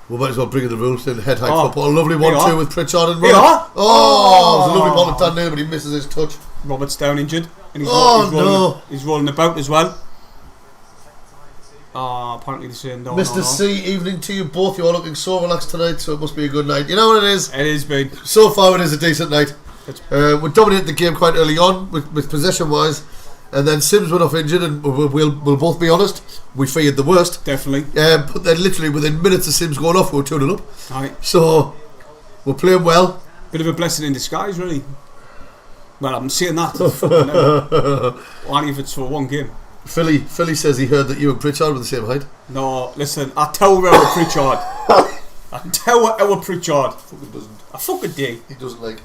Speaker 2: We might as well bring in the rules in head high football. A lovely 1-2 with Pritchard and Roberts. It was a lovely ball to Dan Neil, but he misses his touch.
Speaker 1: Roberts down injured. And he's rolling about as well. Apparently they're saying no.
Speaker 2: Mr. C, evening to you both. You are looking so relaxed tonight, so it must be a good night. You know what it is?
Speaker 1: It has been.
Speaker 2: So far it is a decent night. We dominated the game quite early on with possession wise, and then Sims went off injured, and we'll both be honest, we feared the worst.
Speaker 1: Definitely.
Speaker 2: But then literally within minutes of Sims going off, we were 2-0 up.
Speaker 1: Aye.
Speaker 2: So we're playing well.
Speaker 1: Bit of a blessing in disguise, really. Well, I'm saying that. Only if it's for one game.
Speaker 2: Philly says he heard that you and Pritchard were the same height.
Speaker 1: No, listen, I tower our Pritchard. I tower our Pritchard.
Speaker 2: Fucking doesn't.
Speaker 1: I fucking do.
Speaker 2: He doesn't like.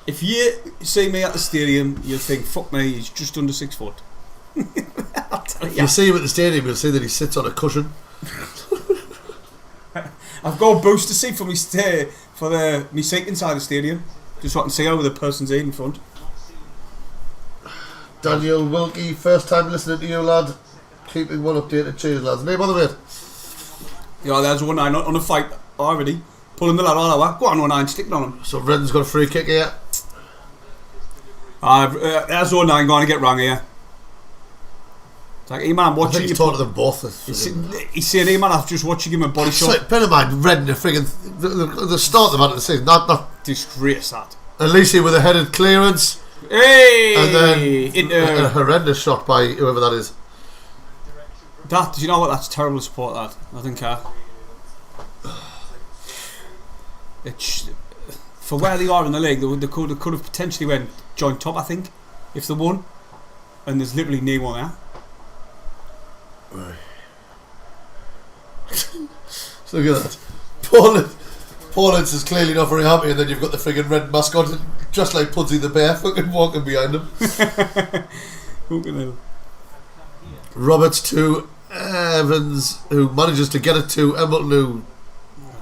Speaker 1: If you see me at the stadium, you'll think, fuck me, he's just under 6 foot. I'll tell you.
Speaker 2: If you see him at the stadium, you'll see that he sits on a cushion.
Speaker 1: I've got a booster seat for me seat inside the stadium, just so I can see over the person's head in front.
Speaker 2: Daniel Wilkie, first time listening to you, lad. Keeping one updated. Cheers, lads. Name on the way.
Speaker 1: Yeah, there's 19 on the fight already. Pulling the lad all over. Go on, 19, sticking on him.
Speaker 2: So Redden's got a free kick here.
Speaker 1: There's 19 going to get wrong here. It's like, hey man,
Speaker 2: I
Speaker 1: watching
Speaker 2: think
Speaker 1: you.
Speaker 2: he's talking to them both.
Speaker 1: He's saying, hey man, I'm just watching him a body
Speaker 2: It's
Speaker 1: shot.
Speaker 2: like, bear in mind, Reading are friggin' the start of the season. Not
Speaker 1: Disgrace that.
Speaker 2: Alicia with a headed clearance.
Speaker 1: Hey!
Speaker 2: And then a horrendous shot by whoever that is.
Speaker 1: Do you know what? That's terrible support. That I think. It's for where they are in the league. They could have potentially went joint top. I think if they won, and there's literally no one there.
Speaker 2: So look at that. Paulins is clearly not very happy, and then you've got the friggin' red mascot, just like Pudsey the bear, fucking walking behind him. Roberts to Evans, who manages to get it to Embleton, who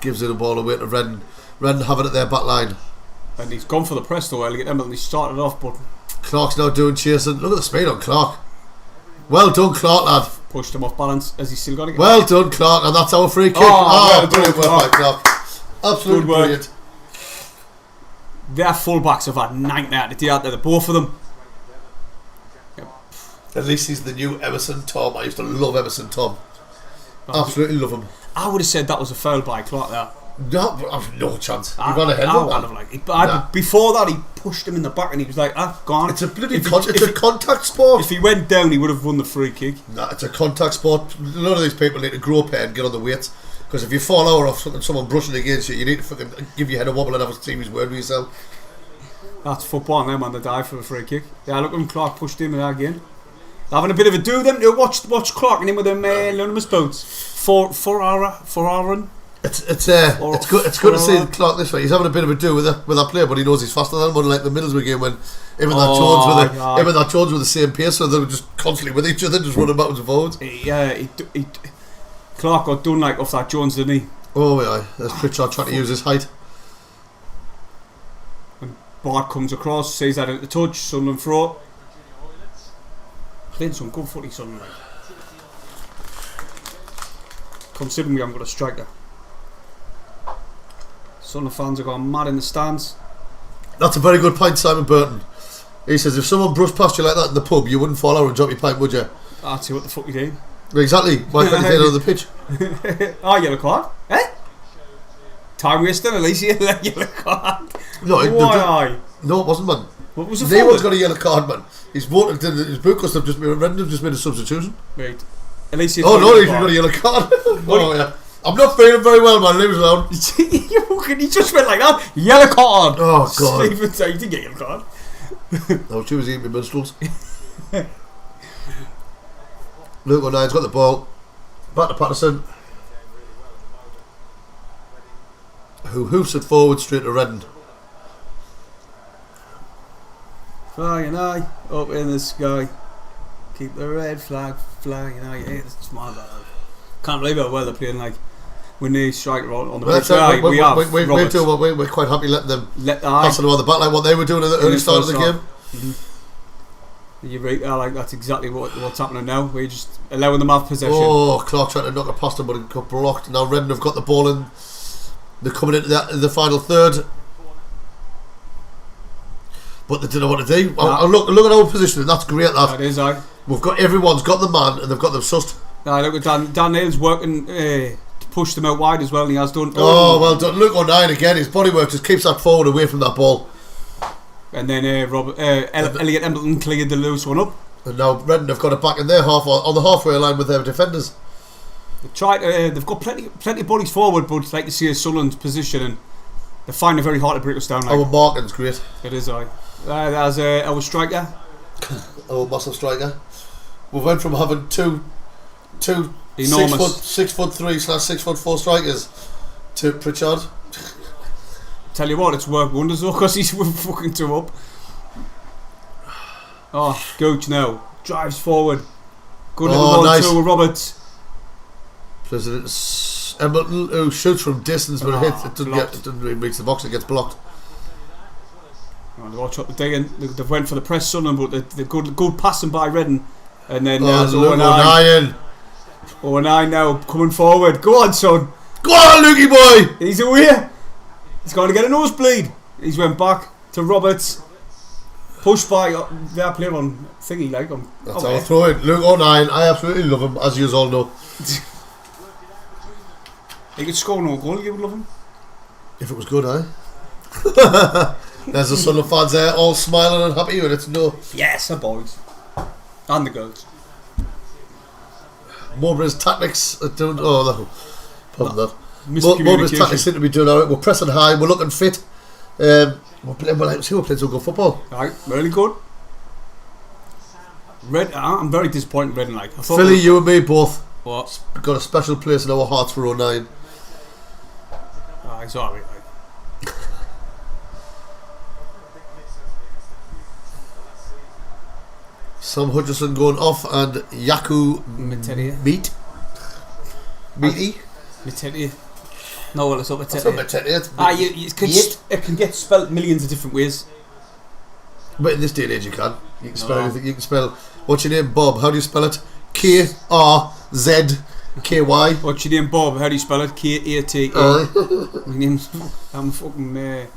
Speaker 2: gives it a ball away to Redden. Redden have it at their back line.
Speaker 1: And he's gone for the press though early at Embleton. He started off, but
Speaker 2: Clark's now doing chasing. Look at the speed on Clark. Well done, Clark, lad.
Speaker 1: Pushed him off balance as he's still got it.
Speaker 2: Well done, Clark, and that's our free kick.
Speaker 1: Well
Speaker 2: brilliant work by Clark. Absolutely
Speaker 1: Good work.
Speaker 2: brilliant.
Speaker 1: Their fullbacks have had nightmare to do out there, the both of them.
Speaker 2: At least he's the new Emerson Tom. I used to love Emerson Tom. Absolutely love him.
Speaker 1: I would have said that was a foul by Clark there.
Speaker 2: No, I've no chance. He ran ahead of him.
Speaker 1: Before that, he pushed him in the back and he was like, gone.
Speaker 2: It's a bloody it's a contact sport.
Speaker 1: If he went down, he would have won the free kick.
Speaker 2: Nah, it's a contact sport. A lot of these people need to grow up here and get on the weights. Because if you fall over off someone brushing against you, you need to fucking give your head a wobble and have a serious word with yourself. That's
Speaker 1: football, and them on the dive for a free kick. Yeah, look at him. Clark pushed him in that again. They're having a bit of a do them. Watch Clark and him with them anonymous boats. For Aaron.
Speaker 2: It's good to see Clark this way. He's having a bit of a do with that player, but he knows he's faster than him. Unlike the Middlesbrough game when him and that Jones were the same pace, so they were just constantly with each other, just running backwards and forwards.
Speaker 1: Clark got done like off that Jones, didn't he?
Speaker 2: Oh yeah, there's Pritchard trying to use his height.
Speaker 1: And Bart comes across, sees that at the touch, Sunderland throw. Playing some good footy, Sunderland. Considering we haven't got a striker. Sunderland fans are going mad in the stands.
Speaker 2: That's a very good point, Simon Burton. He says if someone brushed past you like that in the pub, you wouldn't fall over and drop your pint, would you?
Speaker 1: I'd see what the fuck you doing.
Speaker 2: Exactly. Why can't you get on the pitch?
Speaker 1: Yellow card? Eh? Time wasting, at least yellow card.
Speaker 2: No, no, it wasn't, man.
Speaker 1: What was the
Speaker 2: no one's got a yellow card, man. His book must have just been random, just made a substitution.
Speaker 1: Right. At least he's
Speaker 2: no, he's got a yellow card. Oh yeah. I'm not feeling very well, man. Leave us alone.
Speaker 1: He just went like that. Yellow card.
Speaker 2: Oh god.
Speaker 1: Stephen, you didn't get a yellow card.
Speaker 2: No, she was eating my minstrels. Luke O'Nine's got the ball. Back to Patterson, who hoofs it forward straight to Redden.
Speaker 1: Flying high up in the sky, keep the red flag flying high. Yeah, it's my bad. Can't believe how well they're playing. Like when they strike on the pitch.
Speaker 2: We're quite happy letting them pass it on the back line. What they were doing at the early start of the game.
Speaker 1: Mm-hmm. You're right, that's exactly what's happening now. We're just allowing them to have possession.
Speaker 2: Oh, Clark trying to knock it past him, but it got blocked. Now Redden have got the ball and they're coming into the final third. But they don't know what to do. Look at our position, and that's great. That
Speaker 1: is,
Speaker 2: everyone's got the man, and they've got them sussed.
Speaker 1: Look at Dan Neal's working to push them out wide as well, and he has done.
Speaker 2: Oh, well done. Look O'Neill again. His body work just keeps that forward away from that ball.
Speaker 1: And then Elliot Embleton cleared the loose one up.
Speaker 2: And now Redden have got it back in their half on the halfway line with their defenders.
Speaker 1: They've got plenty of bodies forward, but like to see a Sunderland's position, and they find it very hard to break us down.
Speaker 2: Our marking's great.
Speaker 1: It is, There's our striker.
Speaker 2: Our massive striker. We went from having two
Speaker 1: enormous
Speaker 2: 6'3/6'4" strikers to Pritchard.
Speaker 1: Tell you what, it's worked wonders though, because he's fucking two up. Oh, Gooch now drives forward. Good little nice. To Roberts.
Speaker 2: President Embleton, who shoots from distance, but it doesn't really reach the box. It gets blocked.
Speaker 1: Watch what they're doing. They've went for the press, Sunderland, but they're good passing by Redden, and then O'Neill now coming forward. Go on, son.
Speaker 2: Go on, Lukey boy.
Speaker 1: He's away. He's going to get a nosebleed. He's went back to Roberts. Pushed by their player on thingy, like him.
Speaker 2: That's how I throw it. Luke 09, I absolutely love him, as you all know.
Speaker 1: He could score no goal, you would love him.
Speaker 2: If it was good, eh? There's the Sunderland fans there, all smiling and happy with it. No.
Speaker 1: Yes, the boys. And the girls.
Speaker 2: Mowbray's tactics are doing. Oh, no. Pardon that.
Speaker 1: Miscommunication.
Speaker 2: Mowbray's tactics seem to be doing alright. We're pressing high, we're looking fit. We're playing some good football.
Speaker 1: Right, really good. I'm very disappointed in Reading. Like, I thought
Speaker 2: Philly, you and me both.
Speaker 1: What?
Speaker 2: Got a special place in our hearts for 09.
Speaker 1: It's alright. Like.
Speaker 2: Sam Hutchinson going off and Yaku Meaty.
Speaker 1: No, well, it's up
Speaker 2: That's not
Speaker 1: Matete. It can get spelled millions of different ways.
Speaker 2: But in this day and age you can. You can spell anything. You can spell, what's your name, Bob? How do you spell it? K-R-Z-K-Y.
Speaker 1: What's your name, Bob? How do you spell it? K-A-T-A. My name's... I'm fucking... I'm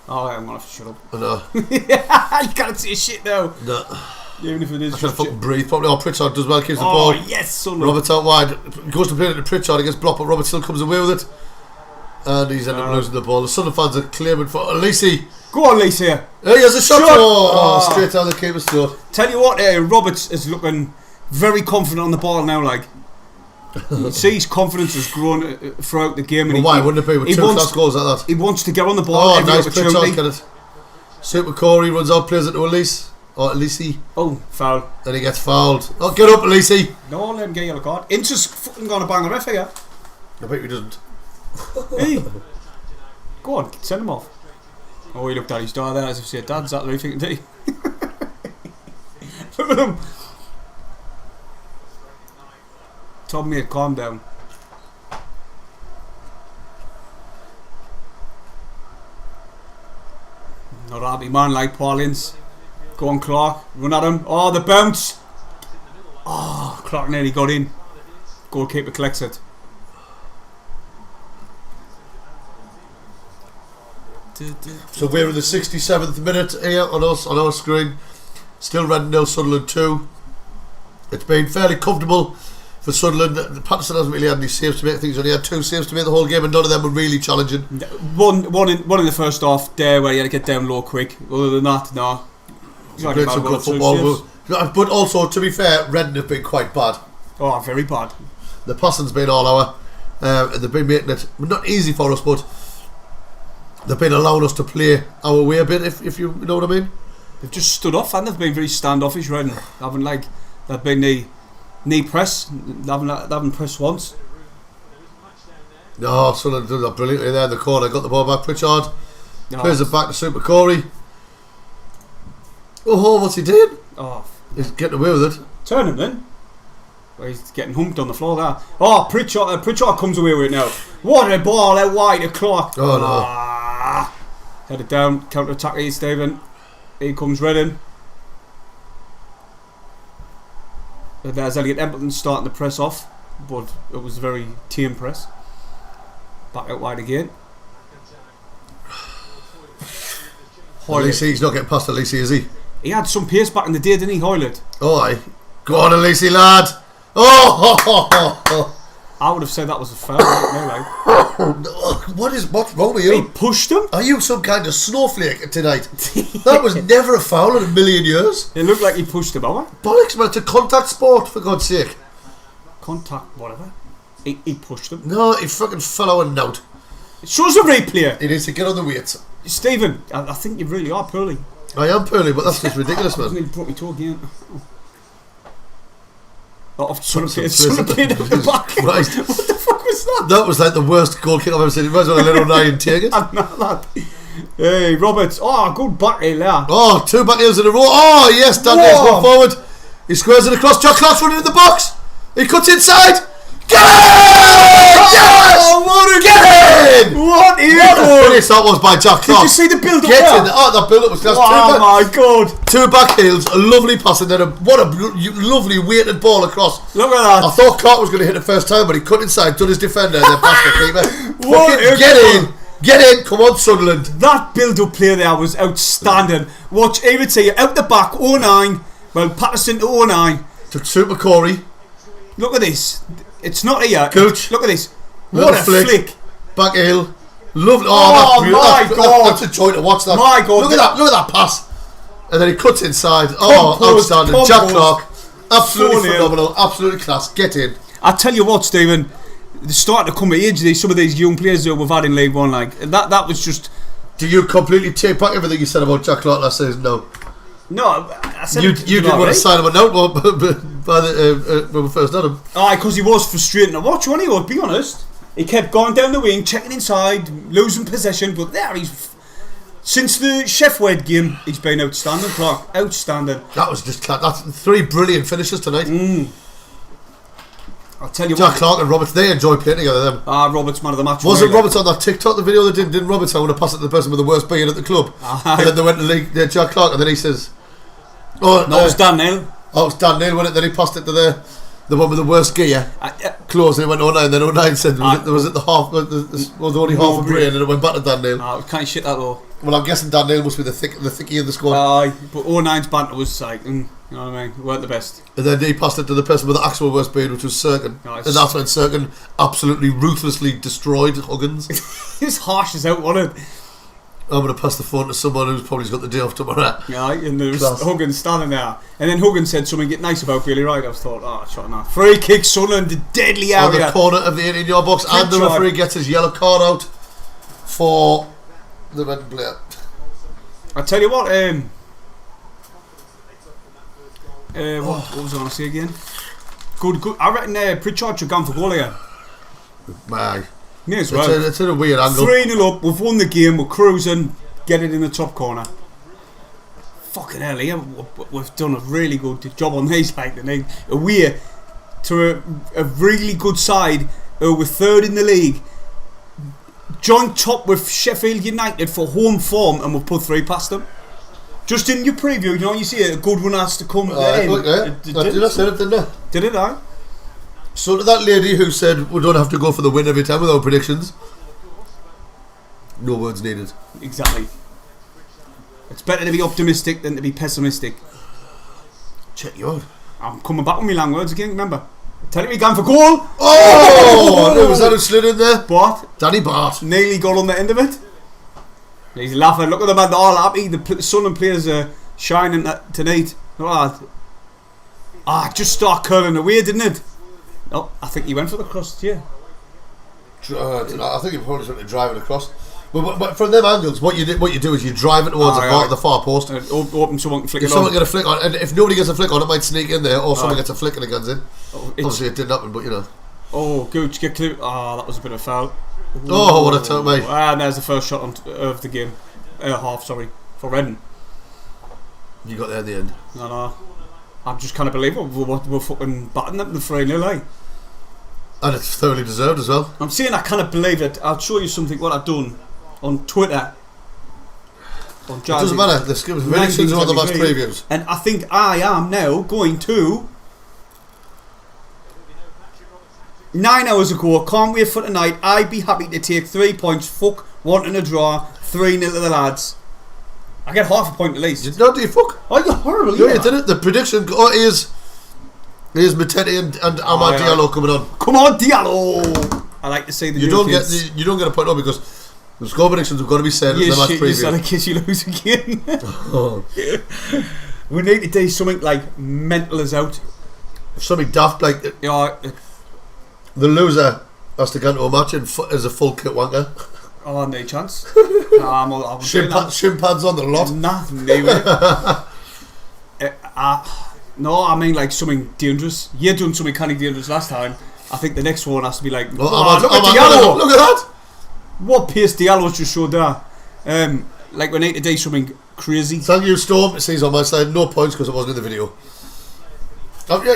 Speaker 1: gonna have to shut up.
Speaker 2: No.
Speaker 1: I can't say shit now.
Speaker 2: No.
Speaker 1: Even if it is...
Speaker 2: I can't fucking breathe. Probably all Pritchard does well, keeps the
Speaker 1: ball.
Speaker 2: ball.
Speaker 1: Oh, yes, son.
Speaker 2: Roberts out wide. Goes to play it to Pritchard against Block, but Robert still comes away with it. And he's ended up losing the ball. The Sunderland fans are claiming for Alisi.
Speaker 1: Go on, Lacey.
Speaker 2: He has a shot. Straight down the keeper's throat.
Speaker 1: Tell you what, Roberts is looking very confident on the ball now. Like, you see, his confidence has grown throughout the game. And
Speaker 2: why wouldn't it be with two class goals like that?
Speaker 1: He wants to get on the ball.
Speaker 2: Oh, nice Pritchard, get it. Super Corey runs out, plays it to Elise. Or Alisi.
Speaker 1: Oh, foul.
Speaker 2: And he gets fouled. Oh, get up, Alisi.
Speaker 1: No, let him get a yellow card. Incher's fucking gonna bang a ref here.
Speaker 2: I bet he doesn't.
Speaker 1: Hey, go on, send him off. Oh, he looked at his dad there as if he said, "Dad's that the right thing to do." Look at him. Told me to calm down. Not a happy man like Paulins. Go on, Clark. Run at him. Oh, the bounce. Oh, Clark nearly got in. Goalkeeper collects it.
Speaker 2: So we're in the 67th minute here on our screen. Still Reading 0, Sunderland 2. It's been fairly comfortable for Sunderland. Patterson hasn't really had any saves to make. I think he's only had 2 saves to make the whole game, and none of them were really challenging.
Speaker 1: One in the first half there where he had to get down low quick. Other than that, no.
Speaker 2: He's played some good football. But also, to be fair, Reading have been quite bad.
Speaker 1: Oh, very bad.
Speaker 2: The passing's been all our. They've been making it not easy for us, but they've been allowing us to play our way a bit, if you know what I mean.
Speaker 1: They've just stood off and they've been very standoffish, Reading. They've been knee press. They haven't pressed once.
Speaker 2: No, Sunderland did that brilliantly there in the corner. Got the ball back. Pritchard plays it back to Super Corey. Oh, what's he doing?
Speaker 1: Oh,
Speaker 2: he's getting away with it.
Speaker 1: Turn him then. Well, he's getting humped on the floor there. Oh, Pritchard comes away with it now. What a ball out wide of Clark.
Speaker 2: Oh no.
Speaker 1: Head it down, counter attack here, Stephen. Here comes Reading. There's Elliot Empleton starting to press off, but it was a very tame press. Back out wide again.
Speaker 2: Alisi, he's not getting past Alisi, is he?
Speaker 1: He had some pace back in the day, didn't he, Hoylett?
Speaker 2: Oh, aye. Go on, Alisi, lad. Oh!
Speaker 1: I would have said that was a foul. Like.
Speaker 2: What's wrong with you?
Speaker 1: He pushed him.
Speaker 2: Are you some kind of snowflake tonight? That was never a foul in a million years.
Speaker 1: It looked like he pushed him over.
Speaker 2: Bollocks, man, it's a contact sport, for God's sake.
Speaker 1: Contact, whatever. He pushed him.
Speaker 2: No, he fucking fell out and out.
Speaker 1: It shows a replay.
Speaker 2: He needs to get on the weights.
Speaker 1: Stephen, I think you really are poorly.
Speaker 2: I am poorly, but that's just ridiculous, man.
Speaker 1: I nearly brought me to again. Someone played out the back.
Speaker 2: Christ.
Speaker 1: What the fuck was that?
Speaker 2: That was like the worst goal kick I've ever seen. You might as well let him die and take it.
Speaker 1: I'm not that. Hey, Roberts. Oh, good back heel there.
Speaker 2: Oh, 2 back heels in a row. Oh, yes, Dan Dale's going forward. He squares it across. Jacques running in the box. He cuts inside. Get in! Yes!
Speaker 1: Oh, what a
Speaker 2: Get in!
Speaker 1: What a
Speaker 2: finish that was by Jacques.
Speaker 1: Did you see the build-up
Speaker 2: Get
Speaker 1: there?
Speaker 2: in. Oh, that build-up was class.
Speaker 1: Oh, my God.
Speaker 2: 2 back heels, a lovely pass, and then what a lovely weighted ball across.
Speaker 1: Look at that.
Speaker 2: I thought Clark was going to hit it first time, but he cut inside, done his defender, and then passed the keeper.
Speaker 1: What
Speaker 2: Get in. Get in, come on, Sunderland.
Speaker 1: That build-up play there was outstanding. Watch, even say out the back, 09. Well, Patterson to 09.
Speaker 2: Took Super Corey.
Speaker 1: Look at this. It's not here.
Speaker 2: Gooch.
Speaker 1: Look at this.
Speaker 2: Little
Speaker 1: What a flick.
Speaker 2: Back heel. Lovely.
Speaker 1: Oh,
Speaker 2: that's
Speaker 1: my God.
Speaker 2: That's a joy to watch that.
Speaker 1: My God.
Speaker 2: Look at that pass. And then he cuts inside. Outstanding. Jack Clark. Absolutely phenomenal. Absolutely class. Get in.
Speaker 1: I tell you what, Stephen, they're starting to come of age. Some of these young players that we've had in League One, like that was just.
Speaker 2: Do you completely take back everything you said about Jack Clark last season? No.
Speaker 1: No, I said
Speaker 2: you didn't want to sign him a note when we first had him.
Speaker 1: Aye, because he was frustrating to watch, wasn't he? I'll be honest. He kept going down the wing, checking inside, losing possession, but there he's. Since the Sheffield game, he's been outstanding, Clark. Outstanding.
Speaker 2: That was just that's 3 brilliant finishes tonight.
Speaker 1: I'll tell you
Speaker 2: Jack
Speaker 1: what.
Speaker 2: Clark and Roberts, they enjoy playing together. Them.
Speaker 1: Roberts man of the match.
Speaker 2: Wasn't Roberts on that TikTok the video that didn't Roberts? I want to pass it to the person with the worst being at the club. And then they went to league, Jack Clark, and then he says, "Oh no,
Speaker 1: it was Dan Neil."
Speaker 2: Oh, it's Dan Neil, wasn't it? Then he passed it to the one with the worst gear. Close, and he went 09. Then 09 said there was at the half, was only half a brain, and it went back to Dan Neil.
Speaker 1: Can't shit that though.
Speaker 2: Well, I'm guessing Dan Neil must be the thickie in the squad.
Speaker 1: Aye, but 09's banter was like, you know what I mean? Weren't the best.
Speaker 2: And then he passed it to the person with the actual worst beard, which was Serkin.
Speaker 1: Nice.
Speaker 2: And that's when Serkin absolutely ruthlessly destroyed Huggins.
Speaker 1: He was harsh as out, wasn't it?
Speaker 2: I'm going to pass the phone to someone who's probably got the day off tomorrow.
Speaker 1: Yeah, and there was Huggins standing there. And then Huggins said something nice about Billy Wright. I was thought, shot now. Free kick, Sunderland, the deadly area.
Speaker 2: On the corner of the 18-yard box, and the referee gets his yellow card out for the red player.
Speaker 1: I tell you what, what was I going to say again? Good. I reckon Pritchard should go for goal again.
Speaker 2: Aye.
Speaker 1: May as well.
Speaker 2: It's in a weird angle.
Speaker 1: 3-0 up, we've won the game, we're cruising, get it in the top corner. Fucking hell, yeah, we've done a really good job on these, like, away to a really good side who were third in the league. Joint top with Sheffield United for home form, and we've put 3 past them. Just in your preview, you see a good one has to come at the end.
Speaker 2: Did I say it, didn't I?
Speaker 1: Did it, aye?
Speaker 2: So to that lady who said we don't have to go for the win every time with our predictions, no words needed.
Speaker 1: Exactly. It's better to be optimistic than to be pessimistic.
Speaker 2: Check you out.
Speaker 1: I'm coming back with my long words again, remember? Tell me going for goal.
Speaker 2: Oh! Was that who slid in there?
Speaker 1: Bart.
Speaker 2: Danny Bart.
Speaker 1: Nearly got on the end of it. He's laughing. Look at them, they're all happy. The Sunderland players are shining tonight. Just start curling away, didn't it? Oh, I think he went for the cross, yeah.
Speaker 2: I think he probably tried to drive it across. But from them angles, what you do is you drive it towards the far post.
Speaker 1: Open someone can flick it on.
Speaker 2: If someone gets a flick on, and if nobody gets a flick on, it might sneak in there, or someone gets a flick and it goes in. Obviously, it didn't happen, but you know.
Speaker 1: Oh, Gooch, get clue. That was a bit of a foul.
Speaker 2: Oh, what a turn, mate.
Speaker 1: And there's the first shot of the game. Half, sorry, for Redden.
Speaker 2: You got there in the end.
Speaker 1: No. I just can't believe it. We're fucking batting them the 3-0, eh?
Speaker 2: And it's thoroughly deserved as well.
Speaker 1: I'm saying I can't believe it. I'll show you something what I've done on Twitter. On
Speaker 2: it doesn't matter. The predictions are on the match previews.
Speaker 1: And I think I am now going to 9 hours ago. Can't wait for tonight. I'd be happy to take 3 points. Fuck wanting a draw. 3-0 to the lads. I get half a point at least.
Speaker 2: No, do you fuck?
Speaker 1: Oh, you're horrible.
Speaker 2: Yeah, you did it. The prediction is Matete and Amad Diallo coming on.
Speaker 1: Come on, Diallo! I like to say the
Speaker 2: you don't get a point up because the score predictions have got to be said in the match preview.
Speaker 1: You sound like kids you lose again. We need to do something like mental as out.
Speaker 2: Something daft like the loser has to go into a match as a full kit wanker.
Speaker 1: Oh, no chance.
Speaker 2: Shin pads on the lot.
Speaker 1: Nah, no way. No, I mean like something dangerous. You done something kind of dangerous last time. I think the next one has to be like, look at Diallo.
Speaker 2: Look at that.
Speaker 1: What pace Diallo's just showed there. Like we need to do something crazy.
Speaker 2: Thank you, Storm. It says on my side, no points because it wasn't in the video.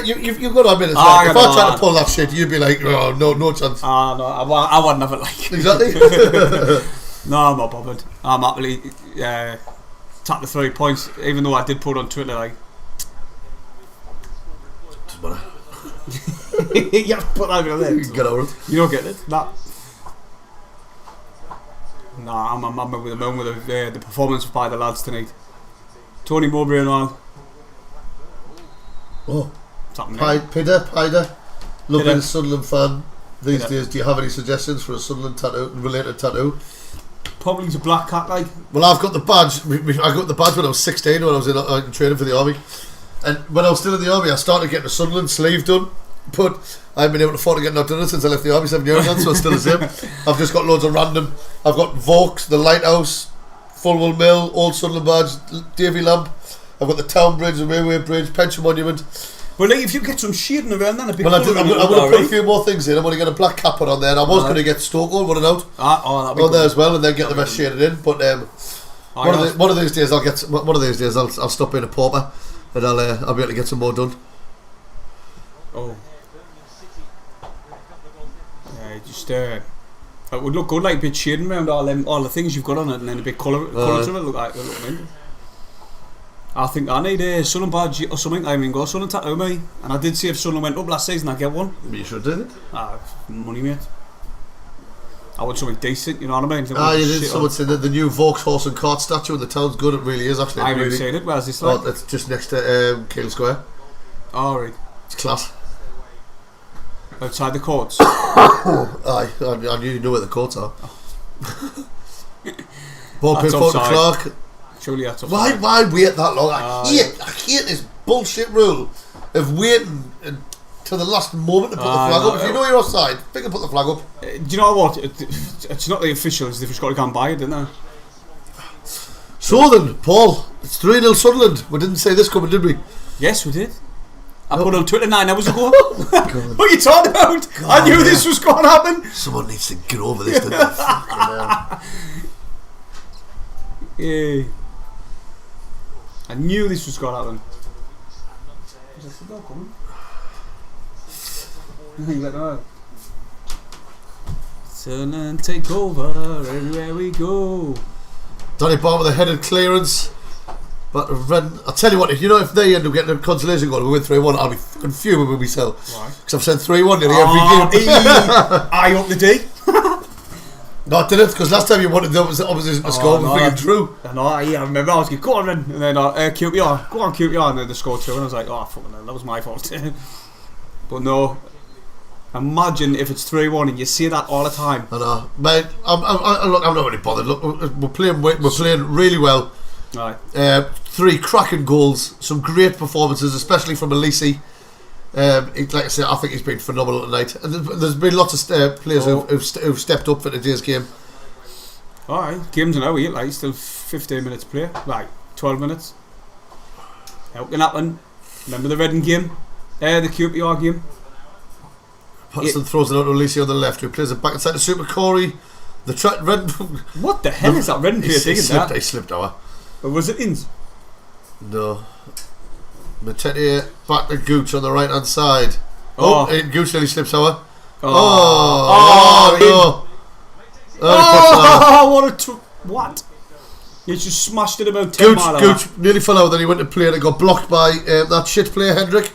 Speaker 2: You've got to admit it. If I tried to pull that shit, you'd be like, oh, no chance.
Speaker 1: No, I wouldn't have it like.
Speaker 2: Exactly.
Speaker 1: No, I'm not bothered. I'm happily tap the 3 points, even though I did put on Twitter like.
Speaker 2: Doesn't matter.
Speaker 1: You have to put that over there.
Speaker 2: Get over it.
Speaker 1: You don't get it. Nah. Nah, I'm with the moon with the performance by the lads tonight. Tony Mowbray and all.
Speaker 2: Oh,
Speaker 1: Pider.
Speaker 2: Lovely a Sunderland fan these days. Do you have any suggestions for a Sunderland tattoo, related tattoo?
Speaker 1: Probably a black cat, like.
Speaker 2: Well, I've got the badge. I got the badge when I was 16 when I was in training for the army. And when I was still in the army, I started getting a Sunderland sleeve done. But I haven't been able to afford to get that done since I left the army 7 years ago, so it's still the same. I've just got loads of random. I've got Vaux, the Lighthouse, Fulwell Mill, Old Sunderland badge, Davy Lamp. I've got the Town Bridge, the Railway Bridge, Pension Monument.
Speaker 1: Well, like, if you get some shading around that, a bit.
Speaker 2: Well, I'm going to put a few more things in. I'm going to get a black cap on there. And I was going to get Stokehold running out
Speaker 1: on
Speaker 2: there as well, and then get the rest shaded in. But one of these days, I'll stop being a pauper, and I'll be able to get some more done.
Speaker 1: Oh. Yeah, just it would look good, like a bit shading around all the things you've got on it, and then a bit colour to it. Look mint. I think I need a Sunderland badge or something. I haven't got a Sunderland tattoo, me. And I did see if Sunderland went up last season, I'd get one.
Speaker 2: You should do it.
Speaker 1: Money, mate. I want something decent, you know what I mean?
Speaker 2: You did. Someone said that the new Vaux horse and cart statue in the town's good. It really is, actually.
Speaker 1: I haven't seen it. Where's this like?
Speaker 2: It's just next to Keele Square.
Speaker 1: Oh, right.
Speaker 2: It's class.
Speaker 1: Outside the courts?
Speaker 2: I knew you know where the courts are. Ball pin for Clark.
Speaker 1: Surely that's offside.
Speaker 2: Why wait that long? I hate this bullshit rule of waiting till the last moment to put the flag up. If you know you're offside, pick and put the flag up.
Speaker 1: Do you know what? It's not the officials. They've just got to go and buy it, didn't they?
Speaker 2: So then, Paul, it's 3-0 Sunderland. We didn't say this coming, did we?
Speaker 1: Yes, we did. I put on Twitter 9 hours ago. What are you talking about? God, I knew this was going to happen.
Speaker 2: Someone needs to get over this, don't
Speaker 1: they? Yeah. I knew this was going to happen. Is that the dog coming? You let know. Sunderland take over everywhere we go.
Speaker 2: Donny Barr with a headed clearance. But I'll tell you what, if they end up getting a consolation goal and we win 3-1, I'll be fucking fuming with myself. Why? Because I've said 3-1 nearly every game.
Speaker 1: I up the D.
Speaker 2: No, I didn't, because last time you wanted the opposition to score, we freaking drew.
Speaker 1: I remember I was like, go on then. And then QPR, go on QPR, and then they scored 2, and I was like, oh, fucking hell, that was my fault. But no, imagine if it's 3-1 and you see that all the time.
Speaker 2: I know, mate. I'm not really bothered. Look, we're playing really well.
Speaker 1: Right.
Speaker 2: 3 cracking goals, some great performances, especially from Alisi. Like I said, I think he's been phenomenal tonight. And there's been lots of players who've stepped up for today's game.
Speaker 1: Alright, game's an hour, like still 15 minutes to play. Right, 12 minutes. How can happen? Remember the Reading game? The QPR game?
Speaker 2: Hutchinson throws it out to Alisi on the left, who plays it back inside to Super Corey.
Speaker 1: What the hell is that Reading player taking that?
Speaker 2: He slipped over.
Speaker 1: But was it ins?
Speaker 2: No. Murtagh back to Gooch on the right hand side. Gooch nearly slips over.
Speaker 1: What? He just smashed it about 10 miles.
Speaker 2: Gooch nearly fell out, then he went to play and it got blocked by that shit player Hendrick.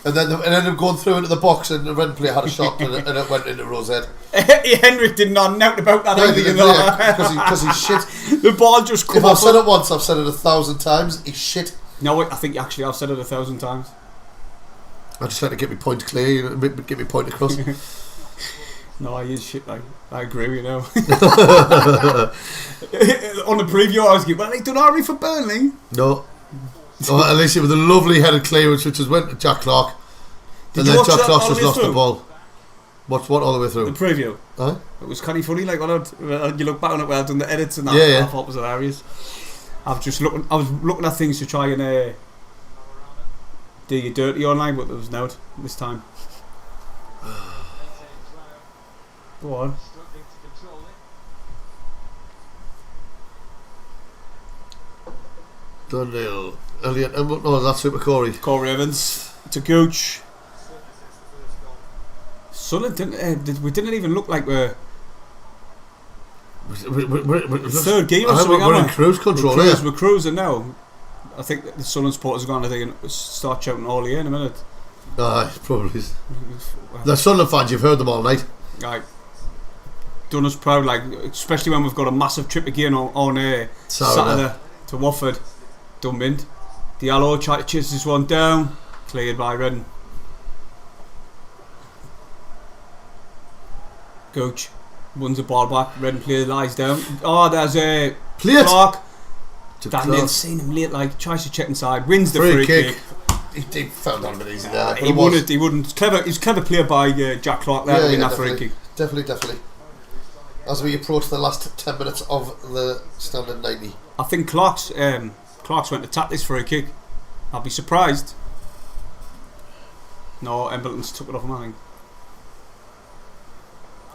Speaker 2: And then it ended up going through into the box, and the Red player had a shot and it went into Rose's head.
Speaker 1: Hendrick did not know about that either,
Speaker 2: because he's shit.
Speaker 1: The ball just come
Speaker 2: up. If I've said it once, I've said it 1,000 times. He's shit.
Speaker 1: No, I think actually I've said it 1,000 times.
Speaker 2: I just had to get my point clear, get my point across.
Speaker 1: No, he is shit. I agree with you now. On the preview, I was like, well, they done already for Burnley.
Speaker 2: No. At least it was a lovely headed clearance, which was went to Jack Clark. And then Jack Clark just lost the ball. What all the way through?
Speaker 1: The preview.
Speaker 2: Huh?
Speaker 1: It was kind of funny, like when you look back on it, well done the edits and that.
Speaker 2: Yeah.
Speaker 1: I thought it was hilarious. I was looking at things to try and do you dirty online, but there was no this time. Go on.
Speaker 2: Dundale, Elliot, that's Super Corey.
Speaker 1: Corey Evans to Gooch. Sunderland we didn't even look like we're third game or something.
Speaker 2: We're in cruise control.
Speaker 1: We're cruising now. I think the Sunderland supporters are going to start shouting all in a minute.
Speaker 2: Probably. The Sunderland fans, you've heard them all night.
Speaker 1: Right. done us proud, like especially when we've got a massive trip again on Saturday to Watford. Done mint. Diallo tried to chase this one down, cleared by Redden. Gooch runs the ball back. Redden player lies down. Oh, there's a Clark. Daniel's seen him late, like tries to check inside, wins the free kick.
Speaker 2: He found out a bit easy there.
Speaker 1: He wouldn't. It's clever play by Jack Clark there in that free kick.
Speaker 2: Definitely. As we approach the last 10 minutes of the standard 90.
Speaker 1: I think Clark's went to tap this free kick. I'll be surprised. No, Embleton's took it off him, I think.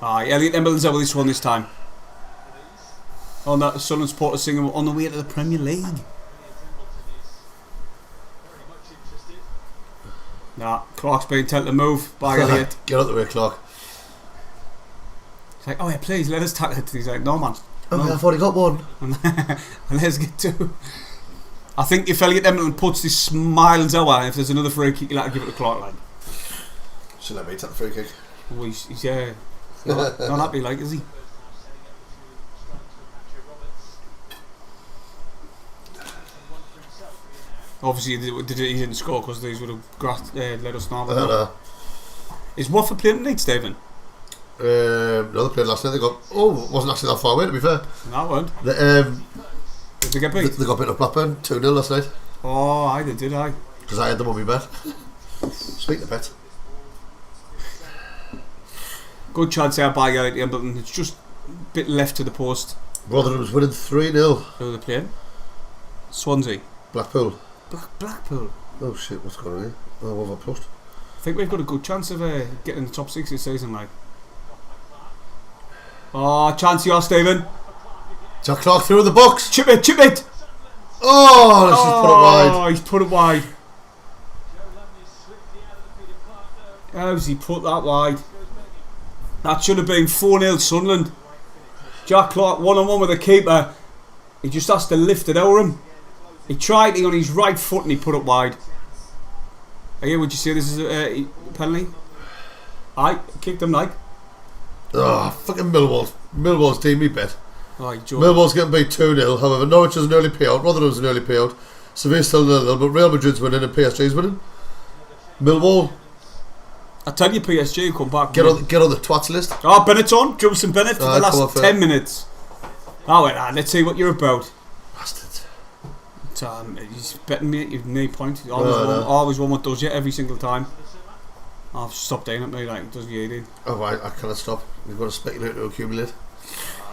Speaker 1: Elliot Embleton's out with this one this time. On that Sunderland supporter singing on the way to the Premier League. Nah, Clark's being told to move by Elliot.
Speaker 2: Get out the way, Clark.
Speaker 1: He's like, oh yeah, please let us tackle it. He's like, no man.
Speaker 2: No. I've already got one.
Speaker 1: And let's get two. I think if Elliot Embleton puts this miles away, if there's another free kick, he'll have to give it to Clark line.
Speaker 2: Should let me take the free kick.
Speaker 1: Oh, he's not happy, like, is he? Obviously, he didn't score because these would have let us know. Is Watford playing tonight, Stephen?
Speaker 2: No, they played last night. Wasn't actually that far away, to be fair.
Speaker 1: No, it weren't. Did they get beat?
Speaker 2: They got beat up Blackburn 2-0 last night.
Speaker 1: Oh, they did.
Speaker 2: Because I had them on my bet. Speaking of bet.
Speaker 1: Good chance there by Embleton. It's just a bit left to the post.
Speaker 2: Rotherham was winning 3-0.
Speaker 1: Who are they playing? Swansea.
Speaker 2: Blackpool.
Speaker 1: Blackpool.
Speaker 2: Oh shit, what's going on here? Oh, what have I pushed?
Speaker 1: I think we've got a good chance of getting in the top 6 this season, like. Oh, chance here, Stephen.
Speaker 2: Jack Clark through the box.
Speaker 1: Chip it.
Speaker 2: Oh,
Speaker 1: he's put it wide. How's he put that wide? That should have been 4-0 Sunderland. Jack Clark 1-on-1 with the keeper. He just has to lift it over him. He tried it on his right foot and he put it wide. Again, would you say this is a penalty? Kicked him like.
Speaker 2: Oh, fucking Millwall's team, me bet.
Speaker 1: Oh,
Speaker 2: Millwall's getting beat 2-0. However, Norwich has an early payout. Rotherham's an early payout. Seville's still 0-0, but Real Madrid's winning and PSG's winning. Millwall.
Speaker 1: I tell you, PSG come back.
Speaker 2: Get on the twats list.
Speaker 1: Oh, Bennett's on. Joseph Bennett for the last 10 minutes. Oh, wait, let's see what you're about.
Speaker 2: Bastard.
Speaker 1: He's betting me at your knee point. Always one what does you every single time. I've stopped doing it, mate. Like it does you 18.
Speaker 2: Oh, I cannot stop. You've got to speculate to accumulate.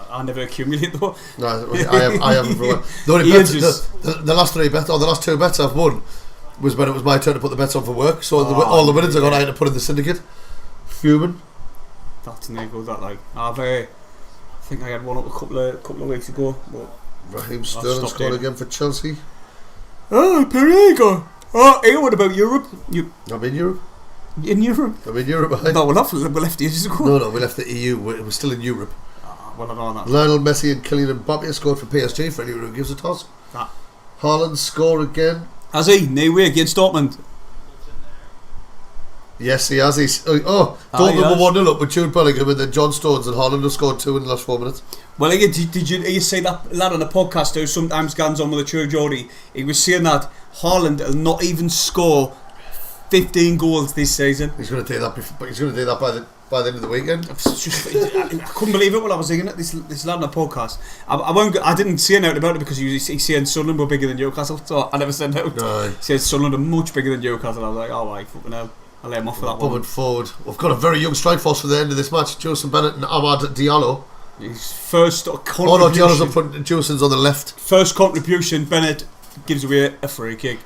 Speaker 1: I never accumulate though.
Speaker 2: No, I have everywhere. The last 3 bets, or the last 2 bets I've won was when it was my turn to put the bets on for work. So all the winnings I got, I had to put in the syndicate. Fuming.
Speaker 1: That's no good. That like I think I had one up a couple of weeks ago. But
Speaker 2: Raheem Sterling scored again for Chelsea.
Speaker 1: Oh, Perego. Oh, hey, what about Europe?
Speaker 2: I'm in Europe.
Speaker 1: In Europe?
Speaker 2: I'm in Europe.
Speaker 1: No, we left ages ago.
Speaker 2: No, we left the EU. We're still in Europe.
Speaker 1: Well, I know that.
Speaker 2: Lionel Messi and Kylian Mbappe scored for PSG for anyone who gives a toss. Haaland scored again.
Speaker 1: Has he? No way against Dortmund.
Speaker 2: Yes, he has. Dortmund were 1-0 up with Jude Bellingham, and then John Stones and Haaland have scored 2 in the last 4 minutes.
Speaker 1: Well, again, did you see that lad on the podcast who sometimes goes on with a true Geordie? He was saying that Haaland will not even score 15 goals this season.
Speaker 2: He's going to do that. He's going to do that by the end of the weekend.
Speaker 1: I couldn't believe it when I was saying it. This lad on the podcast. I didn't say anything about it because he's saying Sunderland were bigger than Newcastle, so I never said no. He said Sunderland are much bigger than Newcastle. I was like, oh, right, fucking hell. I'll let him off for that one.
Speaker 2: Moving forward, we've got a very young strike force for the end of this match. Joseph Bennett and Amad Diallo.
Speaker 1: His first contribution.
Speaker 2: Oh no, Diallo's up front and Jason's on the left.
Speaker 1: First contribution, Bennett gives away a free kick.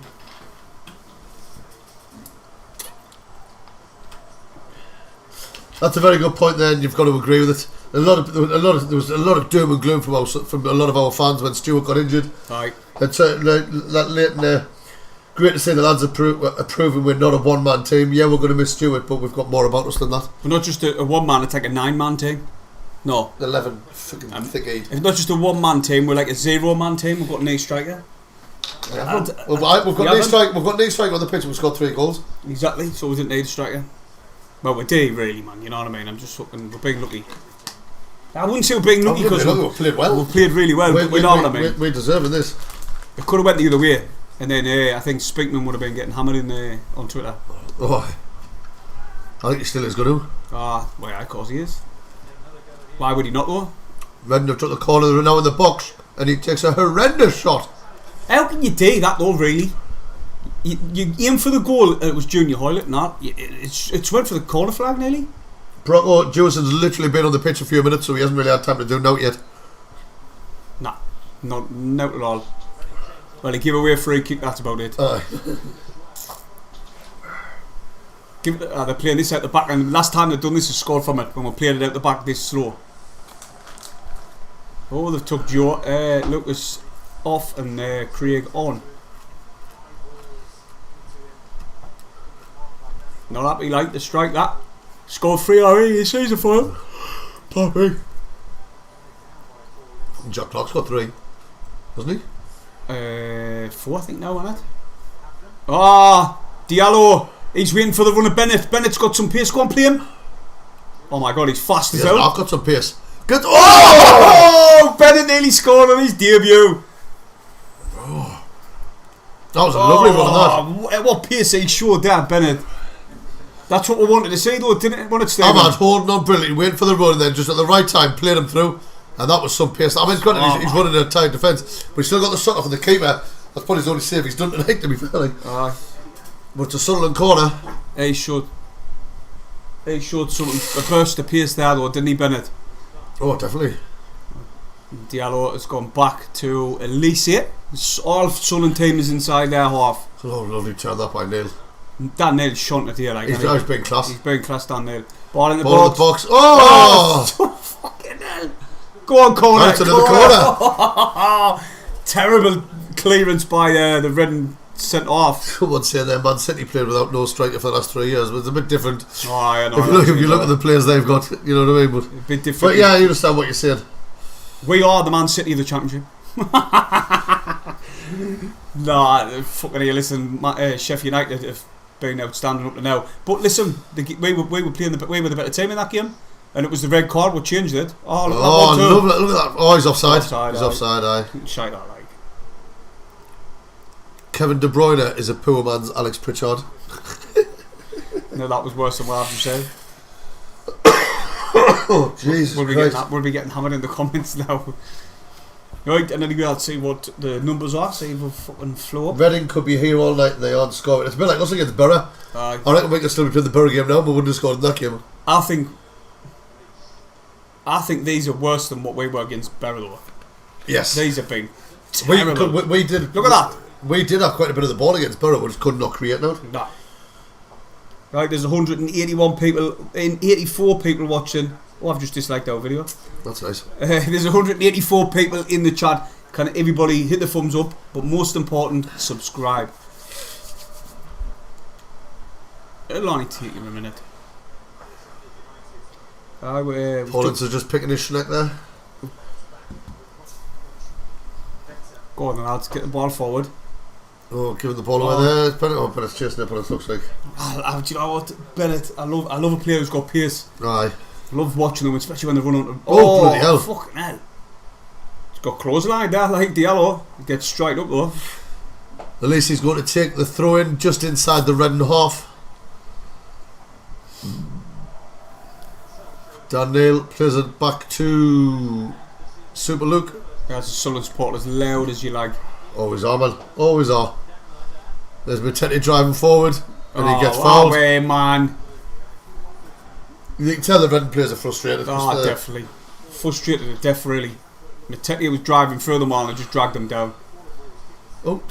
Speaker 2: That's a very good point. Then you've got to agree with it. There was a lot of doom and gloom from a lot of our fans when Stewart got injured.
Speaker 1: Right.
Speaker 2: And so that late in there. Great to see the lads are proving we're not a one-man team. Yeah, we're going to miss Stewart, but we've got more about us than that.
Speaker 1: We're not just a one-man, it's like a 9-man team. No.
Speaker 2: 11. Fucking thick eight.
Speaker 1: It's not just a one-man team, we're like a 0-man team. We've got an A-striker.
Speaker 2: We've got an A-striker on the pitch and we've scored 3 goals.
Speaker 1: Exactly, so we didn't need a striker. Well, we do really, man, you know what I mean? I'm just fucking, we're being lucky. I wouldn't say we're being lucky because
Speaker 2: we played well.
Speaker 1: We played really well, but we know what I mean.
Speaker 2: We're deserving this.
Speaker 1: It could have went the other way, and then I think Speakman would have been getting hammered on Twitter.
Speaker 2: Oh, I think he still is going to.
Speaker 1: Well, yeah, of course he is. Why would he not though?
Speaker 2: Redden took the corner, they're now in the box, and he takes a horrendous shot.
Speaker 1: How can you do that though, really? You aim for the goal, and it was Junior Hoylett, it's went for the corner flag nearly.
Speaker 2: Broco Geeson's literally been on the pitch a few minutes, so he hasn't really had time to do note yet.
Speaker 1: Nah, not at all. Well, he gave away a free kick, that's about it. They're playing this out the back, and last time they've done this, they scored from it when we played it out the back this slow. Oh, they've took Lucas off and Craig on. Not happy like to strike that. Scored 3 already this season for him. Poppy.
Speaker 2: Jack Clark's got 3, hasn't he?
Speaker 1: 4 I think now, isn't it? Diallo. He's waiting for the run of Bennett. Bennett's got some pace. Go on, play him. Oh my god, he's fast as hell.
Speaker 2: I've got some pace. Good.
Speaker 1: Oh! Bennett nearly scored on his debut.
Speaker 2: Oh. That was a lovely one, that.
Speaker 1: What pace he showed there, Bennett. That's what we wanted to see though, didn't it?
Speaker 2: Ahmad holding on brilliantly, waiting for the run, and then just at the right time played him through, and that was some pace. I mean, granted, he's running a tight defence, but he's still got the shot off of the keeper. That's probably his only save he's done tonight, to be fair. But to Sunderland corner,
Speaker 1: he showed something, a burst of pace there though, didn't he, Bennett?
Speaker 2: Oh, definitely.
Speaker 1: Diallo has gone back to Elise. All Sunderland team is inside their half.
Speaker 2: Oh, lovely turn that by Neil.
Speaker 1: Dan Neil's shot at here, like
Speaker 2: he's been class.
Speaker 1: He's been class, Dan Neil. Ball in the
Speaker 2: box. Oh!
Speaker 1: Fucking hell! Go on, corner.
Speaker 2: Right into the corner.
Speaker 1: Terrible clearance by the Redden sent off.
Speaker 2: Someone saying that Man City played without no striker for the last 3 years, but it's a bit different.
Speaker 1: I know.
Speaker 2: If you look at the players they've got, you know what I mean. But
Speaker 1: a bit different.
Speaker 2: But yeah, you understand what you're saying.
Speaker 1: We are the Man City of the Championship. Nah, fucking here, listen, Sheffield United have been outstanding up to now. But listen, we were the better team in that game, and it was the red card what changed it.
Speaker 2: Look at that. Oh, he's offside. He's offside, aye.
Speaker 1: Shite that, like.
Speaker 2: Kevin De Bruyne is a poor man's Alex Pritchard.
Speaker 1: No, that was worse than what I've said.
Speaker 2: Oh, Jesus Christ.
Speaker 1: We'll be getting hammered in the comments now. Right, and then we'll see what the numbers are, see if we'll fucking flow up.
Speaker 2: Reading could be here all night and they aren't scoring. It's a bit like us against Borough. I reckon we can still be playing the Borough game now, but we wouldn't have scored in that game.
Speaker 1: I think these are worse than what we were against Borough though.
Speaker 2: Yes.
Speaker 1: These have been terrible.
Speaker 2: We did.
Speaker 1: Look at that.
Speaker 2: We did have quite a bit of the ball against Borough, we just could not create now.
Speaker 1: No. Right, there's 181 people, 84 people watching. Oh, I've just disliked our video.
Speaker 2: That's nice.
Speaker 1: There's 184 people in the chat. Can everybody hit the thumbs up? But most important, subscribe. It'll only take you a minute.
Speaker 2: Pollins is just picking his schneck there.
Speaker 1: Go on then, lads, get the ball forward.
Speaker 2: Oh, giving the ball away there. Bennett's chasing it, but it looks like.
Speaker 1: Do you know what, Bennett? I love a player who's got pace.
Speaker 2: Aye.
Speaker 1: I love watching them, especially when they run on.
Speaker 2: Oh, bloody hell!
Speaker 1: Fucking hell! He's got clothesline there, like Diallo. He gets straight up though.
Speaker 2: At least he's going to take the throw in just inside the red and half. Dan Neil plays it back to Super Luke.
Speaker 1: As a Sunderland supporter, as loud as you like.
Speaker 2: Always are, man. Always are. There's Murtagh driving forward, and he gets fouled.
Speaker 1: Away, man.
Speaker 2: You can tell the Redden players are frustrated.
Speaker 1: Definitely. Frustrated to death, really. Murtagh was driving through them all and just dragged them down.
Speaker 2: Oh.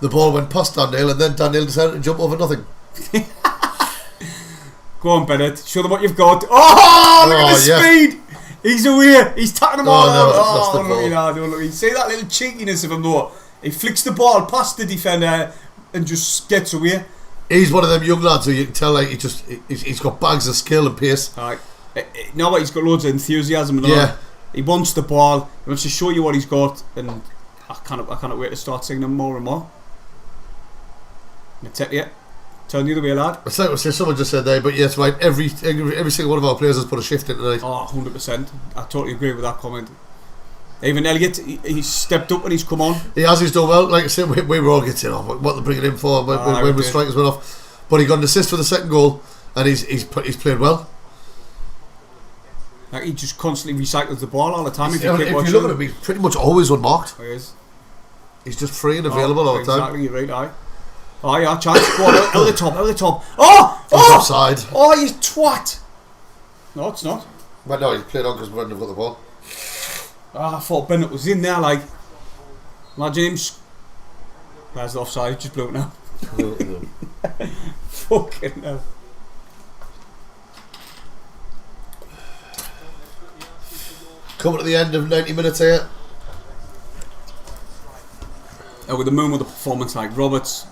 Speaker 2: The ball went past Dan Neil, and then Dan Neil decided to jump over nothing.
Speaker 1: Go on, Bennett. Show them what you've got. Oh, look at the speed. He's away. He's tapping them all out. Look. You see that little cheekiness of him though. He flicks the ball past the defender and just gets away.
Speaker 2: He's one of them young lads who you can tell like he's got bags of skill and pace.
Speaker 1: Now what, he's got loads of enthusiasm and all. He wants the ball. He wants to show you what he's got, and I cannot wait to start seeing them more and more. Murtagh Turn the other way, lad.
Speaker 2: It's like someone just said there, but yes, right. Every single one of our players has put a shift in tonight.
Speaker 1: Oh, 100%. I totally agree with that comment. Even Elliot, he's stepped up when he's come on.
Speaker 2: He has. He's done well. Like I said, we were all getting off what they're bringing him for when the strikers went off. But he got an assist for the second goal, and he's played well.
Speaker 1: Like, he just constantly recycles the ball all the time. If you
Speaker 2: look at him, he's pretty much always unmarked.
Speaker 1: He is.
Speaker 2: He's just free and available all the time.
Speaker 1: Exactly, you're right, aye. Oh yeah, chance. Go on, out the top. Oh!
Speaker 2: He's offside.
Speaker 1: Oh, you twat! No, it's not.
Speaker 2: Well, no, he's played on because Brendan got the ball.
Speaker 1: I thought Benoe was in there, like. Imagine him. There's the offside, just blew it now. Fucking hell.
Speaker 2: Coming to the end of 90 minutes here.
Speaker 1: With the moon with the performance, like Roberts,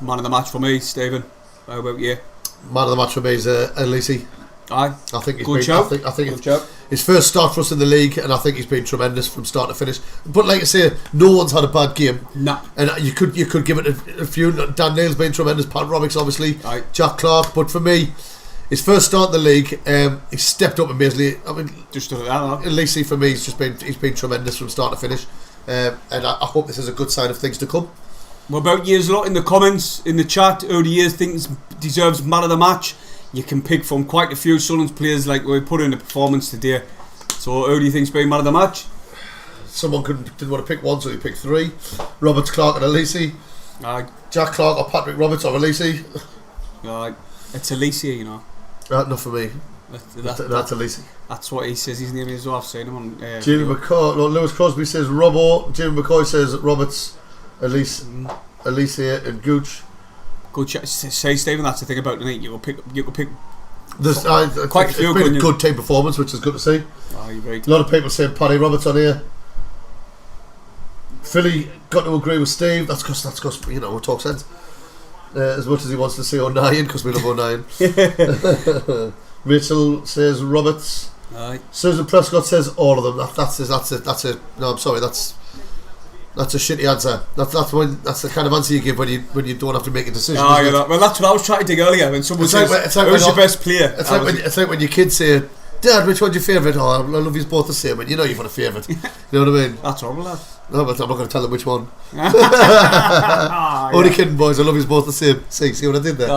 Speaker 1: man of the match for me. Stephen, how about you?
Speaker 2: Man of the match for me is Alison.
Speaker 1: Aye,
Speaker 2: I think he's
Speaker 1: good
Speaker 2: been.
Speaker 1: job.
Speaker 2: I think it's his first start for us in the league, and I think he's been tremendous from start to finish. But like I say, no one's had a bad game.
Speaker 1: Nah.
Speaker 2: And you could give it a few. Dan Neil's been tremendous. Pat Robics, obviously.
Speaker 1: Aye.
Speaker 2: Jack Clark. But for me, his first start in the league, he stepped up amazingly. I mean,
Speaker 1: just to that.
Speaker 2: Alison for me, he's been tremendous from start to finish. And I hope this is a good sign of things to come.
Speaker 1: What about you lot in the comments, in the chat? Who do you think deserves man of the match? You can pick from quite a few Sunderland players like we put in the performance today. So who do you think's been man of the match?
Speaker 2: Someone didn't want to pick one, so he picked three. Roberts, Clark and Alison. Jack Clark or Patrick Roberts or Alison.
Speaker 1: It's Alison, you know.
Speaker 2: Not for me. That's Alison.
Speaker 1: That's what he says his name is. I've seen him on
Speaker 2: Jimmy McCoy. No, Lewis Crosby says Robbo. Jimmy McCoy says Roberts, Alison and Gooch.
Speaker 1: Good chat. Say Stephen, that's the thing about tonight. You could pick
Speaker 2: there's
Speaker 1: quite a few.
Speaker 2: It's been a good team performance, which is good to see.
Speaker 1: Oh, you're right.
Speaker 2: A lot of people saying Paddy Roberts on here. Philly got to agree with Steve. That's because we talk sense. As much as he wants to say O'Nien, because we love O'Nien. Rachel says Roberts.
Speaker 1: Aye.
Speaker 2: Susan Prescott says all of them. That's a no. I'm sorry. That's a shitty answer. That's the kind of answer you give when you don't have to make a decision.
Speaker 1: Well, that's what I was trying to dig earlier. When someone says, "Who's your best player?"
Speaker 2: It's like when your kids say, "Dad, which one's your favourite?" Oh, I love you both the same. And you know you've got a favourite. You know what I mean?
Speaker 1: That's horrible, lad.
Speaker 2: No, but I'm not going to tell them which one. Only kidding, boys. I love you both the same. See what I did there?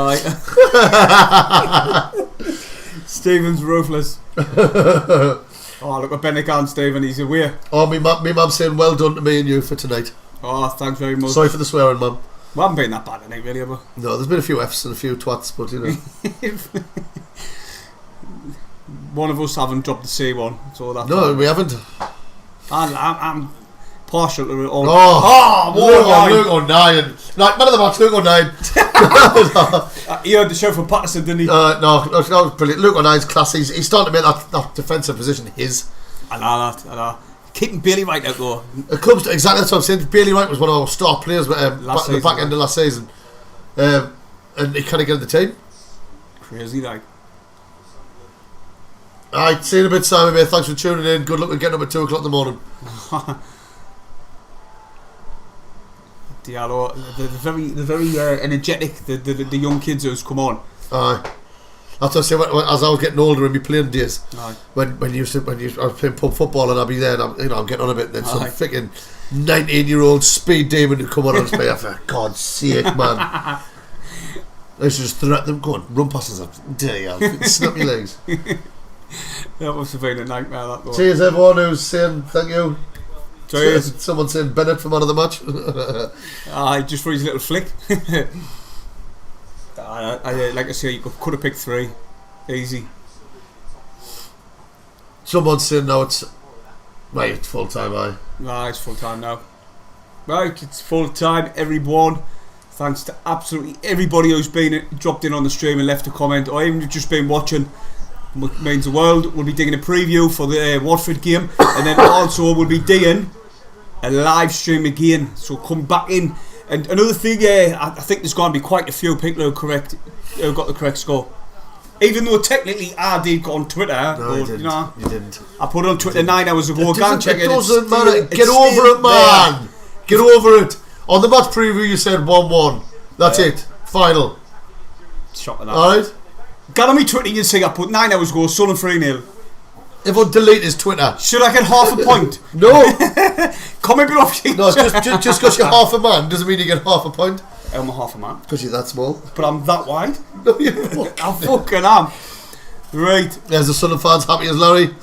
Speaker 1: Stephen's ruthless. Oh, look at Benoe, Stephen. He's away.
Speaker 2: Oh, me mum saying well done to me and you for tonight.
Speaker 1: Oh, thanks very much.
Speaker 2: Sorry for the swearing, mum.
Speaker 1: We haven't been that bad tonight, really, have we?
Speaker 2: No, there's been a few F's and a few twats, but you know.
Speaker 1: One of us haven't dropped the C one, so that's.
Speaker 2: No, we haven't.
Speaker 1: I'm partial to it all.
Speaker 2: Luke O'Nien. Like, man of the match, Luke O'Nien.
Speaker 1: He heard the show from Patterson, didn't he?
Speaker 2: No, that was brilliant. Luke O'Nien's class. He's starting to make that defensive position his.
Speaker 1: I know. Keeping Bailey Wright out though.
Speaker 2: It comes to exactly that's what I'm saying. Bailey Wright was one of our star players at the back end of last season. And he kind of got the team.
Speaker 1: Crazy, like.
Speaker 2: Alright, see you in a bit, Simon, mate. Thanks for tuning in. Good luck with getting up at 2 o'clock in the morning.
Speaker 1: Diallo, the very energetic, the young kids who's come on.
Speaker 2: Aye. That's what I say. As I was getting older in my playing days,
Speaker 1: aye.
Speaker 2: when I was playing pub football and I'd be there, and I'm getting on a bit, and then some freaking 19-year-old speed demon would come on and say, "For God's sake, man!" I used to just threaten them, go on, run past us, snap your legs.
Speaker 1: That must have been a nightmare. That though.
Speaker 2: Cheers, everyone who's saying thank you.
Speaker 1: Cheers.
Speaker 2: Someone saying Bennett for man of the match.
Speaker 1: Just for his little flick. Like I say, you could have picked 3, easy.
Speaker 2: Someone's saying now it's full time.
Speaker 1: It's full time now. Right, it's full time. Everyone. Thanks to absolutely everybody who's been dropped in on the stream and left a comment, or even just been watching. Means the world. We'll be doing a preview for the Watford game, and then also we'll be doing a live stream again. So come back in. And another thing, I think there's going to be quite a few people who got the correct score. Even though technically I did go on Twitter.
Speaker 2: No, you didn't.
Speaker 1: I put it on Twitter 9 hours ago.
Speaker 2: It doesn't matter. Get over it, man. Get over it. On the match preview, you said 1-1. That's it. Final.
Speaker 1: Shocking that.
Speaker 2: Alright.
Speaker 1: Got on me Twitter, you can see I put 9 hours ago, Sunderland 3-0.
Speaker 2: Everyone delete his Twitter.
Speaker 1: Should I get half a point?
Speaker 2: No.
Speaker 1: Comment below.
Speaker 2: No, just because you're half a man doesn't mean you get half a point.
Speaker 1: I'm a half a man.
Speaker 2: Because you're that small.
Speaker 1: But I'm that wide.
Speaker 2: No, you fucking
Speaker 1: I fucking am. Right.
Speaker 2: There's the Sunderland fans happy as Larry.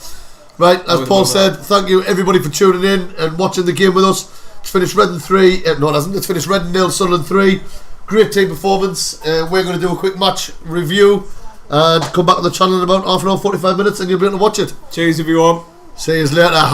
Speaker 2: Right, as Paul said, thank you everybody for tuning in and watching the game with us. It's finished Reading 3. No, it hasn't. It's finished Reading 0, Sunderland 3. Great team performance. We're going to do a quick match review and come back on the channel in about half an hour, 45 minutes, and you'll be able to watch it.
Speaker 1: Cheers, everyone.
Speaker 2: See you later.